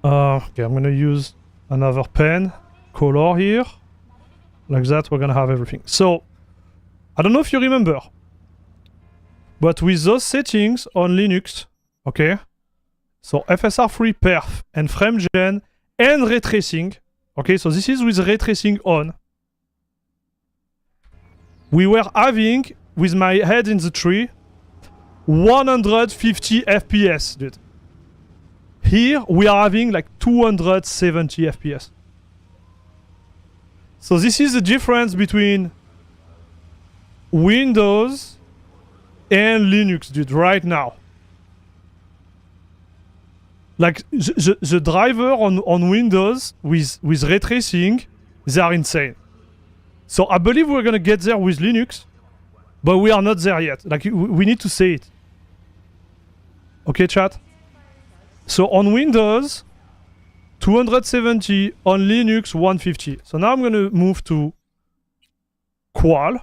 Okay, I'm gonna use another pen color here. Like that, we're gonna have everything. So, I don't know if you remember, but with those settings on Linux, okay? So FSR3 perf and frame gen and ray tracing. Okay, so this is with ray tracing on. we were having, with my head in the tree, 150 FPS, dude. Here, we are having like 270 FPS. So this is the difference between Windows and Linux, dude, right now. Like, the driver on Windows with ray tracing, they are insane. So I believe we're gonna get there with Linux, but we are not there yet. Like, we need to say it. Okay, chat? So on Windows, 270, on Linux, 150. So now I'm gonna move to Qual.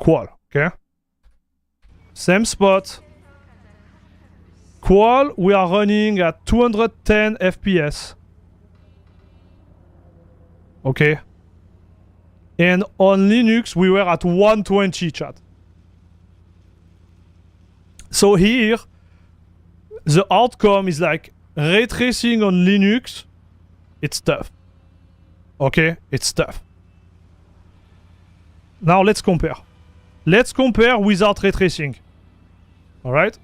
Okay? Same spot. Qual, we are running at 210 FPS. Okay? And on Linux, we were at 120, chat. So here, the outcome is like ray tracing on Linux. It's tough. Okay? It's tough. Now let's compare. Let's compare without ray tracing. Alright?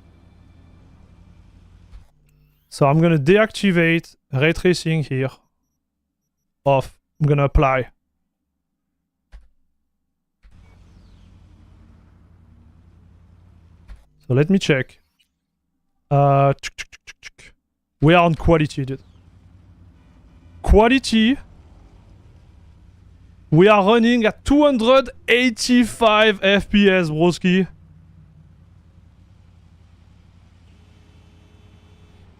So I'm gonna deactivate ray tracing here. Off. I'm gonna apply. So let me check. We are on quality, dude. Quality. We are running at 285 FPS, broski.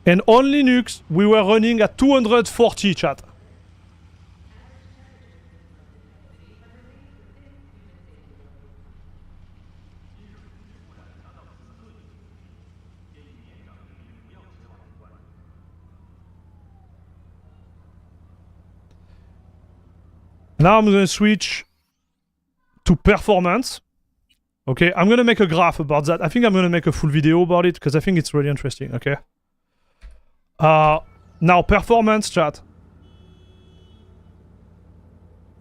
And on Linux, we were running at 240, chat. Now I'm gonna switch to performance. Okay, I'm gonna make a graph about that. I think I'm gonna make a full video about it because I think it's really interesting, okay? Now performance, chat.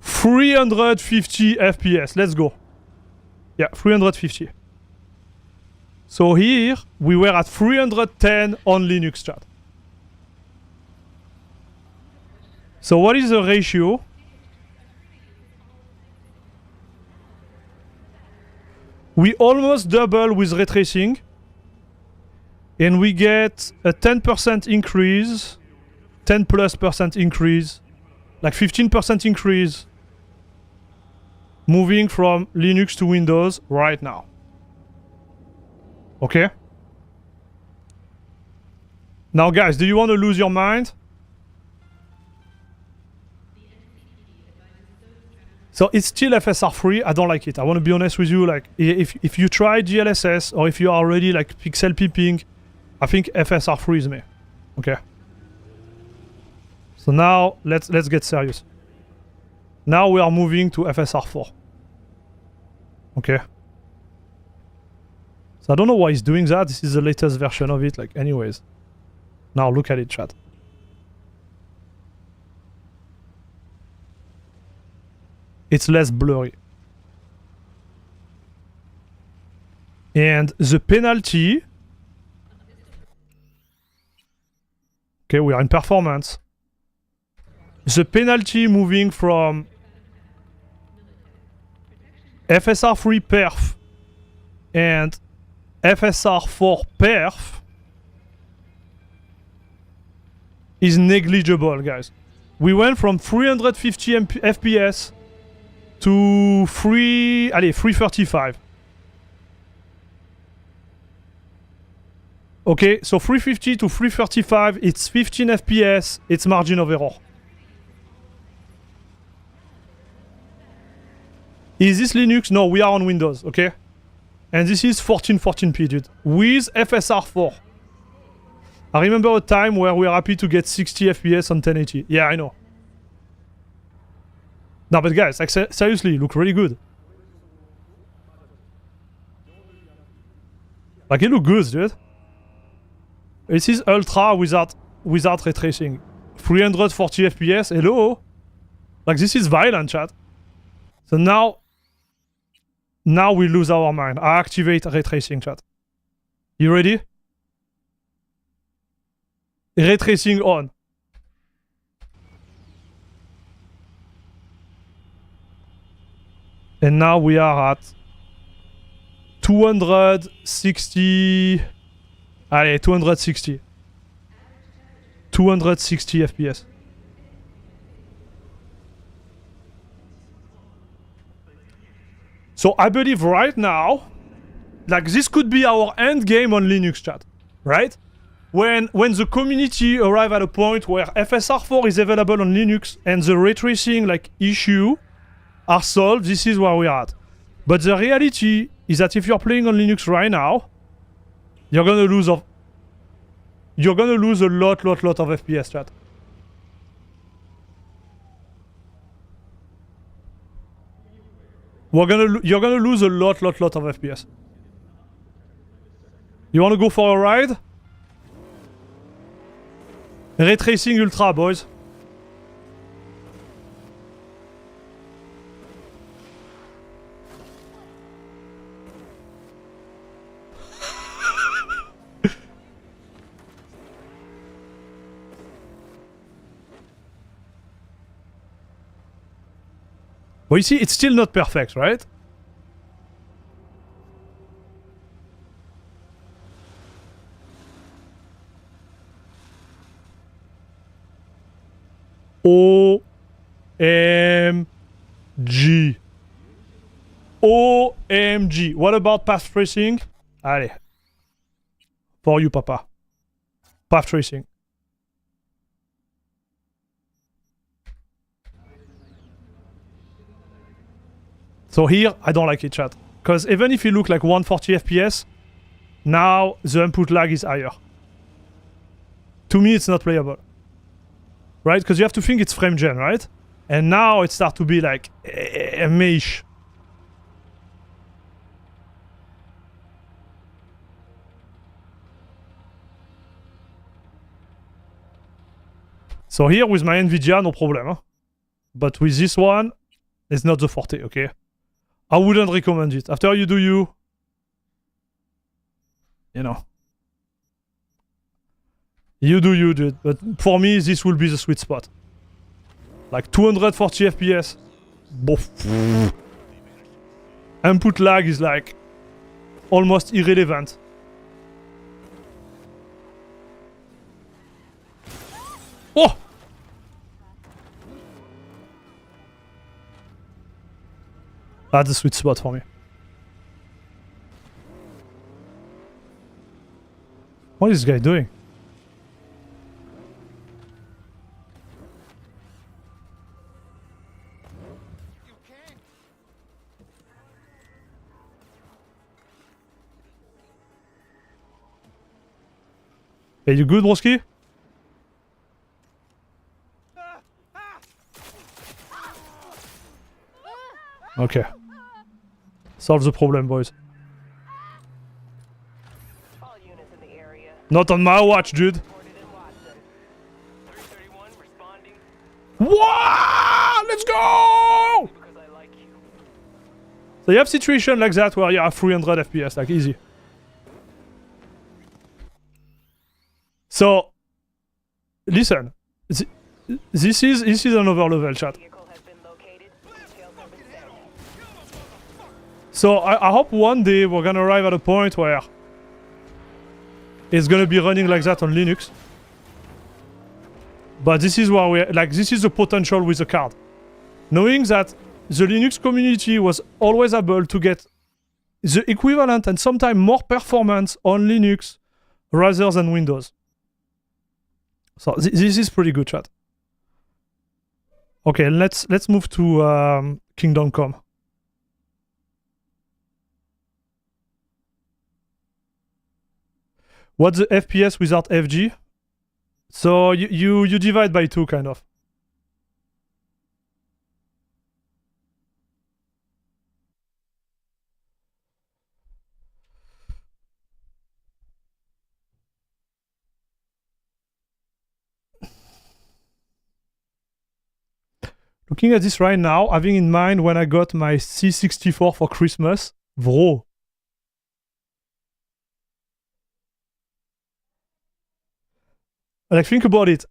350 FPS, let's go. Yeah, 350. So here, we were at 310 on Linux, chat. So what is the ratio? We almost double with ray tracing. And we get a 10% increase, 10+% increase, like 15% increase, moving from Linux to Windows right now. Okay? Now guys, do you want to lose your mind? So it's still FSR free. I don't like it. I want to be honest with you. Like, if you try GLSS or if you are already like pixel peeping, I think FSR free is me. Okay. So now let's get serious. Now we are moving to FSR 4. Okay. So I don't know why he's doing that. This is the latest version of it. Like, anyways. Now look at it, chat. It's less blurry. And the penalty... Okay, we are in performance. The penalty moving from FSR 3 perf and FSR 4 perf is negligible, guys. We went from 350 FPS to 335. Okay, so 350 to 335, it's 15 FPS, it's margin of error. Is this Linux? No, we are on Windows, okay? And this is 1440p, dude, with FSR 4. I remember a time where we were happy to get 60 FPS on 1080. Yeah, I know. No, but guys, like, seriously, you look really good. Like, it look good, dude. This is ultra without ray tracing. 340 FPS, hello? Like, this is violent, chat. So now we lose our mind. I activate ray tracing, chat. You ready? Ray tracing on. And now we are at 260. Allez, 260. 260 FPS. So I believe right now, like this could be our end game on Linux, chat, right? When the community arrive at a point where FSR4 is available on Linux and the ray tracing like issue are solved, this is where we are at. But the reality is that if you're playing on Linux right now, you're gonna lose a lot of FPS, chat. You're gonna lose a lot of FPS. You wanna go for a ride? Ray tracing ultra, boys. Well, you see, it's still not perfect, right? OMG. OMG. What about path tracing? Allez. For you, papa. Path tracing. So here, I don't like it, chat. Because even if you look like 140 FPS, now the input lag is higher. To me, it's not playable. Right? Because you have to think it's frame gen, right? And now it starts to be like a mesh. So here with my NVIDIA, no problem. Huh? But with this one, it's not the forte, okay? I wouldn't recommend it. After you do you know. You do you, dude. But for me, this will be the sweet spot. Like 240 FPS. Bof. Input lag is like almost irrelevant. Oh! That's a sweet spot for me. What is this guy doing? Hey, you good, broski? Okay. Solve the problem, boys. All units in the area. Not on my watch, dude. What? Let's go! So you have situation like that where you have 300 FPS, like easy. So, listen. This is another level, chat. So I hope one day we're gonna arrive at a point where it's gonna be running like that on Linux. But this is where we're like, this is the potential with the card. Knowing that the Linux community was always able to get the equivalent and sometimes more performance on Linux rather than Windows. So this is pretty good, chat. Okay, let's move to Kingdom Come. What's the FPS without FG? So you divide by 2, kind of. Looking at this right now, having in mind when I got my C64 for Christmas, bro. Like, think about it.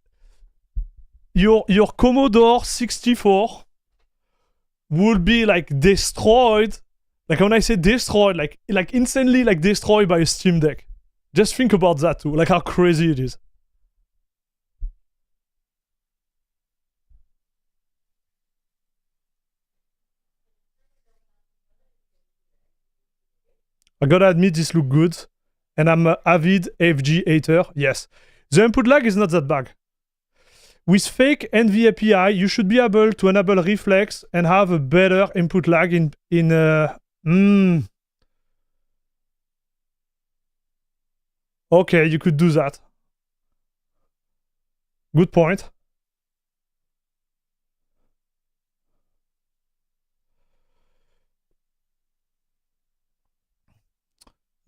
Your Commodore 64 would be like destroyed. Like when I say destroyed, like instantly like destroyed by a Steam Deck. Just think about that too. Like how crazy it is. I gotta admit this look good. And I'm an avid FG hater. Yes. The input lag is not that bad. With fake NV API, you should be able to enable reflex and have a better input lag Okay, you could do that. Good point.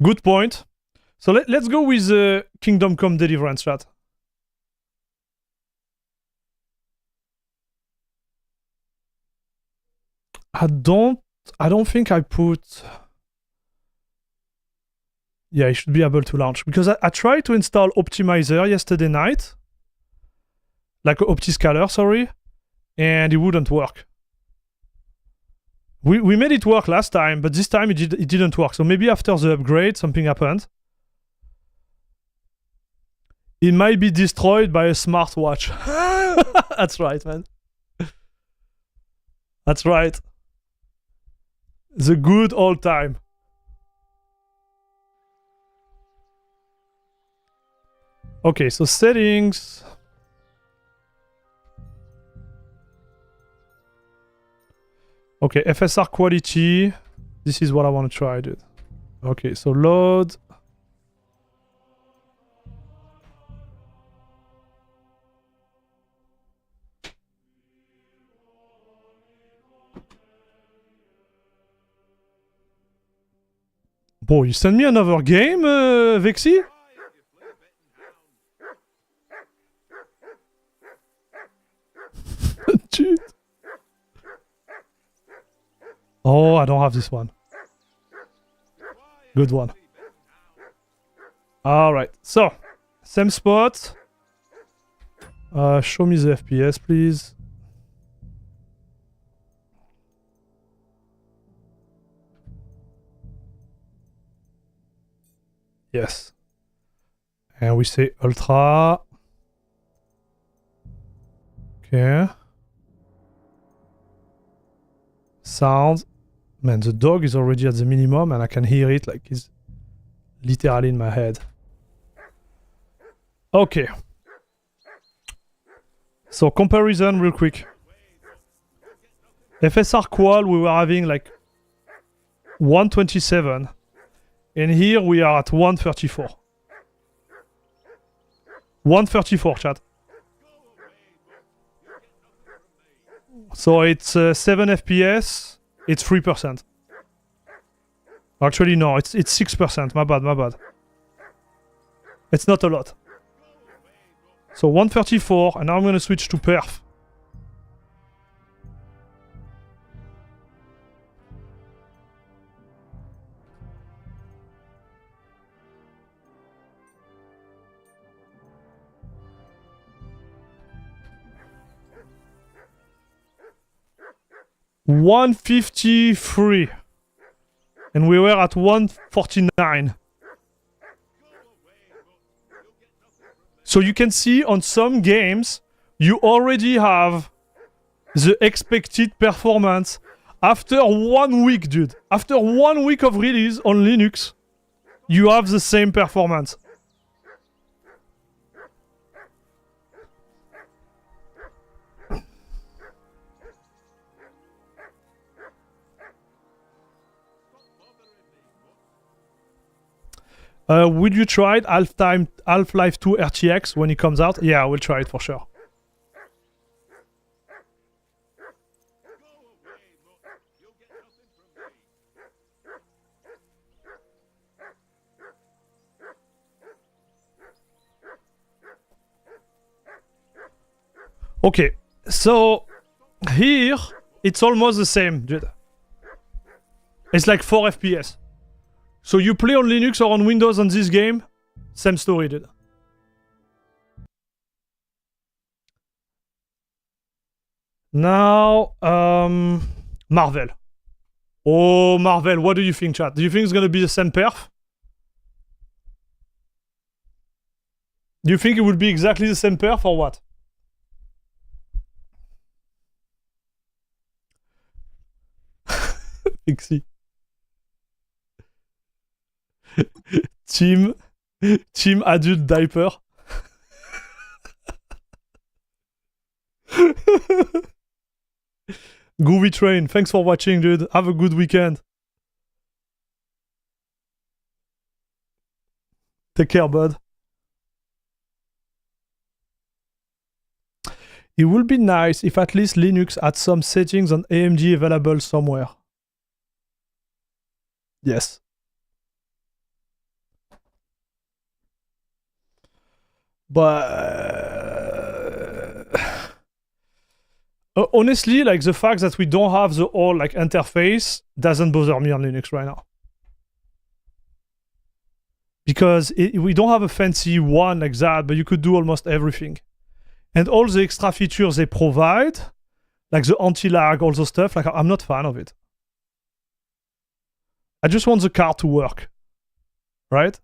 Good point. So let's go with Kingdom Come Deliverance chat. I don't think I put... Yeah, it should be able to launch. Because I tried to install Optimizer yesterday night. Like Optiscaler, sorry. And it wouldn't work. We made it work last time, but this time it didn't work. So maybe after the upgrade, something happened. It might be destroyed by a smartwatch. That's right, man. That's right. The good old time. Okay, so settings. Okay, FSR quality. This is what I want to try, dude. Okay, so load. Bro, you send me another game, Vexy? Dude. Oh, I don't have this one. Good one. Alright, so, same spot. Show me the FPS, please. Yes. And we say ultra. Okay. Sound. Man, the dog is already at the minimum and I can hear it like it's literally in my head. Okay. So comparison real quick. FSR qual we were having like 127. And here we are at 134. 134, chat. So it's 7 FPS, it's 3%. Actually, no, it's 6%. My bad. It's not a lot. So 134, and now I'm gonna switch to perf. $153 and we were at 149. So you can see on some games you already have the expected performance after 1 week, dude. After 1 week of release on Linux, you have the same performance. Will you try it Half-Life 2 RTX when it comes out? Yeah, I will try it for sure. Okay, so Here, it's almost the same, dude. It's like 4 FPS. So you play on Linux or on Windows on this game, same story, dude. Now, Marvel. Oh, Marvel, what do you think, chat? Do you think it's gonna be the same perf? Do you think it will be exactly the same perf or what? Pixie. Team adult diaper. Groovy Train, thanks for watching, dude. Have a good weekend. Take care, bud. It would be nice if at least Linux had some settings on AMD available somewhere. Yes. But honestly, like the fact that we don't have the whole like interface doesn't bother me on Linux right now. Because we don't have a fancy one like that, but you could do almost everything. And all the extra features they provide, like the anti-lag, all the stuff, like I'm not a fan of it. I just want the card to work, right?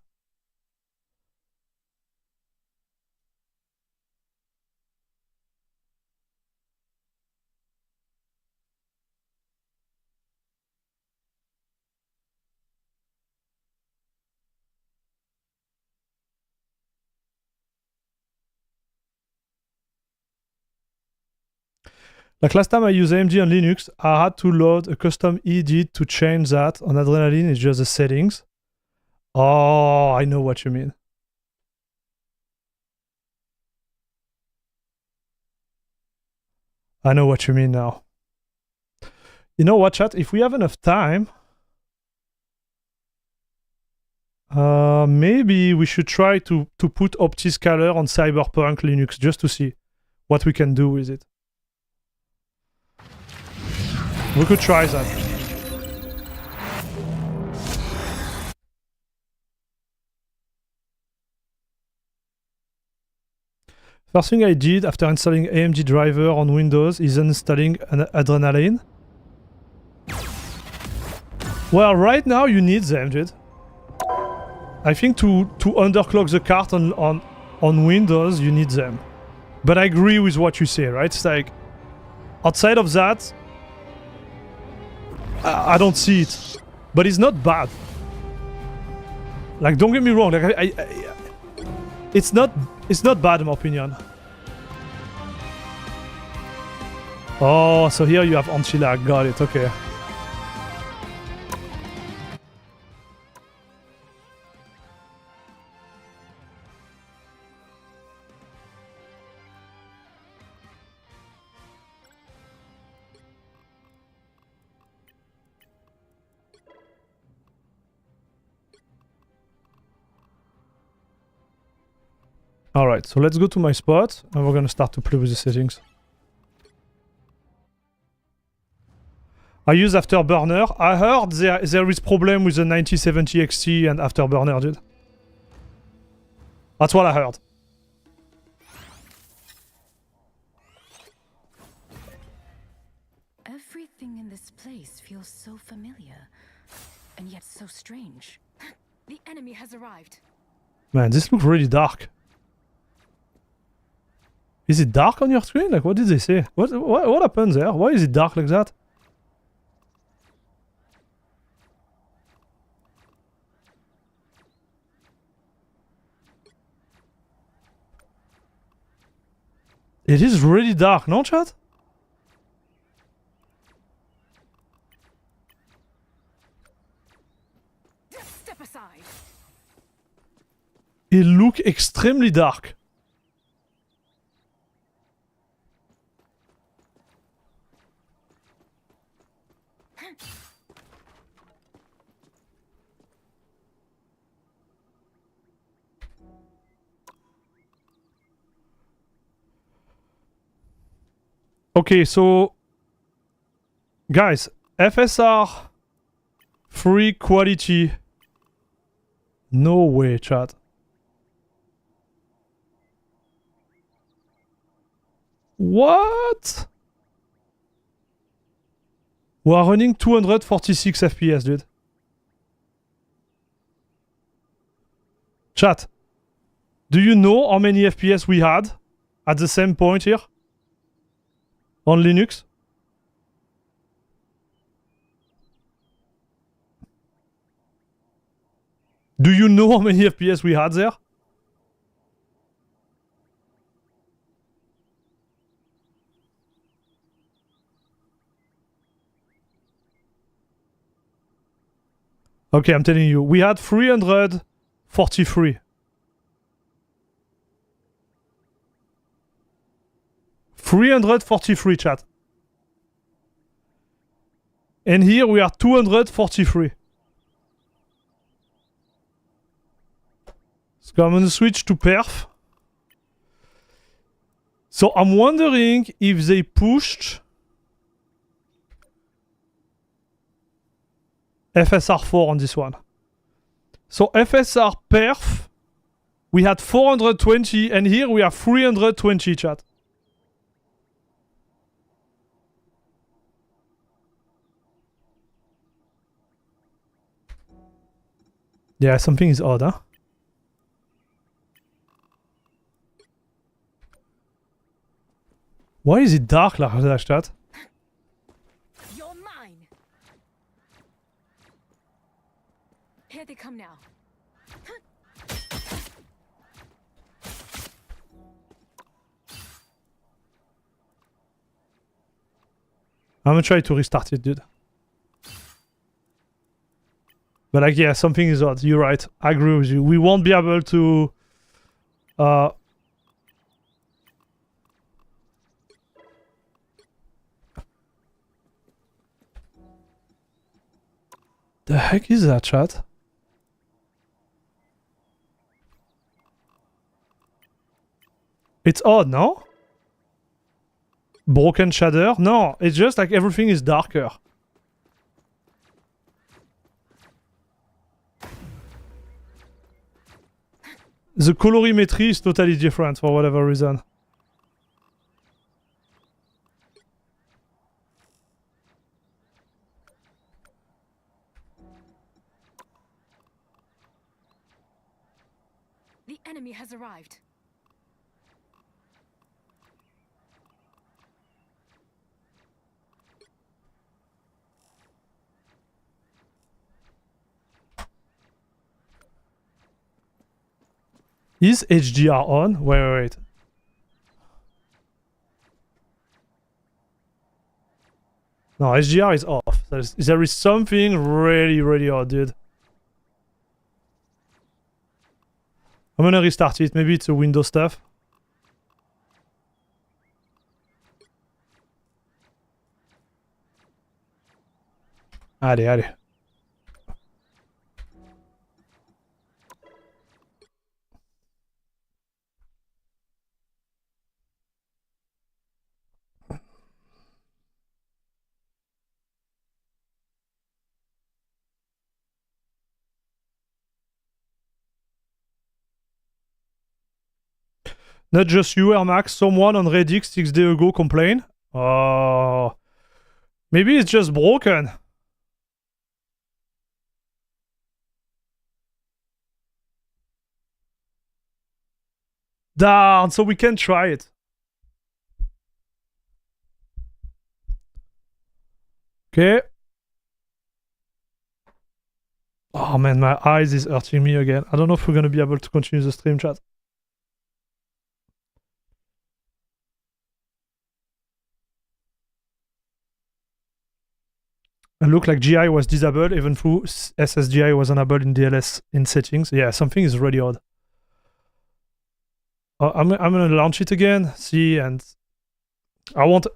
Like last time I used AMD on Linux, I had to load a custom edit to change that. On Adrenaline, it's just the settings. Oh, I know what you mean. I know what you mean now. You know what, chat? If we have enough time, maybe we should try to put OptiScaler on Cyberpunk Linux just to see what we can do with it. We could try that. First thing I did after installing AMD driver on Windows is installing an Adrenaline. Well, right now you need them, dude. I think to underclock the card on Windows, you need them. But I agree with what you say, right? It's like, outside of that, I don't see it, but it's not bad. Like, don't get me wrong. Like, it's not bad in my opinion. Oh, so here you have anti-lag. Got it. Okay. Alright, so let's go to my spot and we're gonna start to play with the settings. I use Afterburner. I heard there is problem with the 9070 XT and Afterburner, dude. That's what I heard. Everything in this place feels so familiar, and yet so strange. The enemy has arrived. Man, this looks really dark. Is it dark on your screen? Like, what did they say? What happened there? Why is it dark like that? It is really dark, no, chat? Step aside. It looks extremely dark. Okay, so Guys, FSR free quality. No way, chat. What? We are running 246 FPS, dude. Chat, do you know how many FPS we had at the same point here? On Linux? Do you know how many FPS we had there? Okay, I'm telling you, we had 343. 343, chat. And here we are 243. So I'm gonna switch to perf. So I'm wondering if they pushed FSR4 on this one. So FSR perf, we had 420 and here we have 320, chat. Yeah, something is odd, huh? Why is it dark like that, chat? You're mine. Here they come now. I'm gonna try to restart it, dude. But like, yeah, something is odd. You're right. I agree with you. We won't be able to... The heck is that, chat? It's odd, no? Broken shader? No, it's just like everything is darker. The colorimetry is totally different for whatever reason. The enemy has arrived. Is HDR on? Wait. No, HDR is off. There is something really odd, dude. I'm gonna restart it. Maybe it's a Windows stuff. Allez. Not just you, Air Max. Someone on Reddit 6 days ago complained. Oh, maybe it's just broken. Darn, so we can try it. Okay. Oh man, my eyes is hurting me again. I don't know if we're gonna be able to continue the stream, chat. It looked like GI was disabled even though SSGI was enabled in DLS in settings. Yeah, something is really odd. I'm gonna launch it again, see, and I won't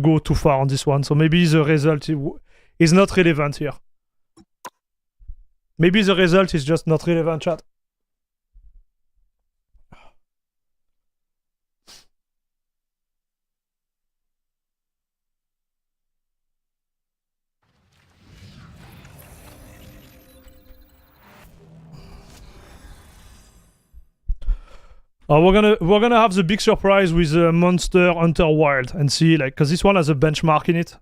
go too far on this one. So maybe the result is not relevant here. Maybe the result is just not relevant, chat. We're gonna have the big surprise with Monster Hunter Wild and see, like, because this one has a benchmark in it.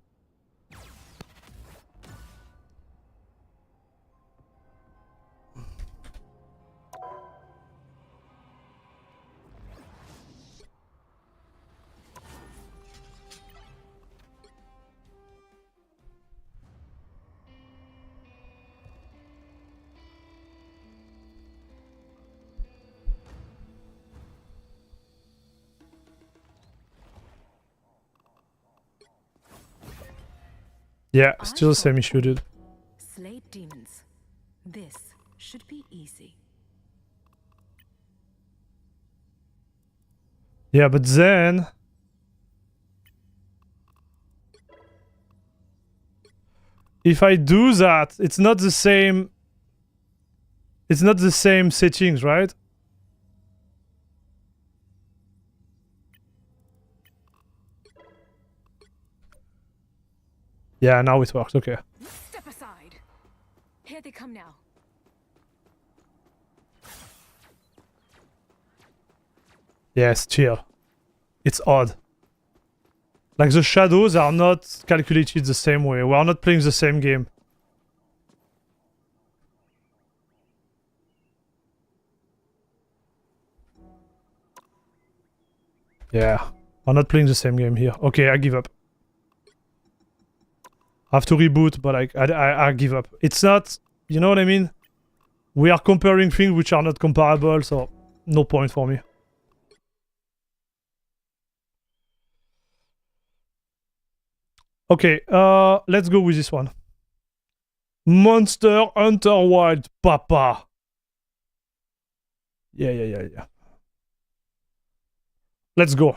Yeah, still the same issue, dude. Slay demons. This should be easy. Yeah, but then... if I do that, it's not the same... it's not the same settings, right? Yeah, now it works, okay. Step aside. Here they come now. Yes, chill. It's odd. Like, the shadows are not calculated the same way. We are not playing the same game. Yeah, we're not playing the same game here. Okay, I give up. I have to reboot, but I give up. It's not... you know what I mean? We are comparing things which are not comparable, so no point for me. Okay, let's go with this one. Monster Hunter Wild, papa. Yeah. Let's go.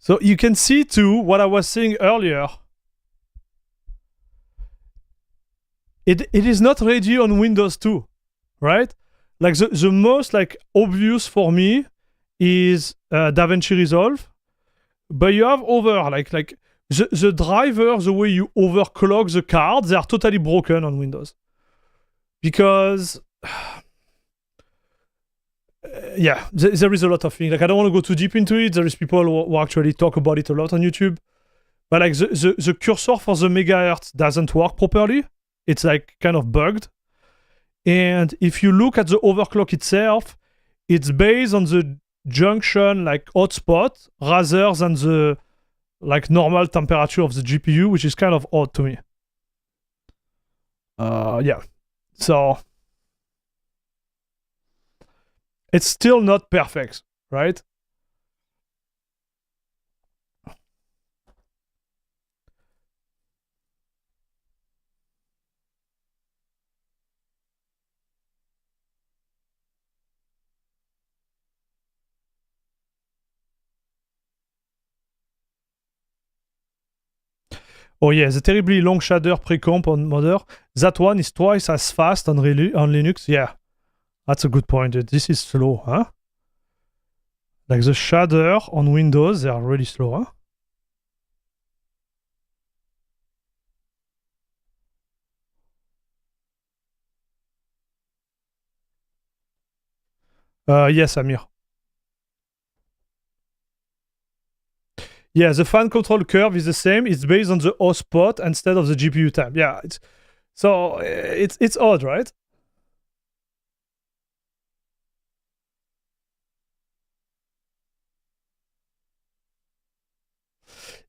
So you can see too what I was saying earlier. It is not ready on Windows 2, right? Like the most like obvious for me is DaVinci Resolve, but you have other like the driver, the way you overclock the cards, they are totally broken on Windows because yeah, there is a lot of things. Like I don't want to go too deep into it. There is people who actually talk about it a lot on YouTube, but like the cursor for the megahertz doesn't work properly. It's like kind of bugged. And if you look at the overclock itself, it's based on the junction like hotspot rather than the like normal temperature of the GPU, which is kind of odd to me. Yeah. So it's still not perfect, right? Oh yeah, the terribly long shader pre-comp on Mother. That one is twice as fast on Linux. Yeah, that's a good point. This is slow, huh? Like the shader on Windows, they are really slow, huh? Yes, Amir. Yeah, the fan control curve is the same. It's based on the hotspot instead of the GPU tab. Yeah, it's odd, right?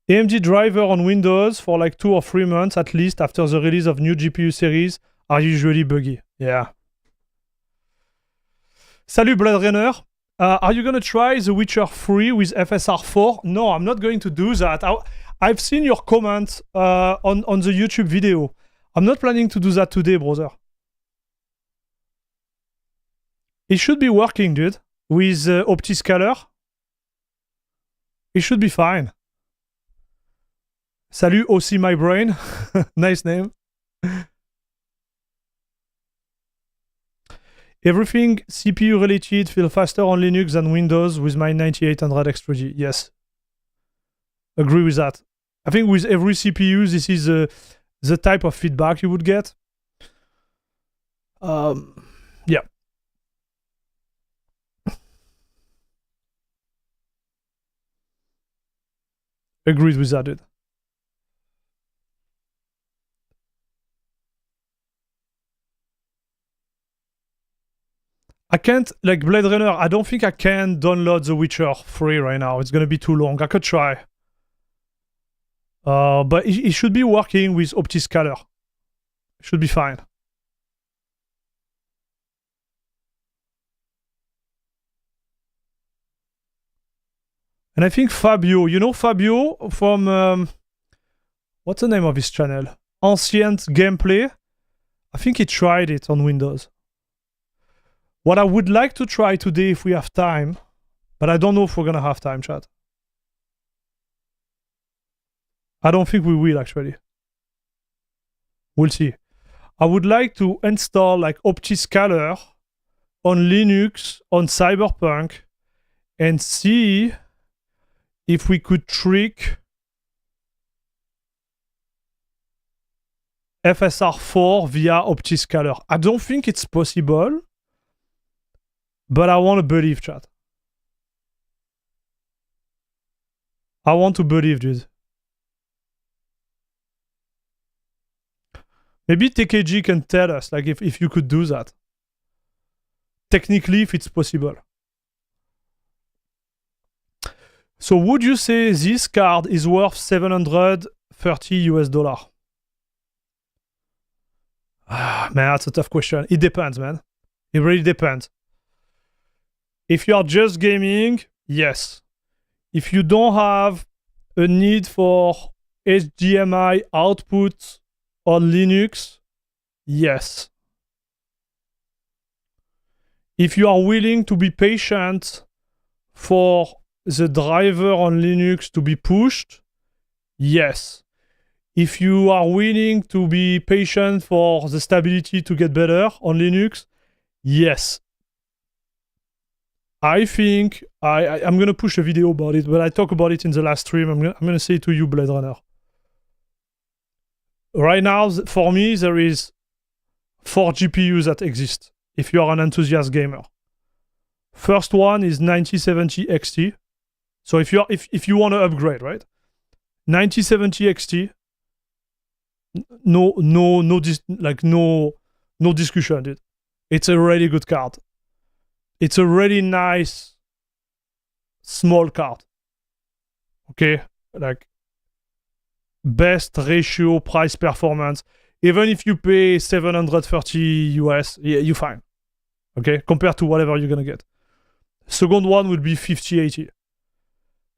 AMD driver on Windows for like 2 or 3 months at least after the release of new GPU series are usually buggy. Yeah. Salut Blood Runner. Are you gonna try The Witcher 3 with FSR 4? No, I'm not going to do that. I've seen your comment on the YouTube video. I'm not planning to do that today, brother. It should be working, dude. With OptiScaler. It should be fine. Salut, OC My Brain. Nice name. Everything CPU related feel faster on Linux than Windows with my 9800 X3G. Yes. Agree with that. I think with every CPU, this is the type of feedback you would get. Yeah. Agreed with that, dude. I can't, like Blade Runner, I don't think I can download The Witcher 3 right now. It's gonna be too long. I could try. But it should be working with OptiScaler. It should be fine. And I think Fabio, you know Fabio from, what's the name of his channel? Ancient Gameplay. I think he tried it on Windows. What I would like to try today if we have time, but I don't know if we're gonna have time, chat. I don't think we will actually. We'll see. I would like to install like OptiScaler on Linux, on Cyberpunk, and see if we could trick FSR4 via OptiScaler. I don't think it's possible, but I want to believe, chat. I want to believe, dude. Maybe TKG can tell us, like, if you could do that. Technically, if it's possible. So would you say this card is worth $730 US? Man, that's a tough question. It depends, man. It really depends. If you are just gaming, yes. If you don't have a need for HDMI output on Linux, yes. If you are willing to be patient for the driver on Linux to be pushed, yes. If you are willing to be patient for the stability to get better on Linux, yes. I think I'm gonna push a video about it, but I talk about it in the last stream. I'm gonna say it to you, Blade Runner. Right now, for me, there is 4 GPUs that exist. If you are an enthusiast gamer, first one is 9070 XT. So if you want to upgrade, right? 9070 XT. No discussion, dude. It's a really good card. It's a really nice small card. Okay, like best ratio price performance. Even if you pay 730 US, yeah, you're fine. Okay, compared to whatever you're gonna get. Second one would be 5080.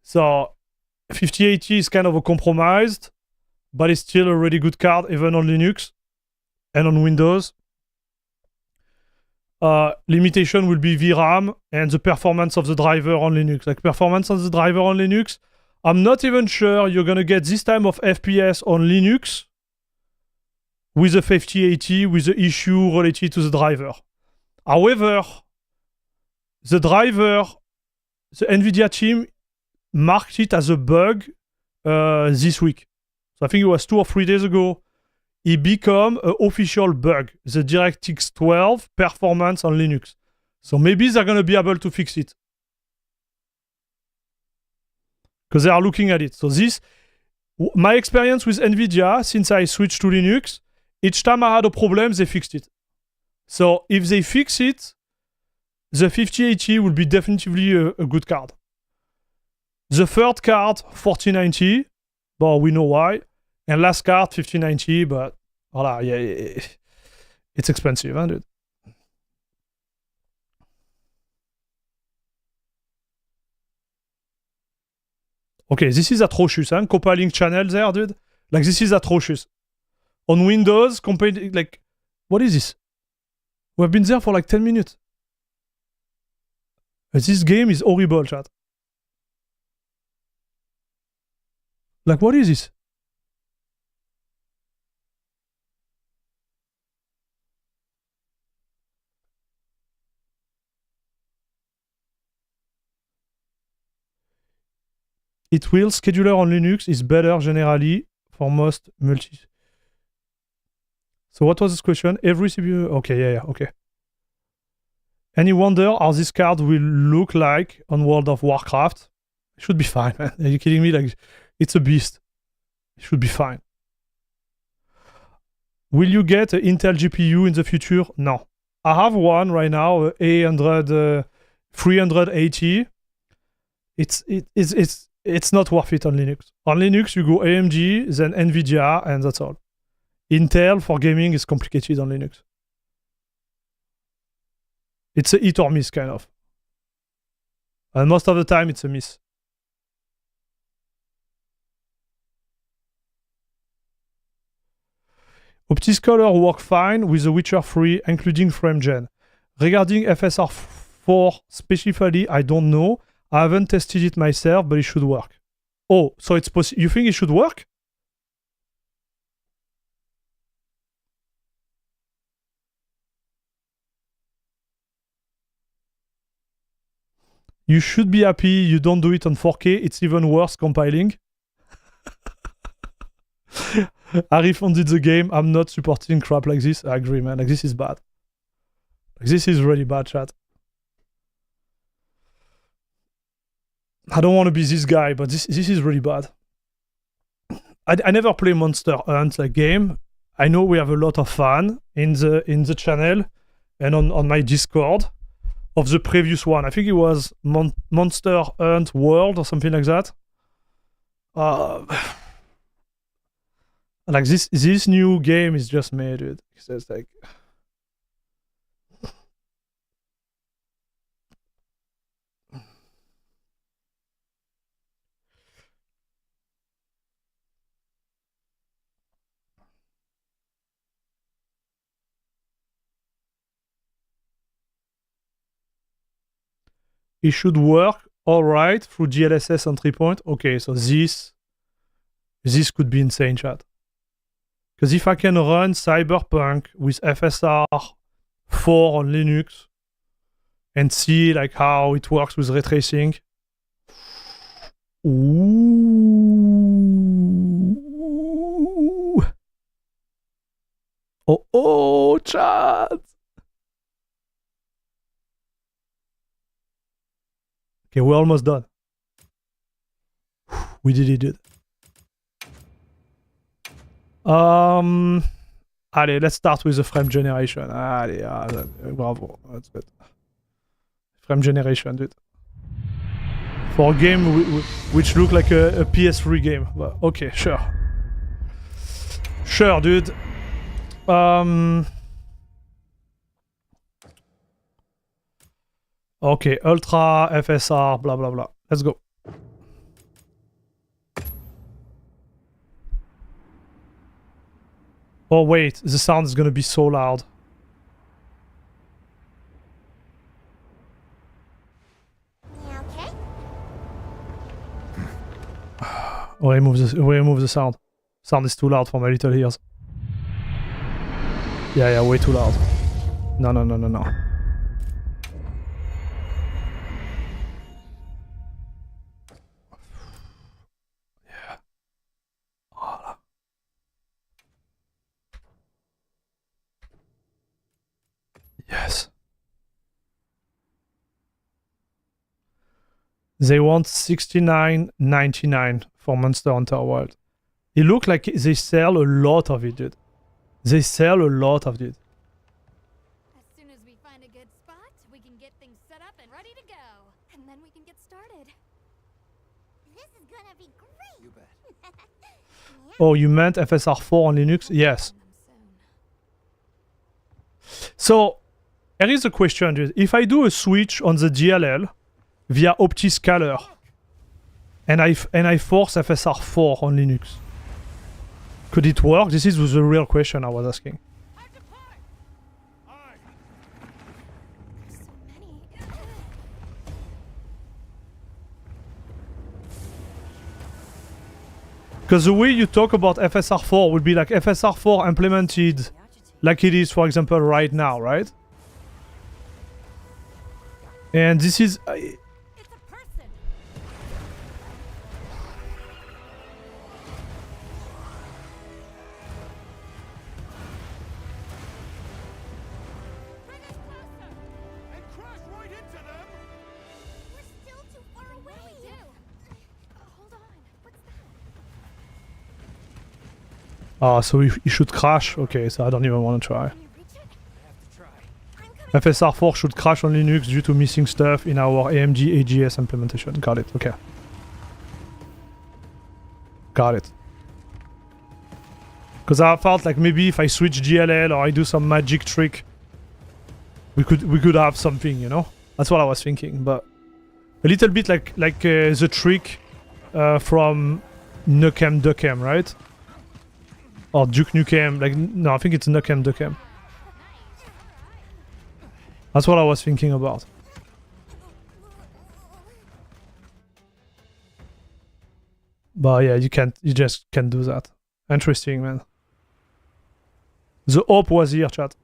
So 5080 is kind of a compromised, but it's still a really good card, even on Linux and on Windows. Limitation will be VRAM and the performance of the driver on Linux. Like performance on the driver on Linux, I'm not even sure you're gonna get this time of FPS on Linux with a 5080 with the issue related to the driver. However, the driver, the NVIDIA team marked it as a bug this week. So I think it was 2 or 3 days ago. It became an official bug, the DirectX 12 performance on Linux. So maybe they're going to be able to fix it. Because they are looking at it. So this, my experience with NVIDIA, since I switched to Linux, each time I had a problem, they fixed it. So if they fix it, the 5080 will be definitely a good card. The third card, 4090, but we know why. And last card, 5090, but voila, yeah, it's expensive, huh, dude? Okay, this is atrocious, huh? Compiling channel there, dude. Like, this is atrocious. On Windows, like, what is this? We've been there for like 10 minutes. This game is horrible, chat. Like, what is this? It will. Scheduler on Linux is better generally for most multi. So what was this question? Every CPU? Okay, yeah, okay. Any wonder how this card will look like on World of Warcraft? It should be fine, man. Are you kidding me? Like, it's a beast. It should be fine. Will you get an Intel GPU in the future? No. I have one right now, 380. It's not worth it on Linux. On Linux, you go AMD, then NVIDIA, and that's all. Intel for gaming is complicated on Linux. It's a hit or miss, kind of. And most of the time, it's a miss. OptiScaler work fine with The Witcher 3, including FrameGen. Regarding FSR 4 specifically, I don't know. I haven't tested it myself, but it should work. Oh, so it's possible. You think it should work? You should be happy you don't do it on 4K. It's even worse compiling. I refunded the game. I'm not supporting crap like this. I agree, man. Like, this is bad. Like, this is really bad, chat. I don't want to be this guy, but this is really bad. I never play Monster Hunt like game. I know we have a lot of fun in the channel and on my Discord of the previous one. I think it was Monster Hunt World or something like that. Like this new game is just made, dude. It's just like it should work all right through DLSS entry point. Okay, so this could be insane, chat. Because if I can run Cyberpunk with FSR 4 on Linux and see like how it works with ray tracing. Ooh. Oh, chat. Okay, we're almost done. We did it, dude. Allez, let's start with the frame generation. Allez, bravo, that's good. Frame generation, dude. For a game which look like a PS3 game. But okay, sure. Sure, dude. Okay, Ultra, FSR, blah, blah, blah. Let's go. Oh wait, the sound is gonna be so loud. Okay. Remove the sound. Sound is too loud for my little ears. Yeah, way too loud. No. Yeah. Oh. Yes. They want $69.99 for Monster Hunter World. It looks like they sell a lot of it, dude. They sell a lot of it. As soon as we find a good spot, we can get things set up and ready to go. And then we can get started. This is gonna be great. You bet. Oh, you meant FSR 4 on Linux? Yes. So, here is a question, dude. If I do a switch on the DLL via OptiScaler and I force FSR 4 on Linux, could it work? This is the real question I was asking. Because the way you talk about FSR 4 would be like FSR 4 implemented like it is, for example, right now, right? And this is... It's a person. Oh, so it should crash. Okay, so I don't even want to try. FSR 4 should crash on Linux due to missing stuff in our AMD AGS implementation. Got it, okay. Got it. Because I felt like maybe if I switch GLL or I do some magic trick, we could have something, you know? That's what I was thinking, but a little bit like the trick from Nukem Dukem, right? Or Duke Nukem, like, no, I think it's Nukem Dukem. That's what I was thinking about. But yeah, you just can't do that. Interesting, man. The hope was here, chat.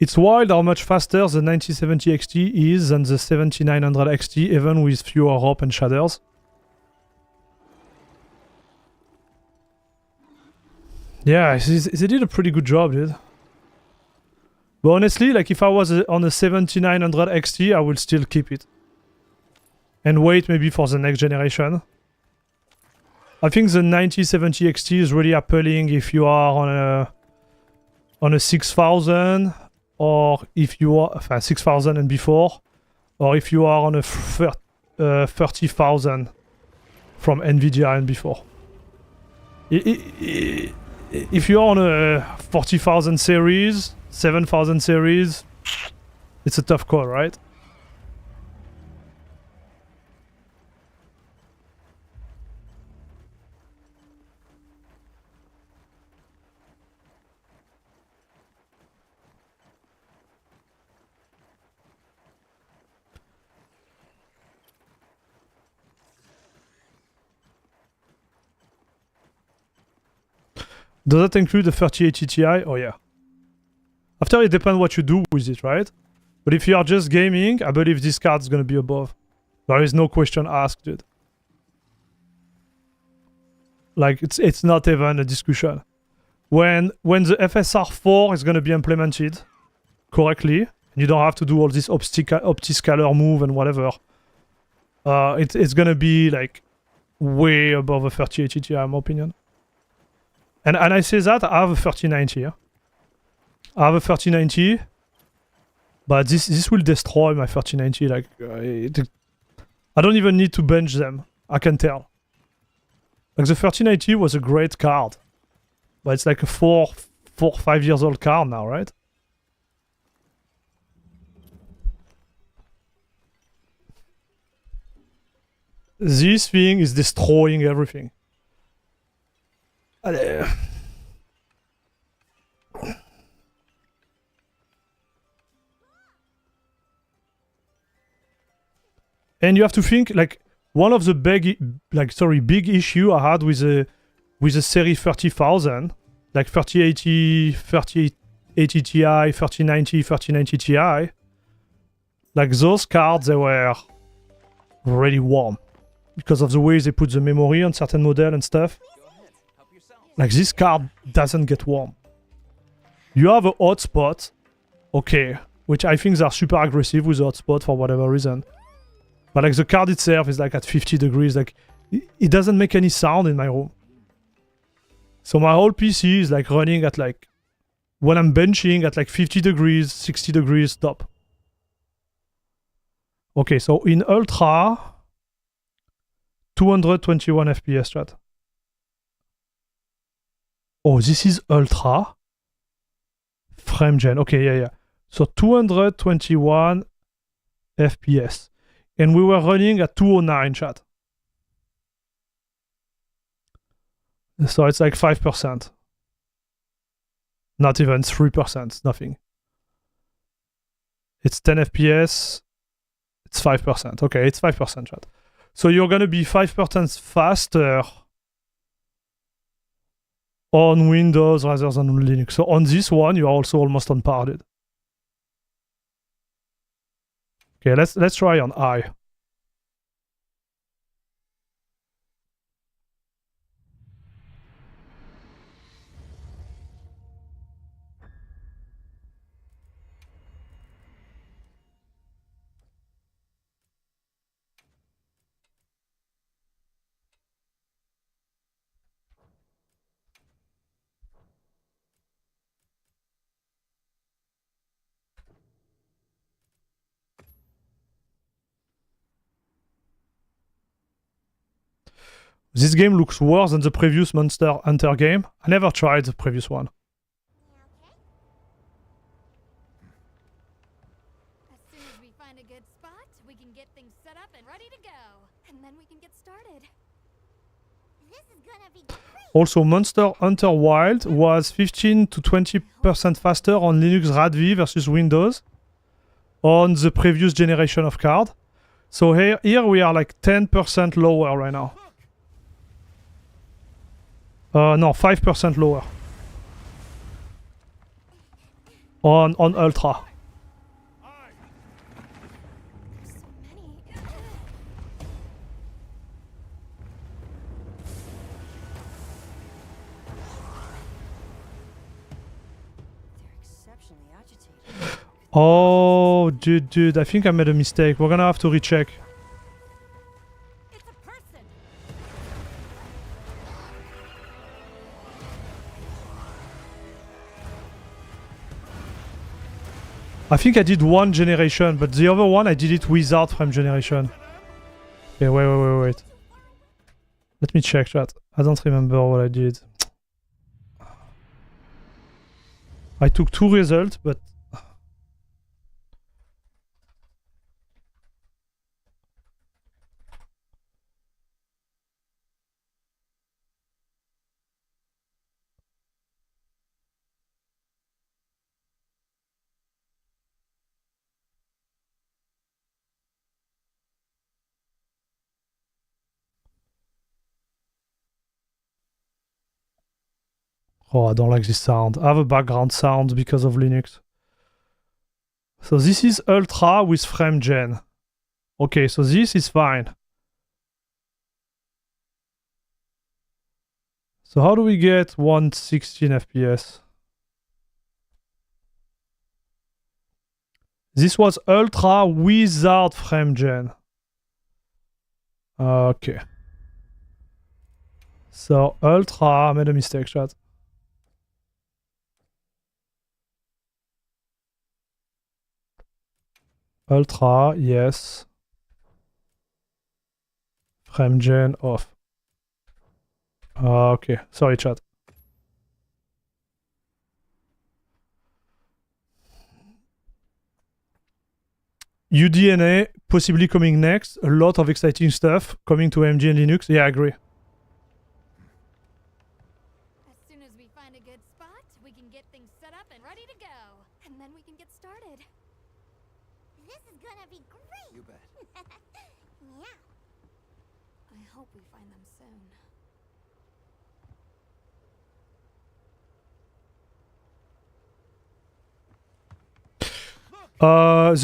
It's wild how much faster the 9070 XT is than the 7900 XT, even with fewer rope and shaders. Yeah, they did a pretty good job, dude. But honestly, like if I was on a 7900 XT, I would still keep it. And wait maybe for the next generation. I think the 9070 XT is really appealing if you are on a 6000, or if you are 6000 and before, or if you are on a 30,000 from Nvidia and before. If you're on a 40,000 series, 7,000 series, it's a tough call, right? Does that include the 3080 Ti? Oh yeah. After it depends what you do with it, right? But if you are just gaming, I believe this card is gonna be above. There is no question asked, dude. Like it's not even a discussion. When the FSR 4 is gonna be implemented correctly, and you don't have to do all this optiscaler move and whatever, it's gonna be like way above a 3080 Ti, in my opinion. And I say that I have a 3090. Yeah? I have a 3090, but this will destroy my 3090. Like I don't even need to bench them. I can tell. Like the 3090 was a great card, but it's like a 5 years old card now, right? This thing is destroying everything. And you have to think, like, one of the big issue I had with a series 30,000, like 3080, 3080 Ti, 3090, 3090 Ti, like those cards, they were really warm because of the way they put the memory on certain model and stuff. Like this card doesn't get warm. You have a hotspot, okay, which I think they're super aggressive with the hotspot for whatever reason. But like the card itself is like at 50 degrees, like it doesn't make any sound in my room. So my whole PC is like running at like, when I'm benching at like 50 degrees, 60 degrees, top. Okay, so in Ultra, 221 FPS, chat. Oh, this is Ultra. Frame gen. Okay, yeah. So 221 FPS. And we were running at 209, chat. So it's like 5%. Not even 3%, nothing. It's 10 FPS. It's 5%. Okay, it's 5%, chat. So you're gonna be 5% faster on Windows rather than on Linux. So on this one, you are also almost on par, dude. Okay, let's try on I. This game looks worse than the previous Monster Hunter game. I never tried the previous one. As soon as we find a good spot, we can get things set up and ready to go. And then we can get started. This is gonna be great. Also, Monster Hunter Wild was 15 to 20% faster on Linux RADV versus Windows on the previous generation of card. So here we are like 10% lower right now. No, 5% lower. On Ultra. So many. They're exceptionally agitated. Oh, dude, I think I made a mistake. We're gonna have to recheck. It's a person. I think I did one generation, but the other one I did it without frame generation. Okay, wait. Let me check that. I don't remember what I did. I took 2 results, but... Oh, I don't like this sound. I have a background sound because of Linux. So this is Ultra with frame gen. Okay, so this is fine. So how do we get 116 FPS? This was Ultra without frame gen. Okay. So Ultra, I made a mistake, chat. Ultra, yes. Frame gen off. Okay, sorry chat. UDNA possibly coming next. A lot of exciting stuff coming to AMD and Linux. Yeah, I agree. As soon as we find a good spot, we can get things set up and ready to go. And then we can get started. This is gonna be great. You bet. Yeah. I hope we find them soon. On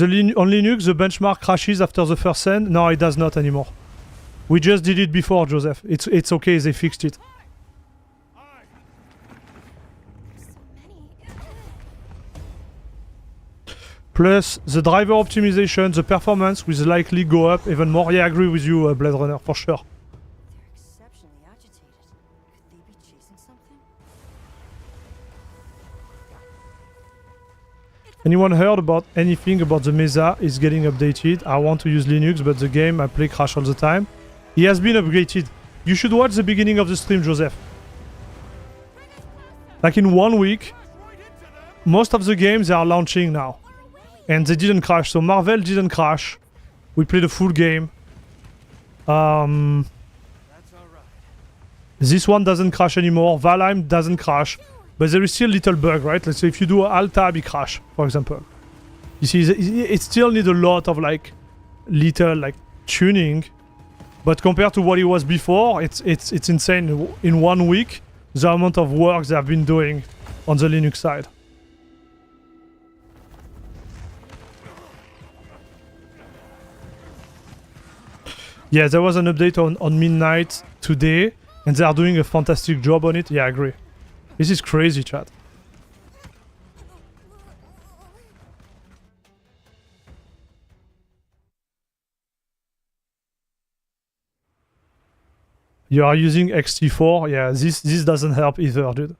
Linux, the benchmark crashes after the first send. No, it does not anymore. We just did it before, Joseph. It's okay, they fixed it. So many. Plus, the driver optimization, the performance will likely go up even more. Yeah, I agree with you, Blade Runner, for sure. They're exceptionally agitated. Could they be chasing something? Anyone heard about anything about the Mesa is getting updated? I want to use Linux, but the game I play crash all the time. He has been upgraded. You should watch the beginning of the stream, Joseph. Like in 1 week, most of the games they are launching now. And they didn't crash. So Marvel didn't crash. We played a full game. The This one doesn't crash anymore. Valheim doesn't crash. But there is still little bug, right? Let's say if you do alt tab, it crash, for example. You see, it still needs a lot of like little like tuning. But compared to what it was before, it's insane. In 1 week, the amount of work they have been doing on the Linux side. Yeah, there was an update on midnight today, and they are doing a fantastic job on it. Yeah, I agree. This is crazy, chat. You are using XT4? Yeah, this doesn't help either, dude.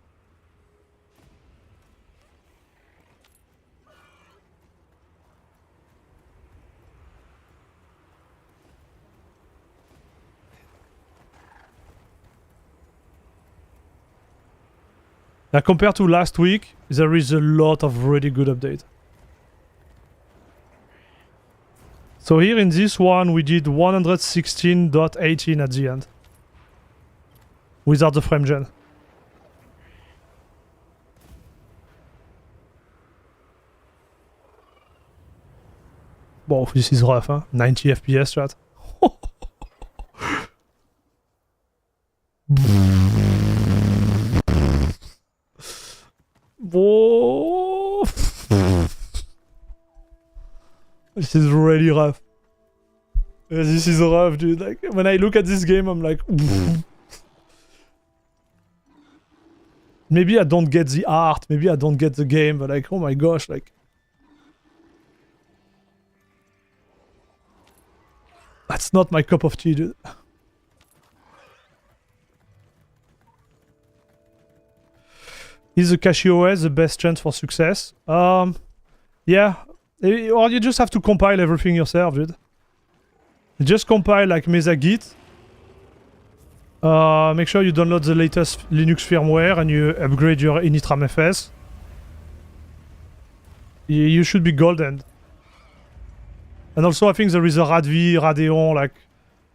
Now, compared to last week, there is a lot of really good update. So here in this one, we did 116.18 at the end. Without the frame gen. Whoa, this is rough, huh? 90 FPS, chat. Whoa. This is really rough. This is rough, dude. Like, when I look at this game, I'm like... Maybe I don't get the art, maybe I don't get the game, but like, oh my gosh, like... That's not my cup of tea, dude. Is the CachyOS the best chance for success? Yeah. Or you just have to compile everything yourself, dude. You just compile like Mesa Git. Make sure you download the latest Linux firmware and you upgrade your initramfs. You should be golden. And also I think there is a Radv, Radeon, like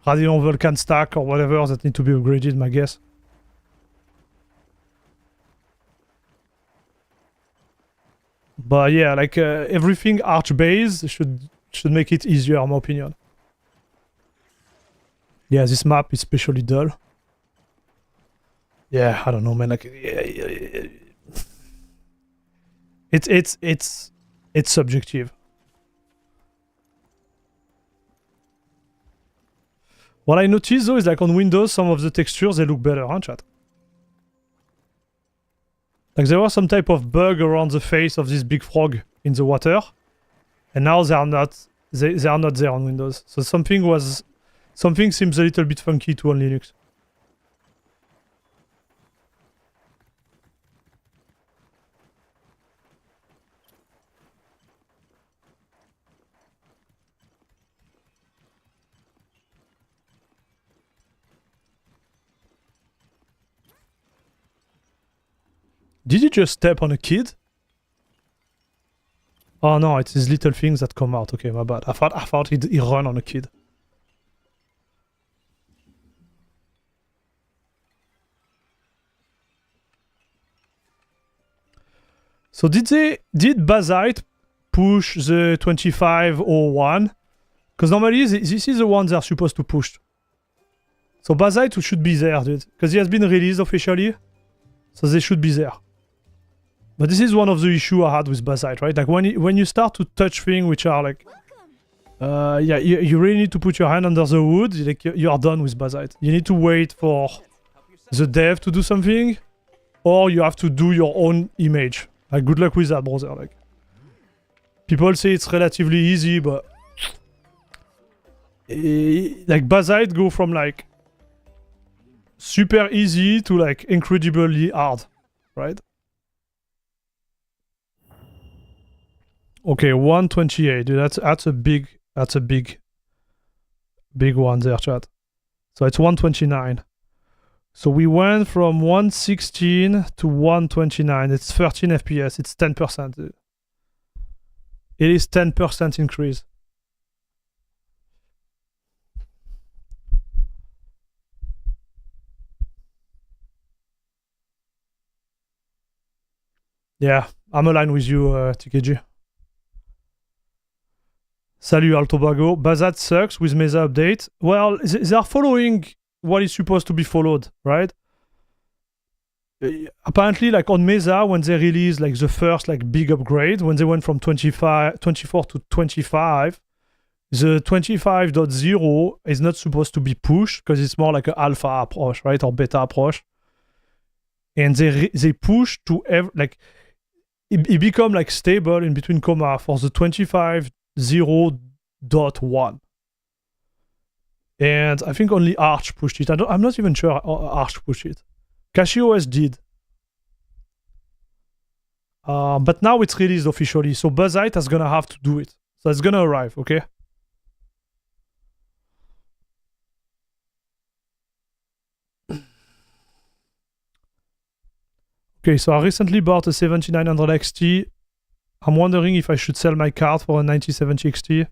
Radeon Vulkan stack or whatever that need to be upgraded, my guess. But yeah, like everything Arch-based should make it easier, in my opinion. Yeah, this map is especially dull. Yeah, I don't know, man. Like, it's subjective. What I noticed though is like on Windows, some of the textures they look better, huh, chat? Like there was some type of bug around the face of this big frog in the water, and now they are not. They are not there on Windows. So something seems a little bit funky too on Linux. Did you just step on a kid? Oh no, it's these little things that come out. Okay, my bad. I thought he ran on a kid. So did Basite push the 2501? Because normally this is the one they're supposed to push. So Basite should be there, dude. Because he has been released officially. So they should be there. But this is one of the issues I had with Basite, right? Like when you start to touch things which are like... yeah, you really need to put your hand under the hood. Like you are done with Basite. You need to wait for the dev to do something. Or you have to do your own image. Like good luck with that, brother. Like people say it's relatively easy, but... like Basite go from like... super easy to like incredibly hard, right? Okay, 128. Dude, that's a big one there, chat. So it's 129. So we went from 116 to 129. It's 13 FPS. It's 10%. Dude. It is 10% increase. Yeah, I'm aligned with you, TKG. Salut Altobago. Bazat sucks with Mesa update. Well, they are following what is supposed to be followed, right? Apparently, like on Mesa, when they released like the first like big upgrade, when they went from 24 to 25, the 25.0 is not supposed to be pushed because it's more like an alpha approach, right, or beta approach. And they push to like it become like stable in between comma for the 25.0.1. And I think only Arch pushed it. I'm not even sure Arch pushed it. CachyOS did. But now it's released officially, so Buzzite is gonna have to do it. So it's gonna arrive, okay? Okay, so I recently bought a 7900 XT. I'm wondering if I should sell my card for a 9070 XT.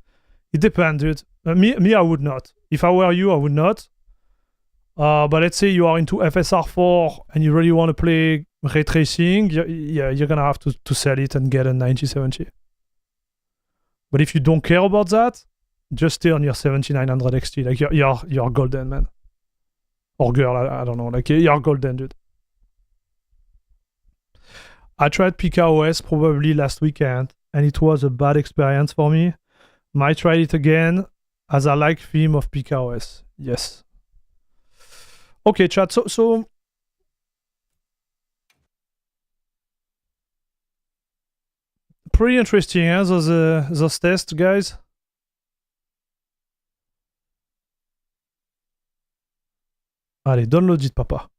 It depends, dude. Me, I would not. If I were you, I would not. But let's say you are into FSR4 and you really want to play ray tracing, you're gonna have to sell it and get a 9070. But if you don't care about that, just stay on your 7900 XT. Like you're golden, man. Or girl, I don't know. Like you're golden, dude. I tried PKOS probably last weekend, and it was a bad experience for me. Might try it again, as I like theme of PKOS. Yes. Okay, chat. So pretty interesting, hein, those tests, guys. Allez, download it, papa.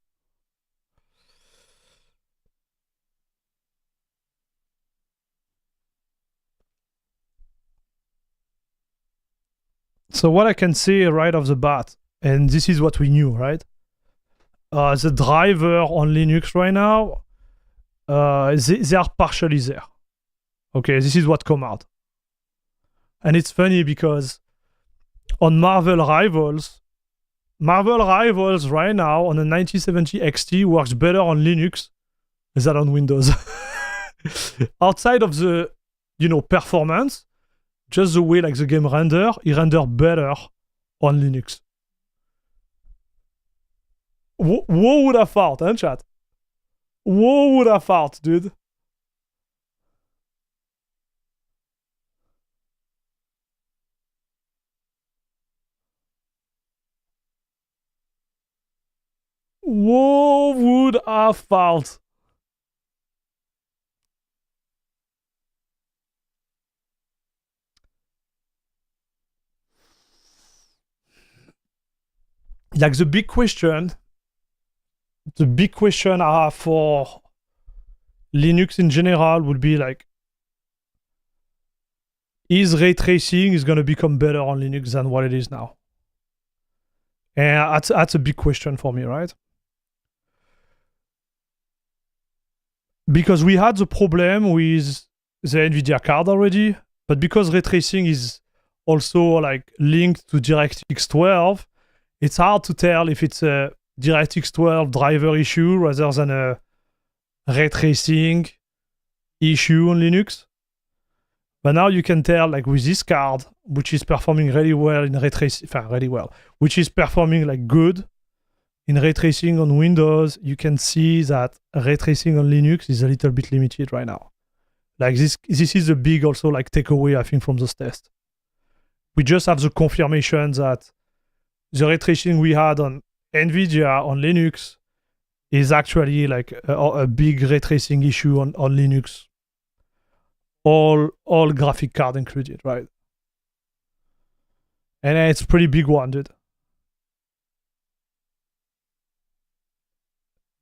So what I can say right off the bat, and this is what we knew, right? The driver on Linux right now, they are partially there. Okay, this is what come out. And it's funny because on Marvel Rivals right now on a 9070 XT works better on Linux than on Windows. Outside of the, performance, just the way like the game render, it render better on Linux. Who would have thought, huh, chat? Who would have thought, dude? Who would have thought? Like the big question I have for Linux in general would be like, is ray tracing is going to become better on Linux than what it is now? And that's a big question for me, right? Because we had the problem with the NVIDIA card already, but because ray tracing is also like linked to DirectX 12, it's hard to tell if it's a DirectX 12 driver issue rather than a ray tracing issue on Linux. But now you can tell, like with this card, which is performing really well in ray tracing, which is performing like good in ray tracing on Windows, you can see that ray tracing on Linux is a little bit limited right now. Like this is a big also like takeaway, I think, from those tests. We just have the confirmation that the ray tracing we had on NVIDIA on Linux is actually like a big ray tracing issue on Linux. All graphic card included, right? And it's a pretty big one, dude.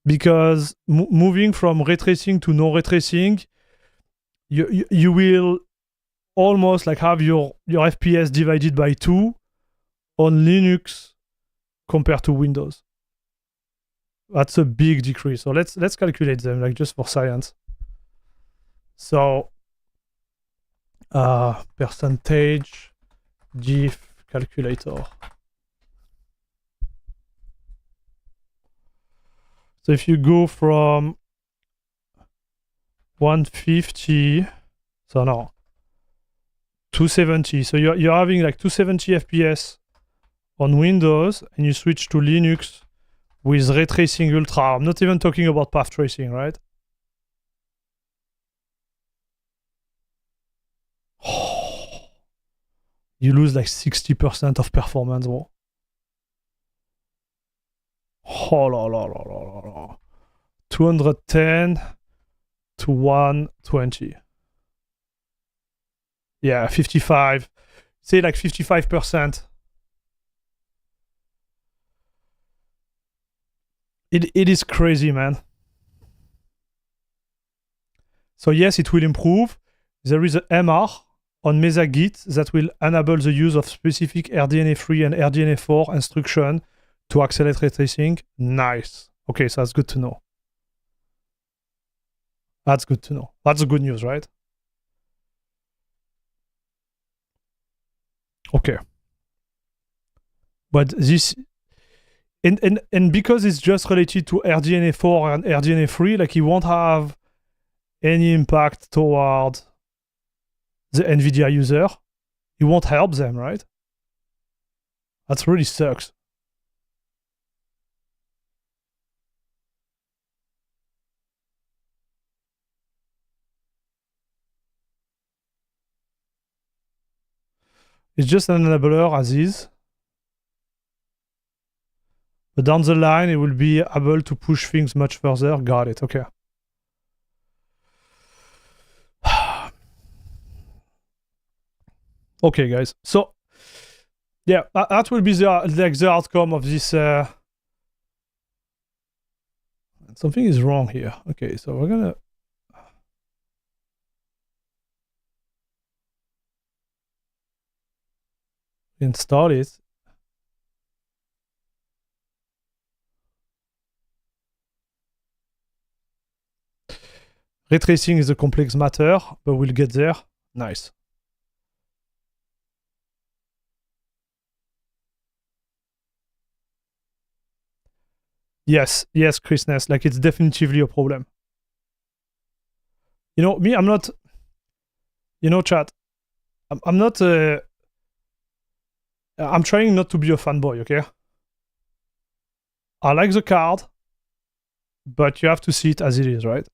Because moving from ray tracing to no ray tracing, you will almost like have your FPS divided by 2 on Linux compared to Windows. That's a big decrease. So let's calculate them, like just for science. So percentage diff calculator. So if you go from 150. So no. 270. So you're having like 270 FPS on Windows, and you switch to Linux with ray tracing ultra. I'm not even talking about path tracing, right? You lose like 60% of performance, bro. Oh la la la la la. 210 to 120. Yeah, 55. Say like 55%. It is crazy, man. So yes, it will improve. There is a MR on Mesa Git that will enable the use of specific RDNA3 and RDNA4 instruction to accelerate ray tracing. Nice. Okay, so that's good to know. That's good to know. That's the good news, right? Okay. But this... And because it's just related to RDNA4 and RDNA3, like, it won't have any impact toward the NVIDIA user. It won't help them, right? That really sucks. It's just an enabler as is. But down the line, it will be able to push things much further. Got it. Okay. Okay, guys. So, yeah, that will be the outcome of this. Something is wrong here. Okay, so we're gonna... install it. Ray tracing is a complex matter, but we'll get there. Nice. Yes, Chris Ness, like, it's definitively a problem. You know, me, I'm not... You know, chat, I'm not... I'm trying not to be a fanboy, okay? I like the card, but you have to see it as it is, right?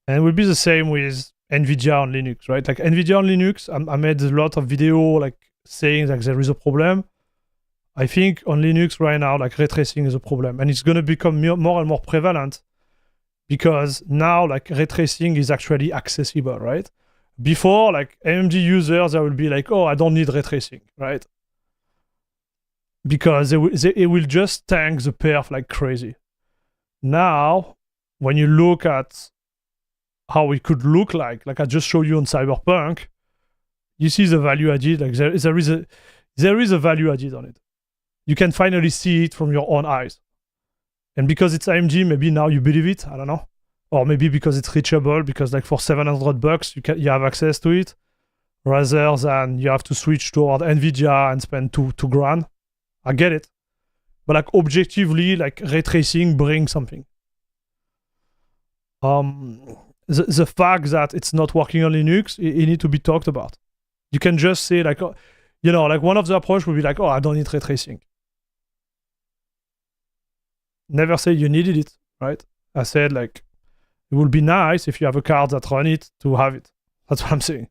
And it will be the same with NVIDIA on Linux, right? Like, NVIDIA on Linux, I made a lot of video, like, saying that there is a problem. I think on Linux right now, like, ray tracing is a problem. And it's going to become more and more prevalent because now, like, ray tracing is actually accessible, right? Before, like, AMD users, they will be like, oh, I don't need ray tracing, right? Because it will just tank the perf like crazy. Now, when you look at how it could look like I just showed you on Cyberpunk, you see the value added. Like, there is a value added on it. You can finally see it from your own eyes. And because it's AMD, maybe now you believe it. I don't know. Or maybe because it's reachable, because like for $700 you have access to it, rather than you have to switch toward NVIDIA and spend two grand. I get it. But like, objectively, like, ray tracing brings something. The fact that it's not working on Linux, it need to be talked about. You can just say, like, you know, like, one of the approach would be like, oh, I don't need ray tracing. Never say you needed it, right? I said, like, it would be nice if you have a card that run it to have it. That's what I'm saying.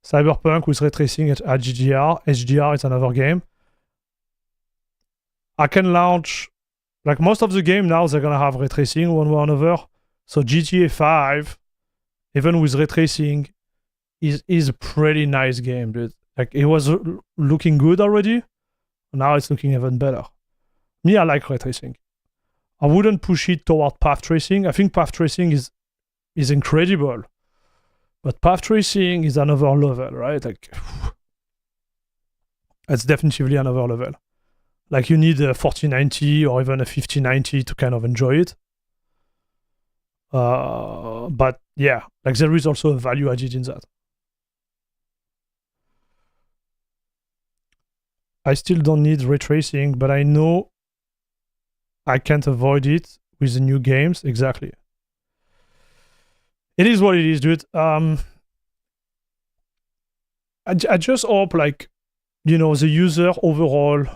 Cyberpunk with ray tracing at HDR. HDR is another game. I can launch... Like, most of the game now, they're gonna have ray tracing one way or another. So GTA 5, even with ray tracing, is a pretty nice game, dude. Like, it was looking good already. Now it's looking even better. Me, I like ray tracing. I wouldn't push it toward path tracing. I think path tracing is incredible. But path tracing is another level, right? Like, it's definitely another level. Like, you need a 4090 or even a 5090 to kind of enjoy it. But yeah, like, there is also a value added in that. I still don't need ray tracing, but I know I can't avoid it with the new games. Exactly. It is what it is, dude. I just hope, like, you know, the user overall,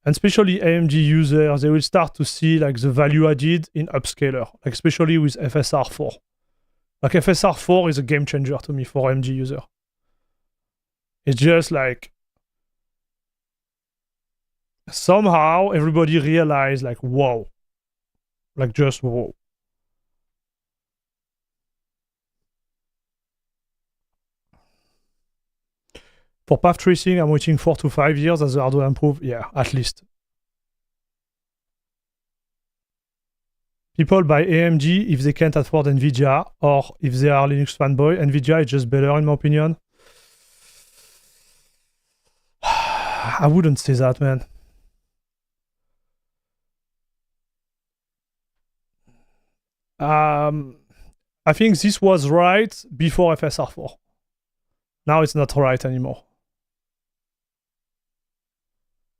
and especially AMD users, they will start to see like the value added in upscaler, like especially with FSR4. Like FSR4 is a game changer to me for AMD user. It's just like somehow everybody realized like, whoa, like just whoa. For path tracing, I'm waiting 4 to 5 years as the hardware improve. Yeah, at least. People buy AMD if they can't afford NVIDIA, or if they are Linux fanboy. NVIDIA is just better in my opinion. I wouldn't say that, man. I think this was right before FSR4. Now it's not right anymore.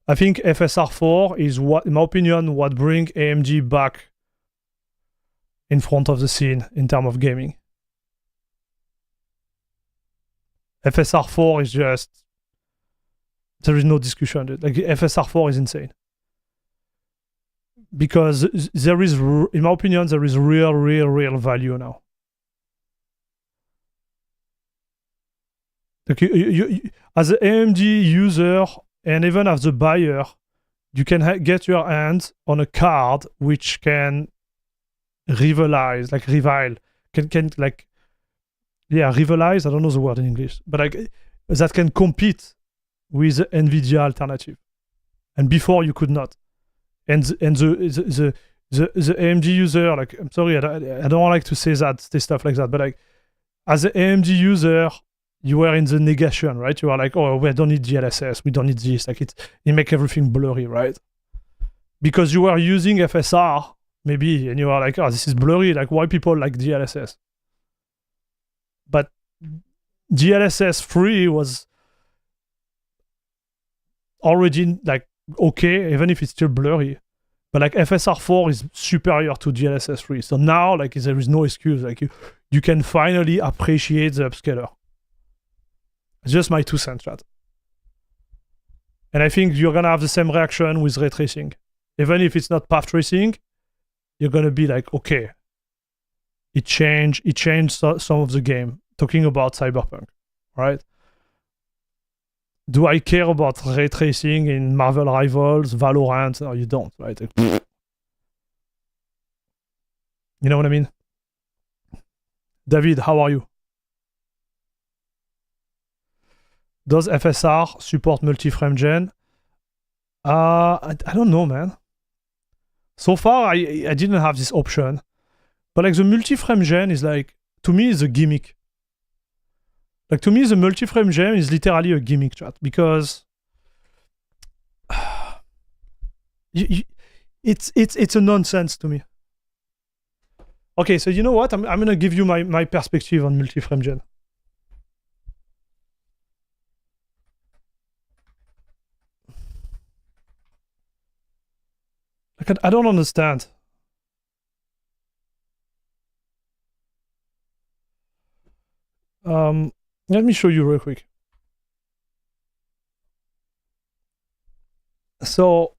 I think FSR4 is what, in my opinion, what bring AMD back in front of the scene in terms of gaming. FSR4 is just, there is no discussion. Like FSR4 is insane. Because there is, in my opinion, there is real value now. Like you, as an AMD user and even as a buyer, you can get your hands on a card which can rivalize, like rivale, can like, yeah, rivalize. I don't know the word in English, but like that can compete with the NVIDIA alternative. And before you could not. And the AMD user, like, I'm sorry, I don't like to say stuff like that, but like as an AMD user, you were in the negation, right? You are like, oh, we don't need DLSS, we don't need this. Like it make everything blurry, right? Because you were using FSR, maybe, and you are like, oh, this is blurry. Like, why people like DLSS? But DLSS 3 was already like okay, even if it's still blurry. But like FSR 4 is superior to DLSS 3. So now, like, there is no excuse. Like you can finally appreciate the upscaler. It's just my 2 cents, right? And I think you're gonna have the same reaction with ray tracing. Even if it's not path tracing, you're gonna be like, okay, it changed some of the game. Talking about Cyberpunk, right? Do I care about ray tracing in Marvel Rivals, Valorant? No, you don't, right? You know what I mean? David, how are you? Does FSR support multi-frame gen? I don't know, man. So far, I didn't have this option. But like the multi-frame gen is like, to me, is a gimmick. Like to me, the multi-frame gen is literally a gimmick, chat, because it's a nonsense to me. Okay, so you know what? I'm gonna give you my perspective on multi-frame gen. Like I don't understand. Let me show you real quick. So,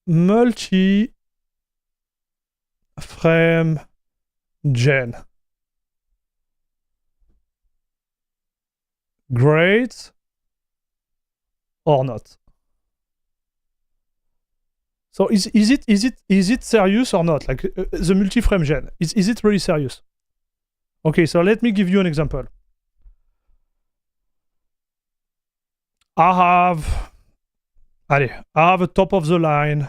multi-frame gen. Great or not? So is it serious or not? Like the multi-frame gen, is it really serious? Okay, so let me give you an example. I have a top of the line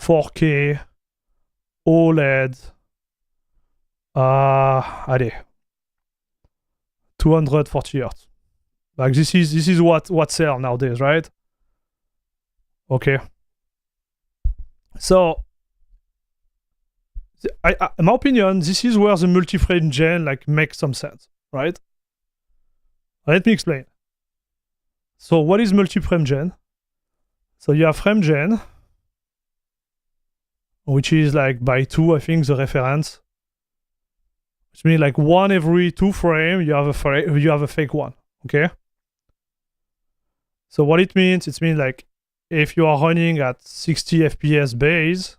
4K OLED 240 Hz. Like this is what sell nowadays, right? Okay. So in my opinion, this is where the multi-frame gen like makes some sense, right? Let me explain. So what is multi-frame gen? So you have frame gen, which is like by 2, I think, the reference. Which means like 1 every 2 frame, you have a fake one. Okay. So what it means like if you are running at 60 FPS base,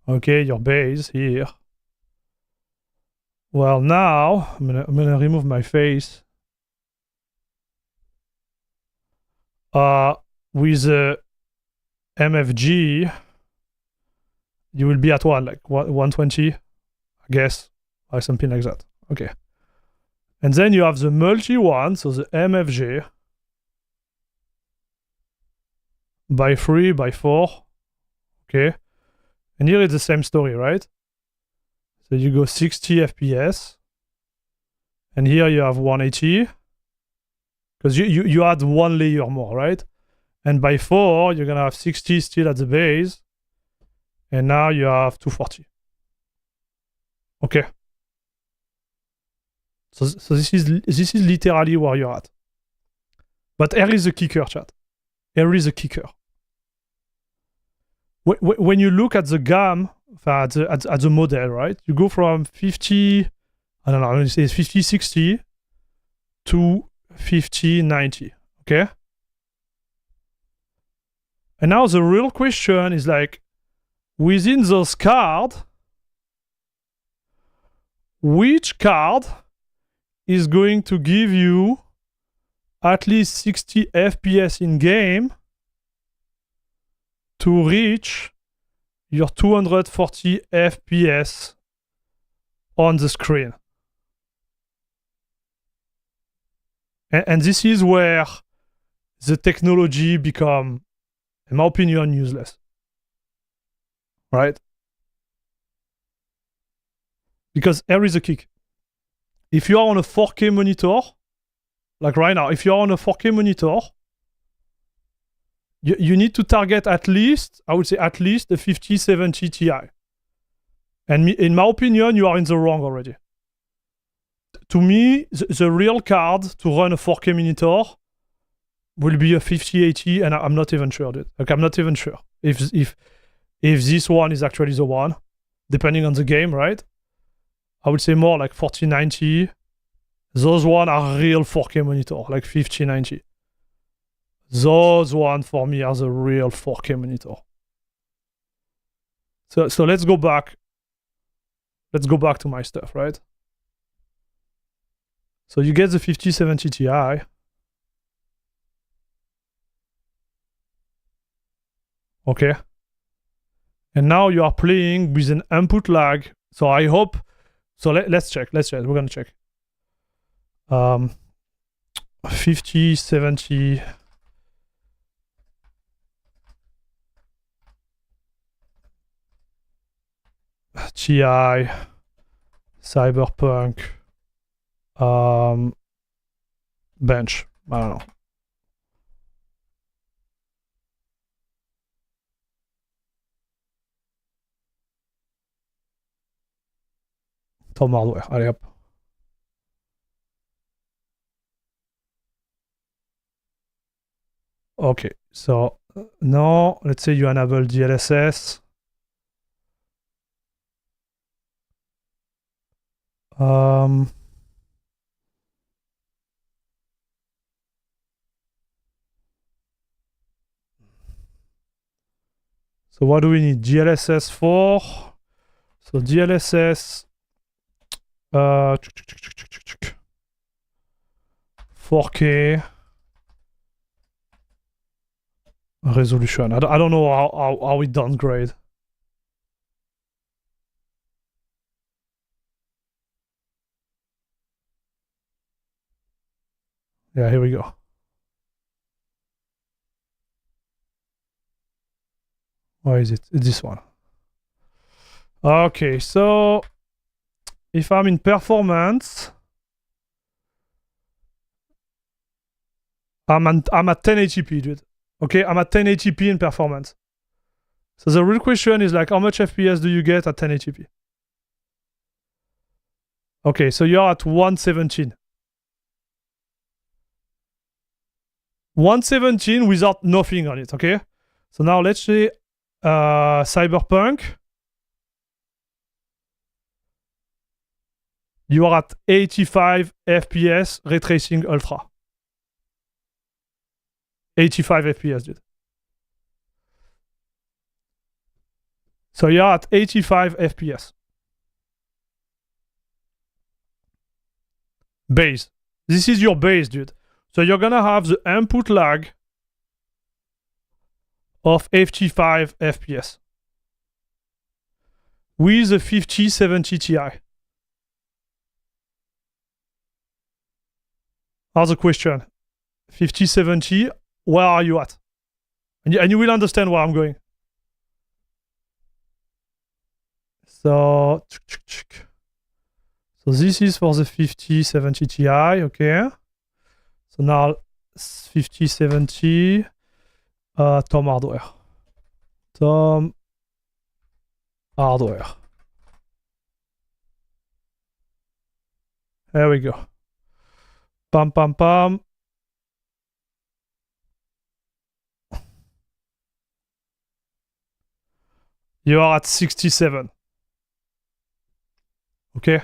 okay, your base here. Well, now I'm gonna remove my face. With the MFG, you will be at 120, I guess, or something like that. Okay. And then you have the multi one, so the MFG by 3, by 4. Okay. And here it's the same story, right? So you go 60 FPS. And here you have 180. Because you add 1 layer more, right? And by 4, you're going to have 60 still at the base. And now you have 240. Okay. So this is literally where you're at. But here is the kicker, chat. Here is the kicker. When you look at the GAM, at the model, right? You go from 50, I don't know, I'm going to say 50, 60 to 50, 90. Okay? And now the real question is like, within those cards, which card is going to give you at least 60 FPS in game to reach your 240 FPS on the screen? And this is where the technology become, in my opinion, useless. Right? Because here is a kick. If you are on a 4K monitor, like right now, if you're on a 4K monitor, you need to target at least, I would say at least a 5070 Ti. And in my opinion, you are in the wrong already. To me, the real card to run a 4K monitor will be a 5080, and I'm not even sure, dude. Like, I'm not even sure if this one is actually the one, depending on the game, right? I would say more like 4090. Those one are real 4K monitor, like 5090. Those one for me are the real 4K monitor. So let's go back. Let's go back to my stuff, right? So you get the 5070 Ti. Okay. And now you are playing with an input lag. So I hope. So let's check. We're gonna check. 5070 Ti Cyberpunk bench. I don't know. Tom hardware. Allez hop. Okay, so now let's say you enable DLSS. So what do we need? DLSS 4. So DLSS 4K resolution. I don't know how we downgrade. Yeah, here we go. Why is it? It's this one. Okay, so if I'm in performance, I'm at 1080p, dude. Okay, I'm at 1080p in performance. So the real question is like, how much FPS do you get at 1080p? Okay, so you're at 117. 117 without nothing on it, okay? So now let's say Cyberpunk. You are at 85 FPS ray tracing ultra. 85 FPS, dude. So you're at 85 FPS. Base. This is your base, dude. So you're gonna have the input lag of 85 FPS with a 5070 Ti. Here's the question. 5070, where are you at? And you will understand where I'm going. So this is for the 5070 Ti, okay? So now 5070 Tom Hardware. Tom Hardware. There we go. Pam pam pam. You are at 67. Okay?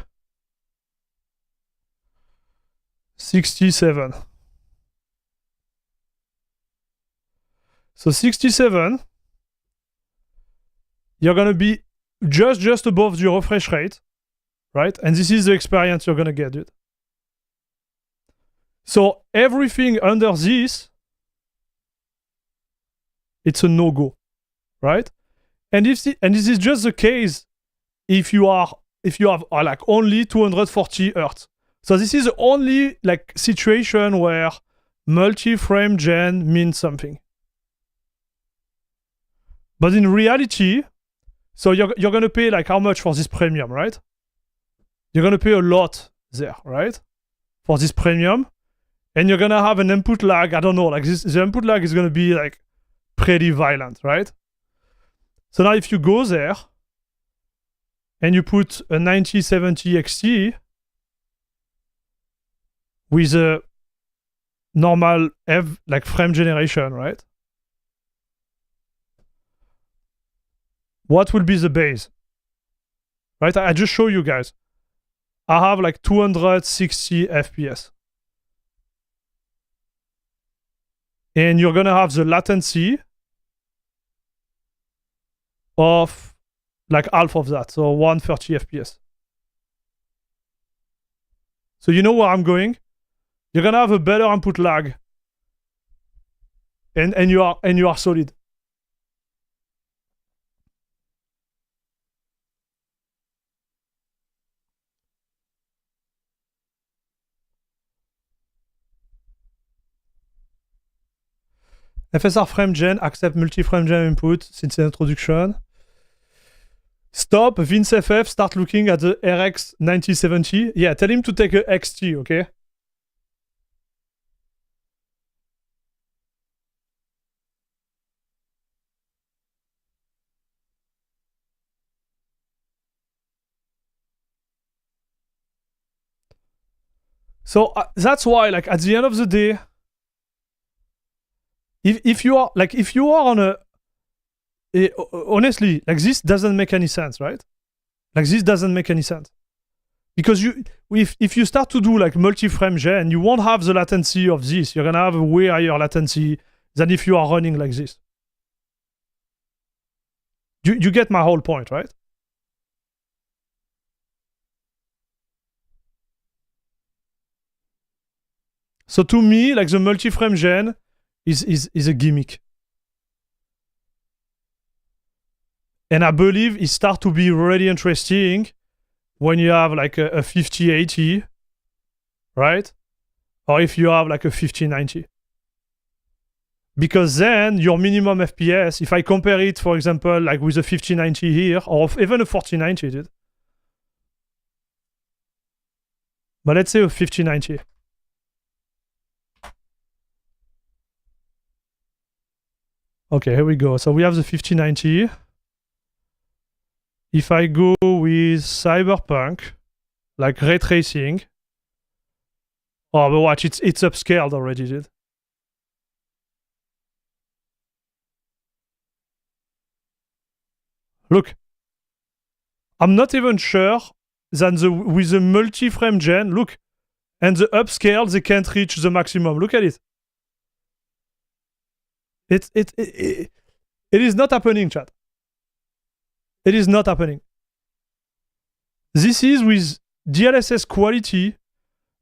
67. So 67, you're gonna be just above the refresh rate, right? And this is the experience you're gonna get, dude. So everything under this, it's a no-go, right? And this is just the case if you have like only 240 Hz. So this is the only like situation where multi-frame gen means something. But in reality, so you're gonna pay like how much for this premium, right? You're gonna pay a lot there, right? For this premium. And you're gonna have an input lag, I don't know, like this, the input lag is gonna be like pretty violent, right? So now if you go there and you put a 9070 XT with a normal like frame generation, right? What will be the base? Right? I just show you guys. I have like 260 FPS. And you're gonna have the latency of like half of that, so 130 FPS. So you know where I'm going? You're gonna have a better input lag, and you are solid. FSR frame gen, accept multi-frame gen input since the introduction. Stop, VinceFF, start looking at the RX 9070. Yeah, tell him to take a XT, okay? So that's why, like, at the end of the day, if you are on a honestly, like, this doesn't make any sense, right? Like, this doesn't make any sense because if you start to do like multi-frame gen, you won't have the latency of this. You're gonna have a way higher latency than if you are running like this. You get my whole point, right? So to me, like, the multi-frame gen is a gimmick. And I believe it starts to be really interesting when you have like a 5080, right? Or if you have like a 5090. Because then your minimum FPS, if I compare it, for example, like with a 5090 here, or even a 4090, dude. But let's say a 5090. Okay, here we go. So we have the 5090. If I go with Cyberpunk, like ray tracing, oh, but watch, it's upscaled already, dude. Look. I'm not even sure that with the multi-frame gen, look, and the upscale, they can't reach the maximum. Look at it. It is not happening, chat. It is not happening. This is with DLSS quality,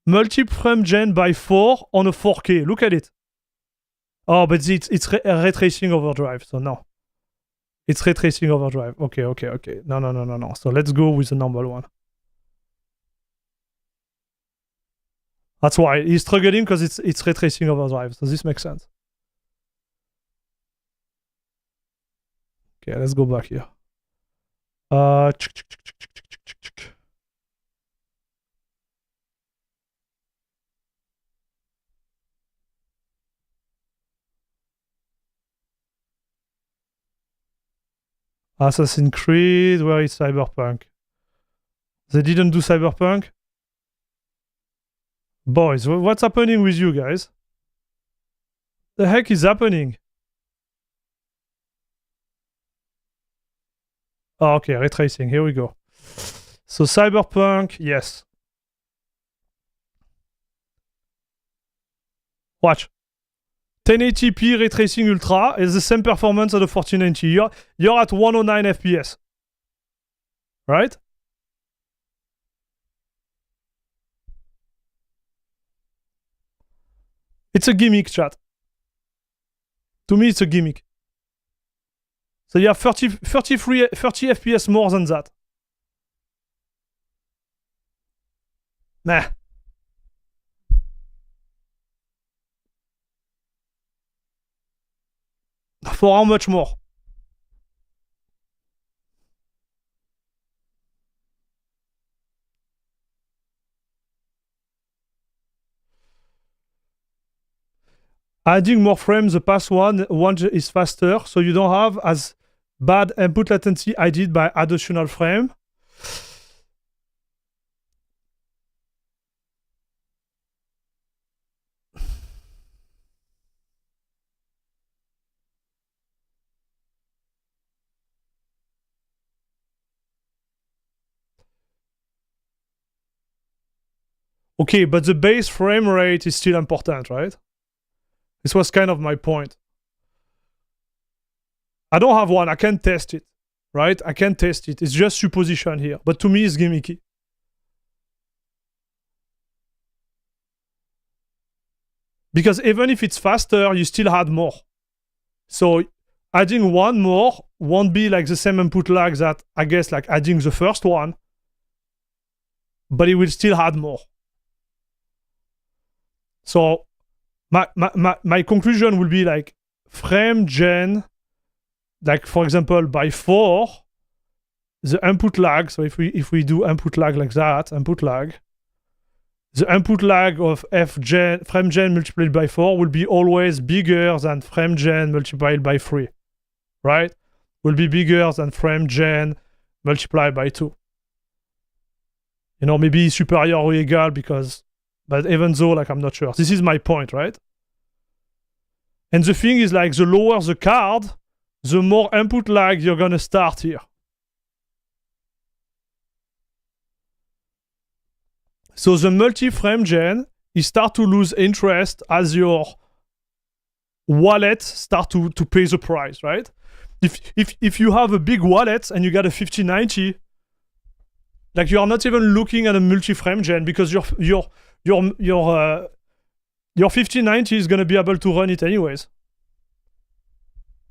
multi-frame gen by 4 on a 4K. Look at it. Oh, but it's ray tracing overdrive, so no. It's ray tracing overdrive. Okay. No. So let's go with the normal one. That's why he's struggling, because it's ray tracing overdrive. So this makes sense. Okay, let's go back here. Assassin's Creed, where is Cyberpunk? They didn't do Cyberpunk? Boys, what's happening with you guys? The heck is happening? Oh, okay, ray tracing, here we go. So Cyberpunk, yes. Watch. 1080p ray tracing ultra is the same performance as the 4090. You're at 109 FPS. Right? It's a gimmick, chat. To me, it's a gimmick. So you have 30 FPS more than that. Nah. For how much more? Adding more frames, the past one is faster, so you don't have as bad input latency added by additional frame. Okay, but the base frame rate is still important, right? This was kind of my point. I don't have one. I can't test it, right? I can't test it. It's just supposition here. But to me, it's gimmicky. Because even if it's faster, you still add more. So adding one more won't be like the same input lag that, I guess, like adding the first one. But it will still add more. So my conclusion will be like frame gen, like for example by 4, the input lag. So if we do input lag like that, input lag, the input lag of frame gen multiplied by 4 will be always bigger than frame gen multiplied by 3, right? Will be bigger than frame gen multiplied by 2. You know, maybe superior or equal because. But even though, like, I'm not sure. This is my point, right? And the thing is, like, the lower the card, the more input lag you're gonna start here. So the multi-frame gen, you start to lose interest as your wallet start to pay the price, right? If you have a big wallet and you got a 5090, like, you are not even looking at a multi-frame gen because your 5090 is going to be able to run it anyways.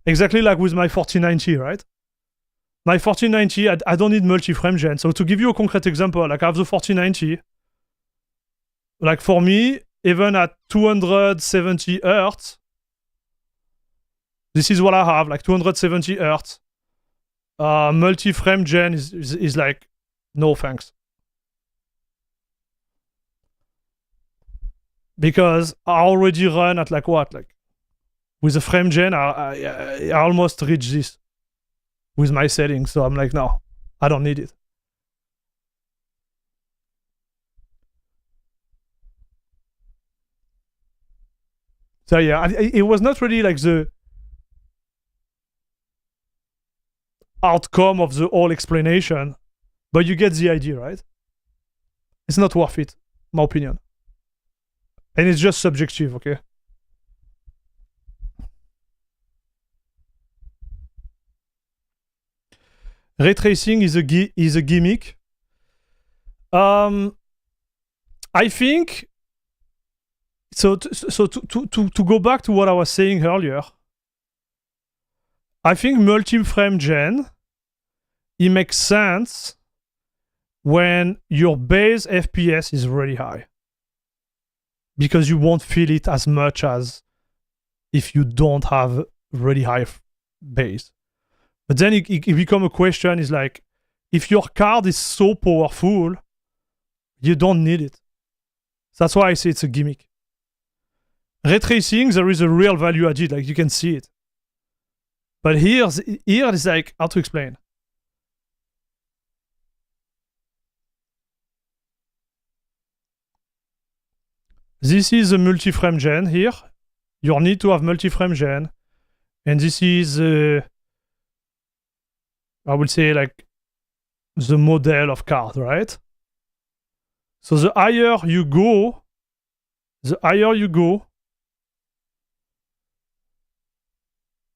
Exactly like with my 4090, right? My 4090, I don't need multi-frame gen. So to give you a concrete example, like I have the 4090. Like for me, even at 270 Hertz, this is what I have, like 270 Hertz. Multi-frame gen is like, no thanks. Because I already run at like what? Like with the frame gen, I almost reach this with my settings. So I'm like, no, I don't need it. So yeah, it was not really like the... outcome of the whole explanation, but you get the idea, right? It's not worth it, my opinion. And it's just subjective, okay? Ray tracing is a gimmick. I think so. To go back to what I was saying earlier, I think multi-frame gen, it makes sense when your base FPS is really high, because you won't feel it as much as if you don't have really high base. But then it becomes a question, is like, if your card is so powerful, you don't need it. That's why I say it's a gimmick. Ray tracing, there is a real value added, like you can see it. But here it's like, how to explain? This is a multi-frame gen here. You need to have multi-frame gen. And this is, I would say, like, the model of card, right? So the higher you go,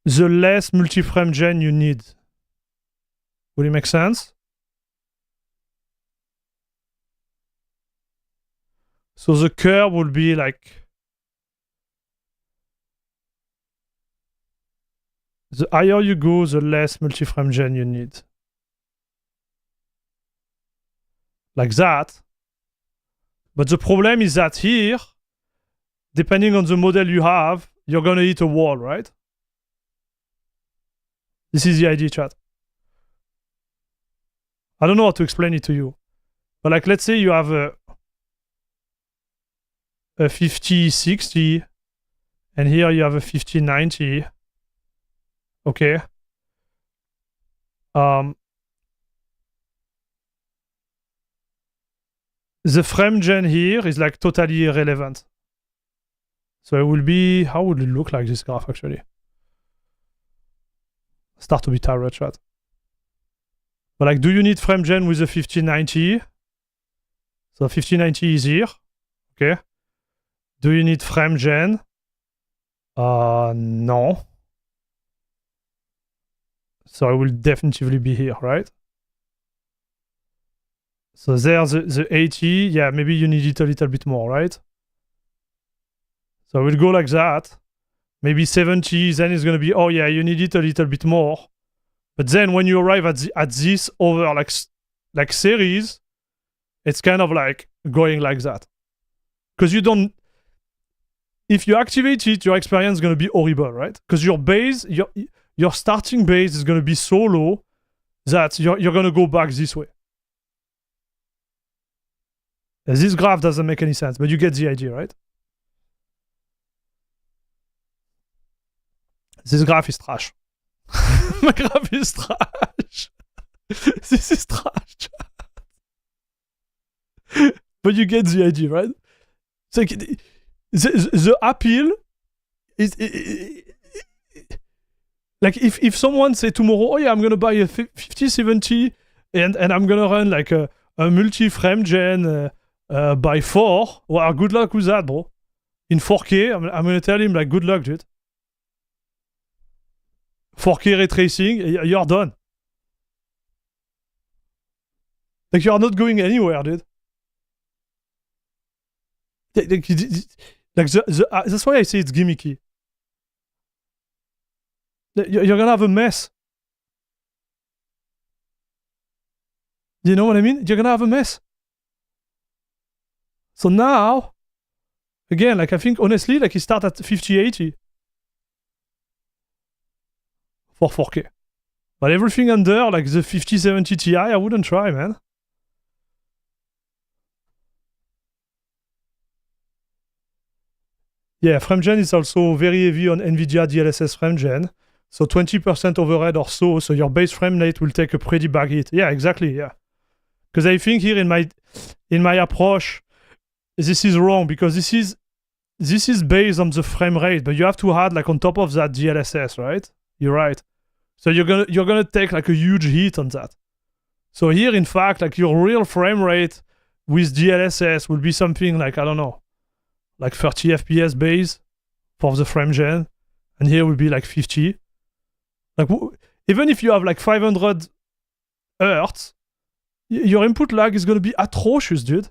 the less multi-frame gen you need. Would it make sense? So the curve will be like, the higher you go, the less multi-frame gen you need. Like that. But the problem is that here, depending on the model you have, you're gonna hit a wall, right? This is the idea, chat. I don't know how to explain it to you. But like, let's say you have a 50-60, and here you have a 50-90. Okay. The frame gen here is like totally irrelevant. So it will be, how would it look like, this graph actually? Start to be tired, chat. But like, do you need frame gen with a 50-90? So 50-90 is here. Okay. Do you need frame gen? No. So it will definitively be here, right? So there's the 80. Yeah, maybe you need it a little bit more, right? So we'll go like that. Maybe 70, then it's going to be, oh yeah, you need it a little bit more. But then when you arrive at this over like series, it's kind of like going like that. Because you don't, if you activate it, your experience is going to be horrible, right? Because your base, your starting base is going to be so low that you're going to go back this way. This graph doesn't make any sense, but you get the idea, right? This graph is trash. My graph is trash. This is trash. But you get the idea, right? It's like the appeal is like, if someone say tomorrow, oh yeah, I'm gonna buy a 5070 and I'm gonna run like a multi-frame gen by 4. Well, good luck with that, bro. In 4K, I'm gonna tell him like, good luck, dude. 4K ray tracing, you're done. Like, you're not going anywhere, dude. Like that's why I say it's gimmicky. You're gonna have a mess. You know what I mean? You're gonna have a mess. So now, again, like, I think honestly, like, you start at 5080 for 4K. But everything under, like the 5070 Ti, I wouldn't try, man. Yeah, FrameGen is also very heavy on NVIDIA DLSS FrameGen. So 20% overhead or so your base frame rate will take a pretty big hit. Yeah, exactly, yeah. Because I think here in my approach, this is wrong, because this is based on the frame rate, but you have to add, like, on top of that, DLSS, right? You're right. So you're gonna take like a huge hit on that. So here, in fact, like your real frame rate with DLSS will be something like, I don't know, like 30 FPS base for the frame gen, and here will be like 50. Like even if you have like 500 hertz, your input lag is gonna be atrocious, dude.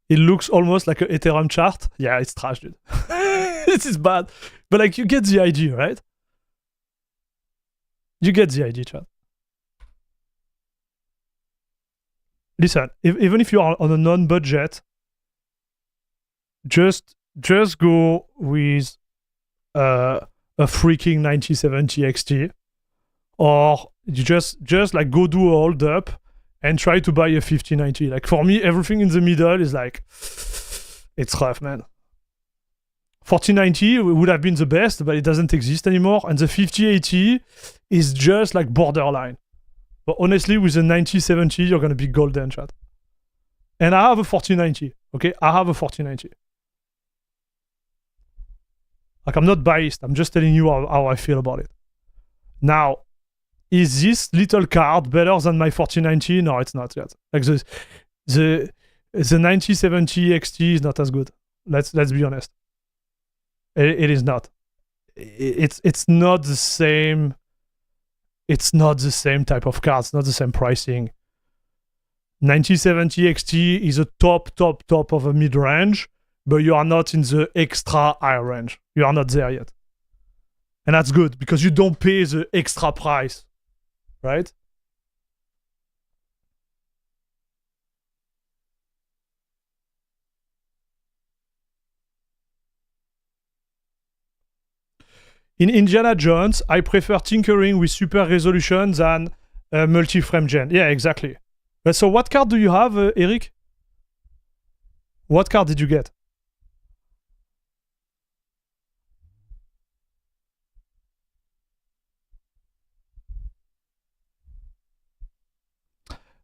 It looks almost like an Ethereum chart. Yeah, it's trash, dude. This is bad. But like, you get the idea, right? You get the idea, chat. Listen, even if you are on a non-budget, just go with a freaking 9070 XT, or you just like go do a hold up and try to buy a 5090. Like for me, everything in the middle is like, it's rough, man. 4090 would have been the best, but it doesn't exist anymore. And the 5080 is just like borderline. But honestly, with the 9070, you're gonna be golden, chat. And I have a 4090, okay? I have a 4090. Like, I'm not biased. I'm just telling you how I feel about it. Now, is this little card better than my 4090? No, it's not yet. Like the 9070 XT is not as good. Let's be honest. It is not. It's not the same. It's not the same type of card. It's not the same pricing. 9070 XT is a top of a mid range, but you are not in the extra high range. You are not there yet, and that's good because you don't pay the extra price. Right? In Indiana Jones, I prefer tinkering with super resolution than multi-frame gen. Yeah, exactly. So what card do you have, Eric? What card did you get?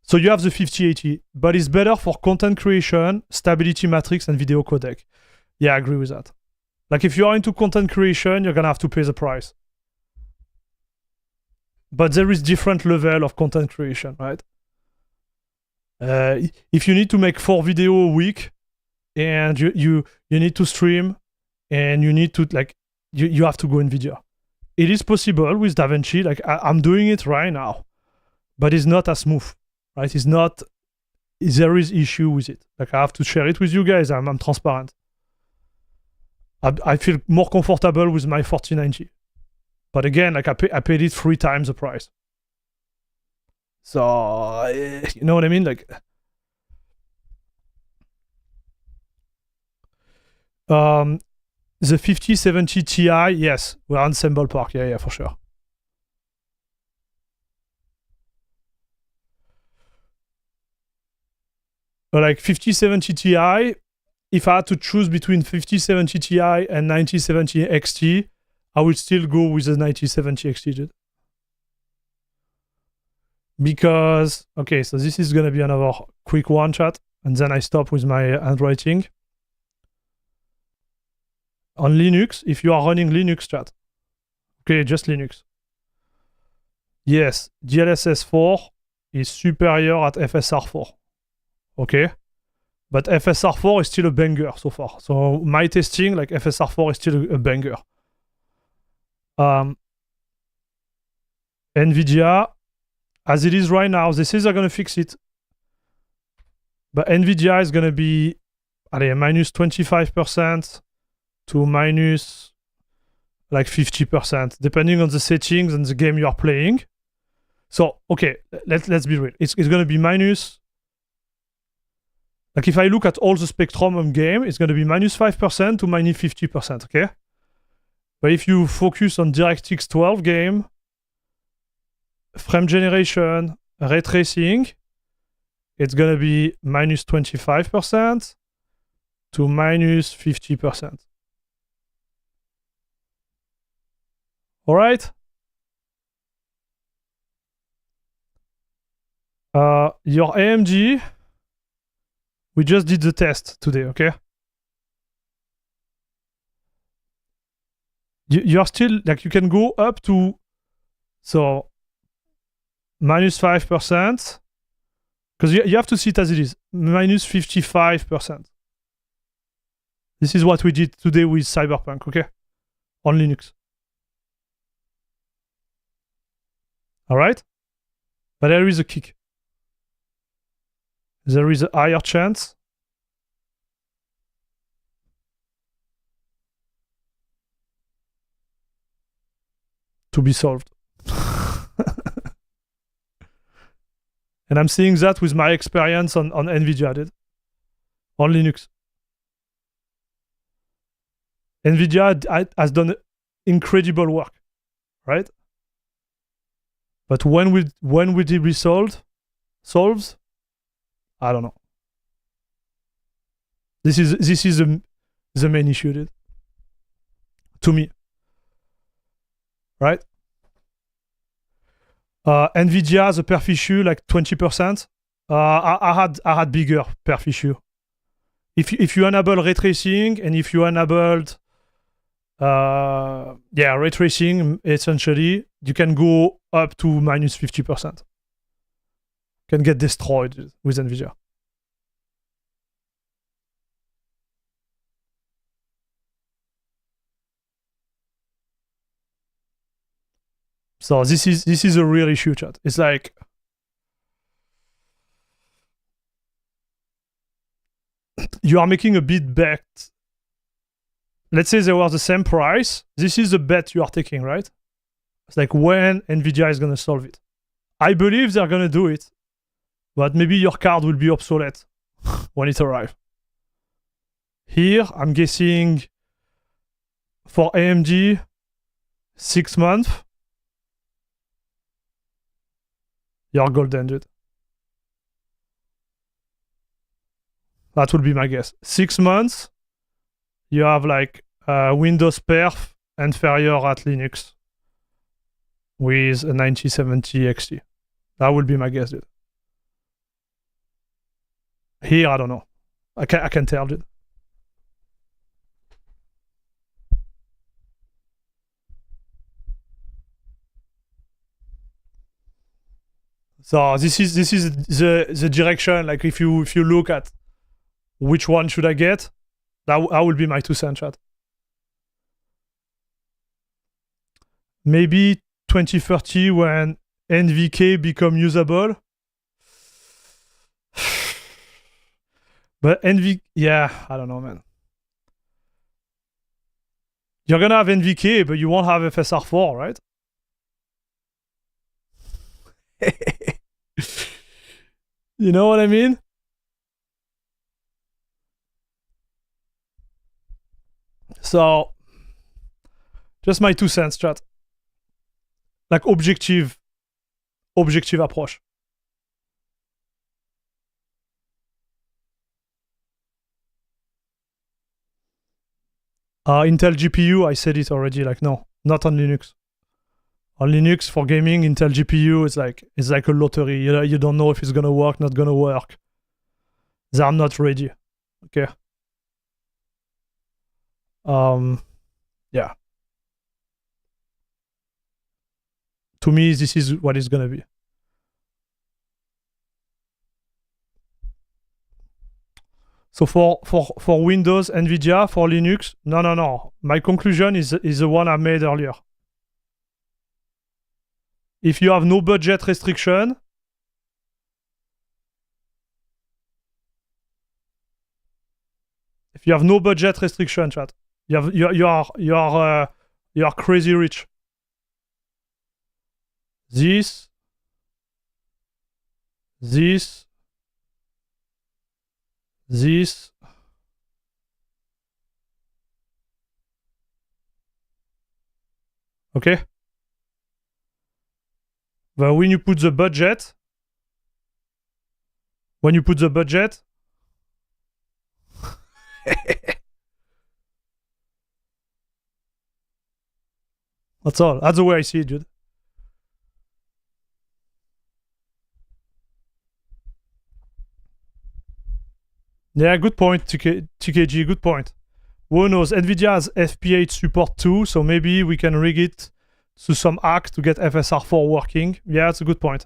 So you have the 5080, but it's better for content creation, stability matrix, and video codec. Yeah, I agree with that. Like, if you are into content creation, you're gonna have to pay the price. But there is different level of content creation, right? If you need to make 4 videos a week, and you need to stream, and you need to, like, you have to go NVIDIA. It is possible with DaVinci. Like, I'm doing it right now, but it's not as smooth. Right? It's not, there is issue with it. Like, I have to share it with you guys. I'm transparent. I feel more comfortable with my 4090. But again, like, I paid it 3 times the price. So, you know what I mean? Like, the 5070 Ti, yes, we're on same ballpark. Yeah, for sure. But like 5070 Ti, if I had to choose between 5070 Ti and 9070 XT, I would still go with the 9070 XT, dude. Because, okay, so this is gonna be another quick one, chat, and then I stop with my handwriting. On Linux, if you are running Linux, chat, okay, just Linux. Yes, DLSS 4 is superior at FSR 4. Okay, but FSR 4 is still a banger so far. So my testing, like, FSR 4 is still a banger. NVIDIA, as it is right now, they say they're gonna fix it, but NVIDIA is gonna be minus 25% to minus like 50%, depending on the settings and the game you are playing. So okay, let's be real. It's gonna be minus. Like, if I look at all the spectrum of game, it's going to be minus 5% to minus 50%, okay? But if you focus on DirectX 12 game, frame generation, ray tracing, it's going to be minus 25% to minus 50%. All right. Your AMG. We just did the test today, okay? You're still like you can go up to so minus 5%. Because you have to see it as it is. Minus 55%. This is what we did today with Cyberpunk, okay? On Linux. Alright? But there is a kick. There is a higher chance to be solved. And I'm seeing that with my experience on NVIDIA, dude. On Linux. NVIDIA has done incredible work, right? But when will it be solved? I don't know. This is the main issue, dude. To me, right? NVIDIA has a perf issue like 20%. I had bigger perf issue. If you enable ray tracing and if you enabled ray tracing, essentially you can go up to minus 50%. Can get destroyed with NVIDIA. So this is a real issue, chat. It's like you are making a bid bet. Let's say they were the same price. This is the bet you are taking, right? It's like when NVIDIA is gonna solve it. I believe they're gonna do it, but maybe your card will be obsolete when it arrives. Here, I'm guessing for AMD, 6 months. You're golden, dude. That would be my guess. 6 months, you have like Windows perf inferior at Linux with a 9070 XT. That would be my guess, dude. Here, I don't know. I can tell, dude. So this is the direction. Like if you look at which one should I get, that will be my 2 cents, chat. Maybe 2030 when NVK become usable. But I don't know, man. You're gonna have NVK, but you won't have FSR4, right? You know what I mean? So, just my 2 cents, chat. Like objective approach. Intel GPU, I said it already. Like no, not on Linux. On Linux for gaming, Intel GPU is like a lottery. You don't know if it's gonna work, not gonna work. They are not ready. Okay. Yeah. To me, this is what it's gonna be. So for Windows, NVIDIA, for Linux, no. My conclusion is the one I made earlier. If you have no budget restriction, chat, you are crazy rich. This. Okay? But when you put the budget, That's all. That's the way I see it, dude. Yeah, good point, TKG, good point. Who knows? NVIDIA has FP8 support too, so maybe we can rig it to some hack to get FSR4 working. Yeah, that's a good point.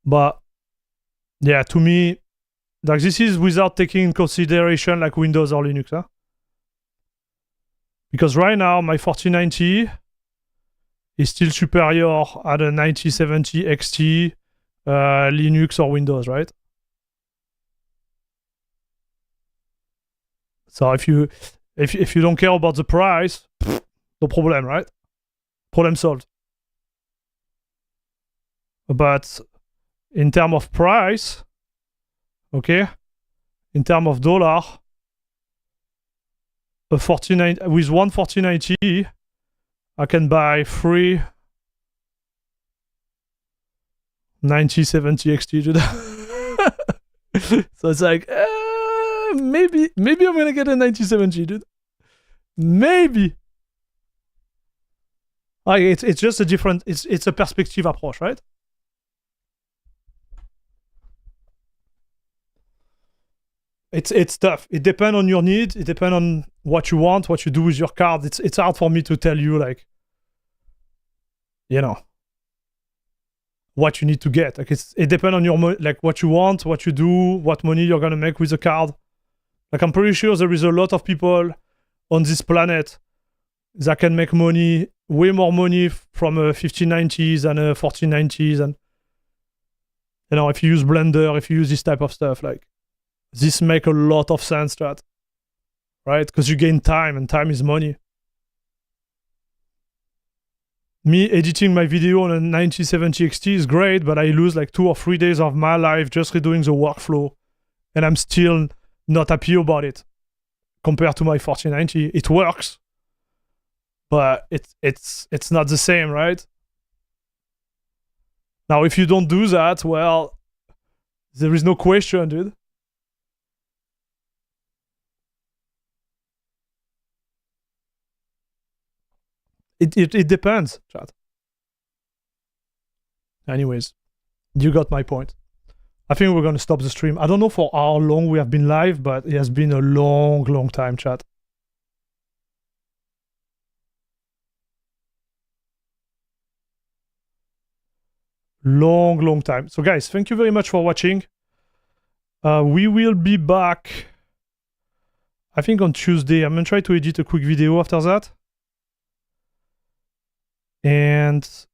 But yeah, to me, like this is without taking in consideration like Windows or Linux, huh? Because right now my 4090 is still superior at a 9070 XT, Linux or Windows, right? So if you don't care about the price, no problem, right? Problem solved. But in terms of price, okay, in terms of dollar, a 4090 with one 4090, I can buy 3 9070 XT, dude. So it's like, maybe I'm gonna get a 9070, dude. Maybe. Like it's just a different. It's a perspective approach, right? It's tough. It depends on your need. It depends on what you want, what you do with your card. It's hard for me to tell you, like, you know, what you need to get. Like it depends on your like what you want, what you do, what money you're gonna make with the card. Like I'm pretty sure there is a lot of people on this planet that can make money, way more money from a 5090s and a 4090s, and you know, if you use Blender, if you use this type of stuff, like this make a lot of sense, that, right? Because you gain time, and time is money. Me editing my video on a 9070 XT is great, but I lose like 2 or 3 days of my life just redoing the workflow, and I'm still not happy about it. Compared to my 4090, it works, but it's not the same, right? Now, if you don't do that, well, there is no question, dude. It depends, chat. Anyways, you got my point. I think we're going to stop the stream. I don't know for how long we have been live, but it has been a long time, chat. Long time. So guys, thank you very much for watching. We will be back, I think, on Tuesday. I'm going to try to edit a quick video after that. And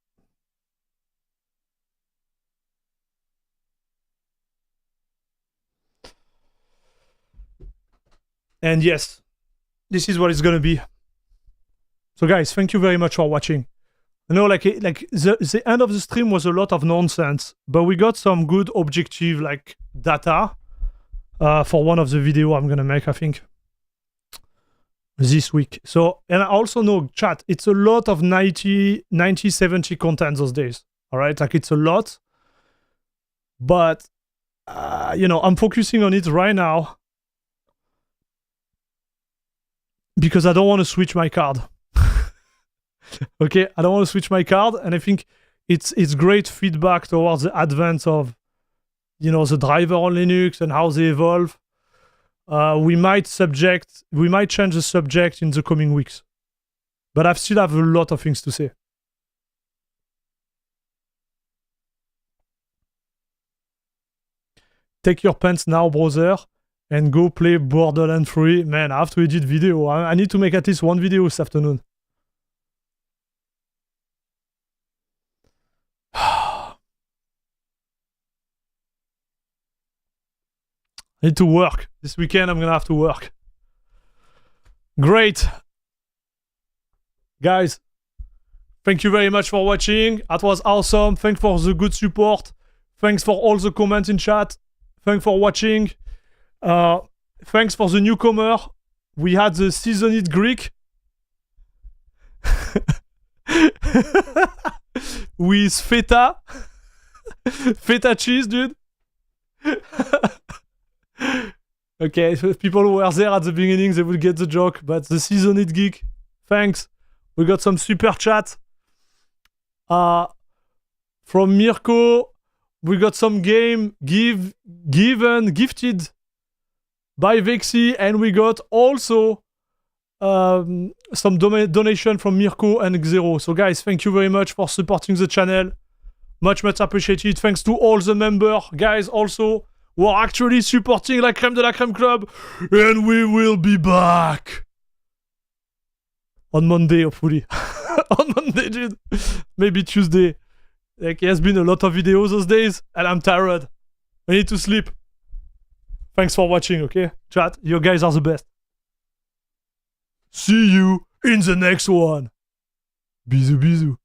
yes, this is what it's gonna be. So guys, thank you very much for watching. I know, like the end of the stream was a lot of nonsense, but we got some good objective like data for one of the video I'm gonna make, I think, this week. So, and I also know, chat, it's a lot of 9070 content those days. All right, like it's a lot, but you know, I'm focusing on it right now because I don't want to switch my card. Okay, I don't want to switch my card, and I think it's great feedback towards the advance of, you know, the driver on Linux and how they evolve. We might change the subject in the coming weeks, but I still have a lot of things to say. Take your pants now, brother, and go play Borderlands 3. Man, I have to edit video. I need to make at least one video this afternoon. I need to work. This weekend I'm gonna have to work. Great. Guys, thank you very much for watching. That was awesome. Thanks for the good support. Thanks for all the comments in chat. Thanks for watching. Thanks for the newcomer. We had the seasoned Greek. With feta. Feta cheese, dude. Okay, if people who were there at the beginning, they will get the joke, but the Seasoned Geek, thanks. We got some super chat. From Mirko, we got some game gifted by Vexy, and we got also some donation from Mirko and Xero. So guys, thank you very much for supporting the channel. Much appreciated. Thanks to all the members, guys, also, who are actually supporting La Crème de la Crème Club. And we will be back on Monday, hopefully. On Monday, dude. Maybe Tuesday. Like, it has been a lot of videos those days, and I'm tired. I need to sleep. Thanks for watching, okay? Chat, you guys are the best. See you in the next one. Bisous, bisous.